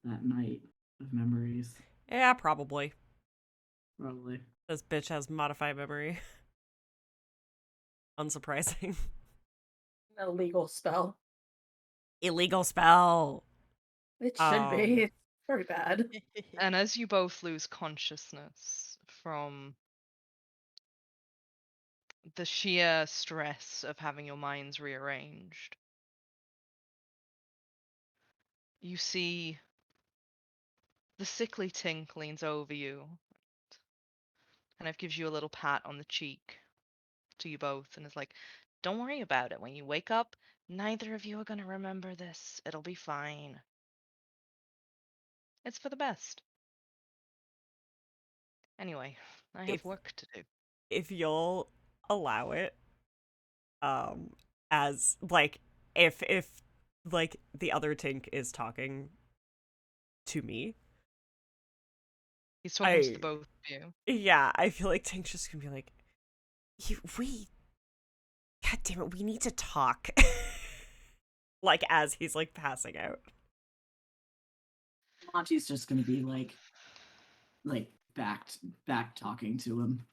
that night of memories. Yeah, probably. Probably. This bitch has modified memory. Unsurprising. A legal spell. Illegal spell. It should be. Um, It's very bad. And as you both lose consciousness from the sheer stress of having your minds rearranged, you see the sickly Tink leans over you, kind of gives you a little pat on the cheek to you both, and is like, "Don't worry about it. When you wake up, neither of you are gonna remember this. It'll be fine. It's for the best. Anyway, I If have work to do." if you'll allow it, as like if like the other Tink is talking to me, He's talking to the I both of you. yeah, I feel like Tink's just gonna be like, God damn it, we need to talk. Like as he's like passing out. Monty's just gonna be like back talking to him.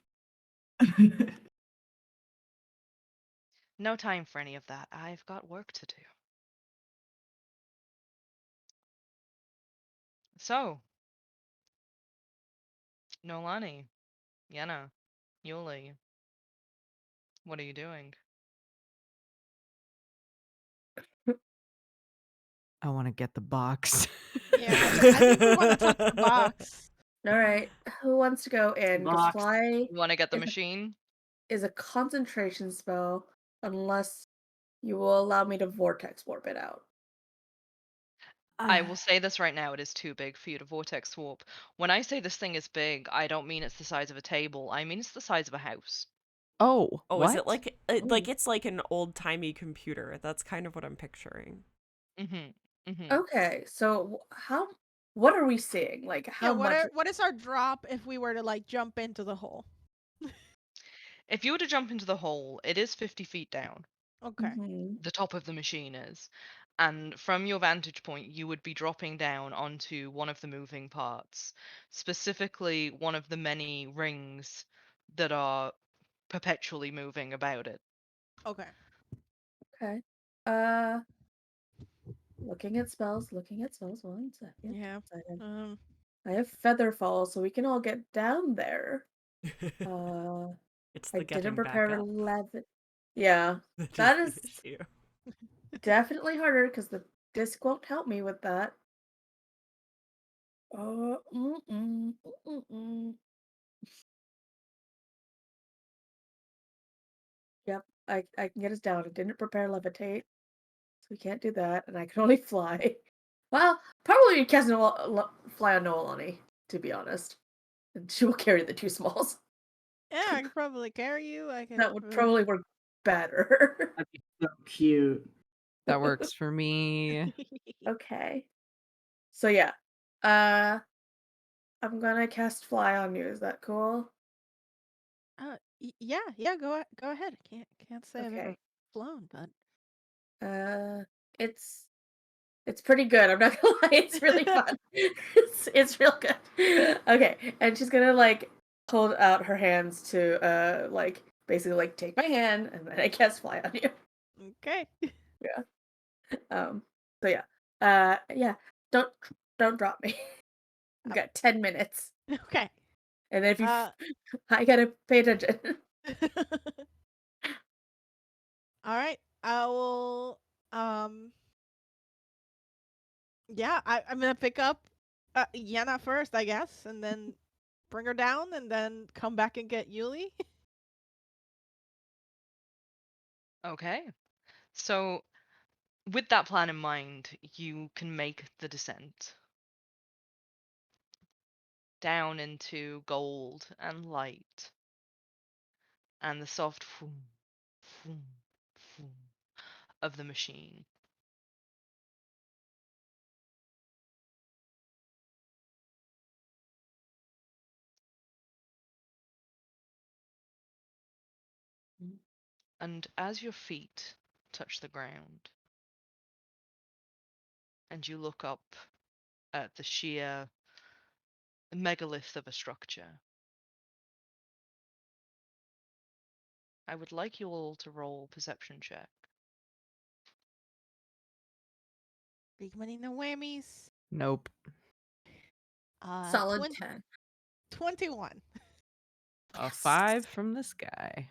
No time for any of that. I've got work to do. So, Nolani, Yenna, Yuli, what are you doing? I want to get the box. Yeah, I think we want to touch the box. All right. Who wants to go in? Because Box. fly You want to get the is a, machine? is a concentration spell unless you will allow me to vortex warp it out. I will say this right now, it is too big for you to vortex warp. When I say this thing is big, I don't mean it's the size of a table. I mean it's the size of a house. Oh, Oh, what? is it like it's like an old-timey computer? That's kind of what I'm picturing. Mm-hmm. Mm-hmm. Okay, so what are we seeing? Like Yeah, how much? what is our drop if we were to like jump into the hole? If you were to jump into the hole, it is 50 feet down. Okay. Mhm. The top of the machine is. And from your vantage point, you would be dropping down onto one of the moving parts, specifically one of the many rings that are perpetually moving about it. Okay. Okay. Looking at spells. One second. Yeah. I have feather fall, so we can all get down there. Uh, It's I the didn't getting back prepare up 11. Yeah, that is that the is issue. definitely harder because the disc won't help me with that. Mm-mm. Yep, I can get us down. I didn't prepare levitate, so we can't do that, and I can only fly. Well, probably cast fly on Noelani, to be honest. And she will carry the two smalls. Yeah, I can probably carry you. I can. That would probably work better. That'd be so cute. That works for me. Okay. So yeah. Uh I'm gonna cast fly on you. Is that cool? Yeah. Go ahead. Can't say I've ever Okay. flown, but Uh it's pretty good. I'm not gonna lie, it's really fun. It's real good. Okay. And she's gonna like hold out her hands to like basically like take my hand and then I cast fly on you. okay. Yeah. So yeah. Yeah. Don't don't drop me. We've got 10 minutes. Okay. And then if you Uh. I gotta pay attention. All right. I will. Um. Yeah. I'm gonna pick up Yenna first, I guess, and then bring her down, and then come back and get Yuli. Okay. So, with that plan in mind, you can make the descent down into gold and light and the soft foom, foom, foom of the machine. And as your feet touch the ground and you look up at the sheer megalith of a structure, I would like you all to roll perception check. Big money, no whammies. Nope. Solid 10. 21. A 5 from this guy.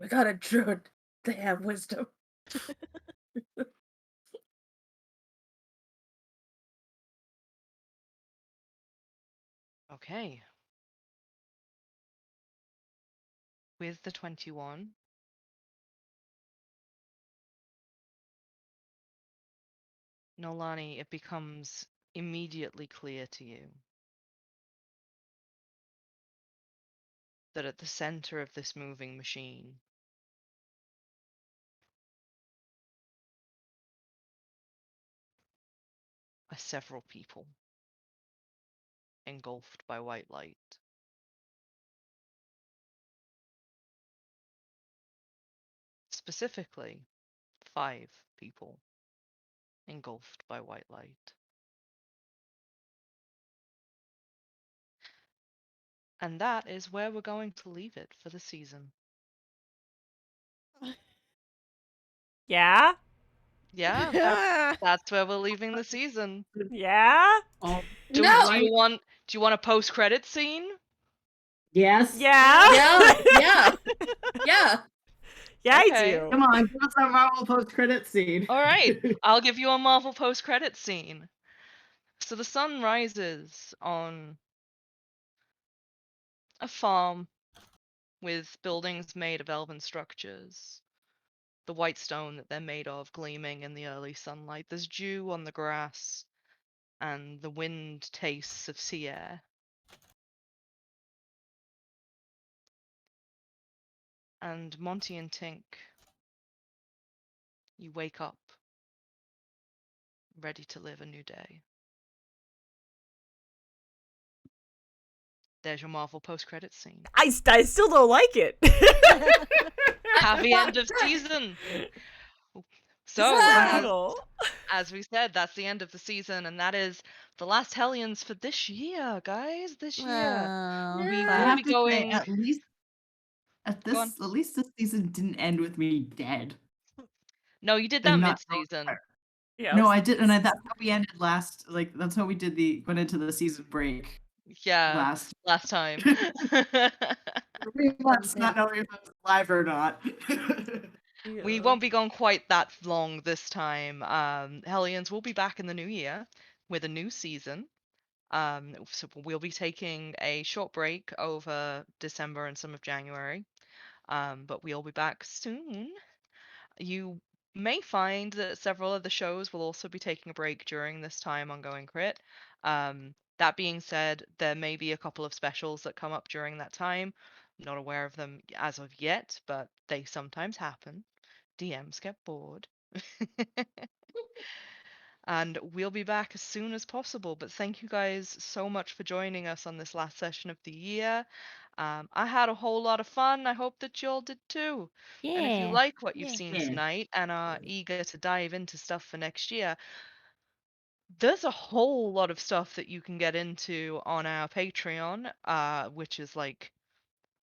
We got a druid. They have wisdom. Okay. With the 21, Nolani, it becomes immediately clear to you that at the center of this moving machine are several people engulfed by white light. Specifically, 5 people engulfed by white light. And that is where we're going to leave it for the season. Yeah? Yeah, that's where we're leaving the season. Yeah? Oh, Do No. you want a post-credit scene? yes. Yeah? Yeah. Yeah. Yeah, Okay. I do. Come on, give us our Marvel post-credit scene. All right, I'll give you a Marvel post-credit scene. So the sun rises on a farm with buildings made of elven structures. The white stone that they're made of gleaming in the early sunlight. There's dew on the grass, and the wind tastes of sea air. And Monty and Tink, you wake up, ready to live a new day. There's your Marvel post-credit scene. I still don't like it. Happy end of season. So, This is brutal. as we said, that's the end of the season, and that is the last Hellions for this year, guys. This year. Oh, We I will have be to say, going. at least Go on. this season didn't end with me dead. No, you did that And not mid-season. Yeah, No, I did, and that's how we ended last. Like that's how we did went into the season break Yeah, last time. 3 months, not knowing if I was live or not. We won't be gone quite that long this time. Hellions will be back in the new year with a new season. So we'll be taking a short break over December and some of January. But we'll be back soon. You may find that several of the shows will also be taking a break during this time on Going Crit. That being said, there may be a couple of specials that come up during that time. Not aware of them as of yet, but they sometimes happen. DMs get bored. And we'll be back as soon as possible. But thank you guys so much for joining us on this last session of the year. I had a whole lot of fun. I hope that you all did too. And if you yeah. like what you've Yeah. seen Yeah. tonight and are eager to dive into stuff for next year, there's a whole lot of stuff that you can get into on our Patreon, which is like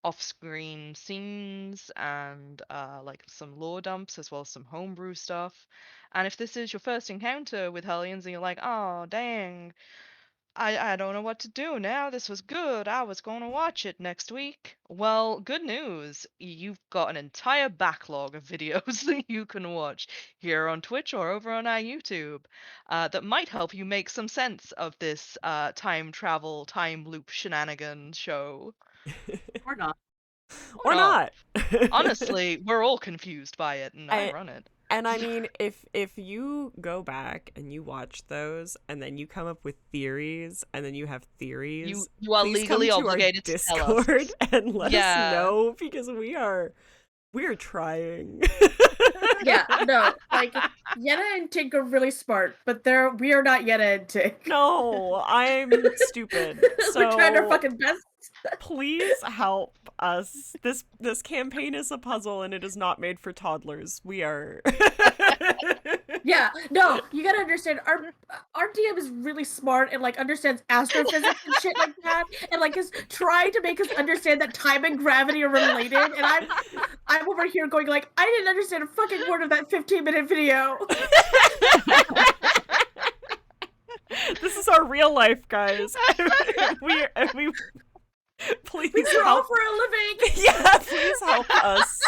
off-screen scenes and like some lore dumps as well as some homebrew stuff. And if this is your first encounter with Hellions and you're like, oh dang, I don't know what to do now. This was good. I was going to watch it next week. Well, good news. You've got an entire backlog of videos that you can watch here on Twitch or over on our YouTube that might help you make some sense of this time travel, time loop shenanigan show. Or not. Or not. Honestly, we're all confused by it, and I I- run it. And I mean, if you go back and you watch those, and then you come up with theories, and then you have theories, You are please legally come to our obligated to tell us. Discord and let Yeah. us know, because we're trying. Yeah, no, like Yenna and Tink are really smart, but we are not Yenna and Tink. No, I'm stupid. So We're trying our fucking best. please help us. This campaign is a puzzle, and it is not made for toddlers. We are. Yeah, no, you gotta understand, our DM is really smart and like understands astrophysics and shit like that, and like is trying to make us understand that time and gravity are related. And I'm over here going like, I didn't understand a fucking word of that 15-minute video. This is our real life, guys. we please We draw help. for a living. Yeah, please help us,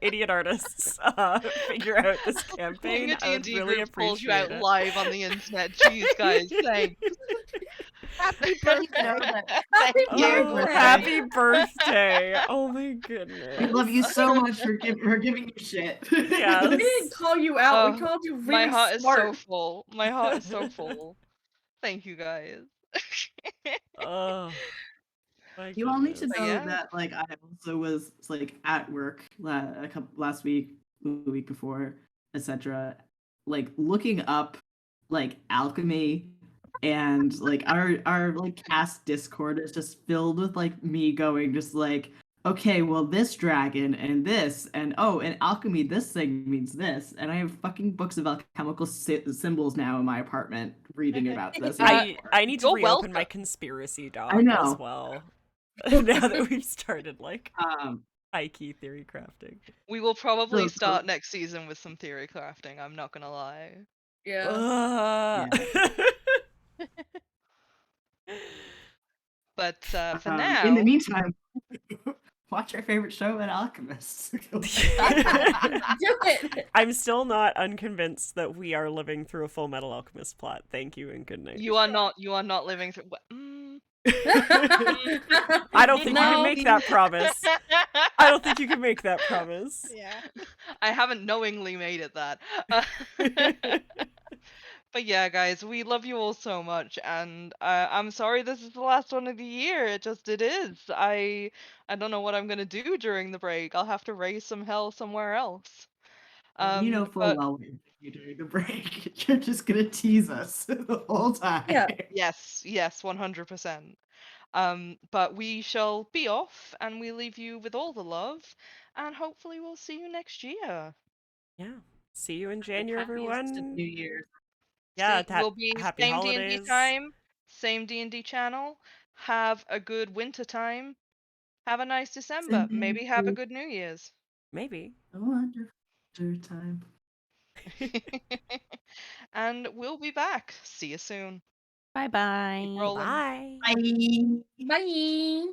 idiot artists, figure out this campaign. Being a I would D&D really group pulls you appreciate out it. live on the internet. Jeez, guys, thanks. Happy Know birthday. that. Happy Yay, Oh, birthday. happy birthday. Oh my goodness. We love you so much for giving you shit. Yes. We didn't call you out. We called you really My heart smart. is so full. My heart is so full. Thank you guys. Oh, my You all need to goodness. know Yeah. that like I also was like at work last week, the week before, etc. Like looking up like alchemy, and like our like cast Discord is just filled with like me going just like, okay, well this dragon and this and oh, and alchemy this thing means this, and I have fucking books of alchemical symbols now in my apartment reading about this. I need to You're reopen my welcome. conspiracy doc I know. as well. Now that we've started like high key theory crafting. We will probably So- start next season with some theory crafting. I'm not gonna lie. Yeah. But for in now, the meantime, watch our favorite show at Alchemist. Do it. I'm still not unconvinced that we are living through a Full Metal Alchemist plot. Thank you and good night. you are not living through. I don't think you can No. make that promise. I don't think you can make that promise. Yeah. I haven't knowingly made it that. But yeah, guys, we love you all so much, and I'm sorry this is the last one of the year. It is. I don't know what I'm gonna do during the break. I'll have to raise some hell somewhere else. You know full but well what you're doing during the break. You're just gonna tease us the whole time. Yeah. yes, 100%. But we shall be off, and we leave you with all the love, and hopefully we'll see you next year. Yeah. See you in January, everyone. New Year's. Yeah, We'll be happy same holidays. D&D time, same D&D channel. Have a good winter time. Have a nice December. Same Maybe have a here. good New Year's. Maybe. A wonderful time. And we'll be back. See you soon. Bye bye. Keep rolling. Bye. Bye. Bye.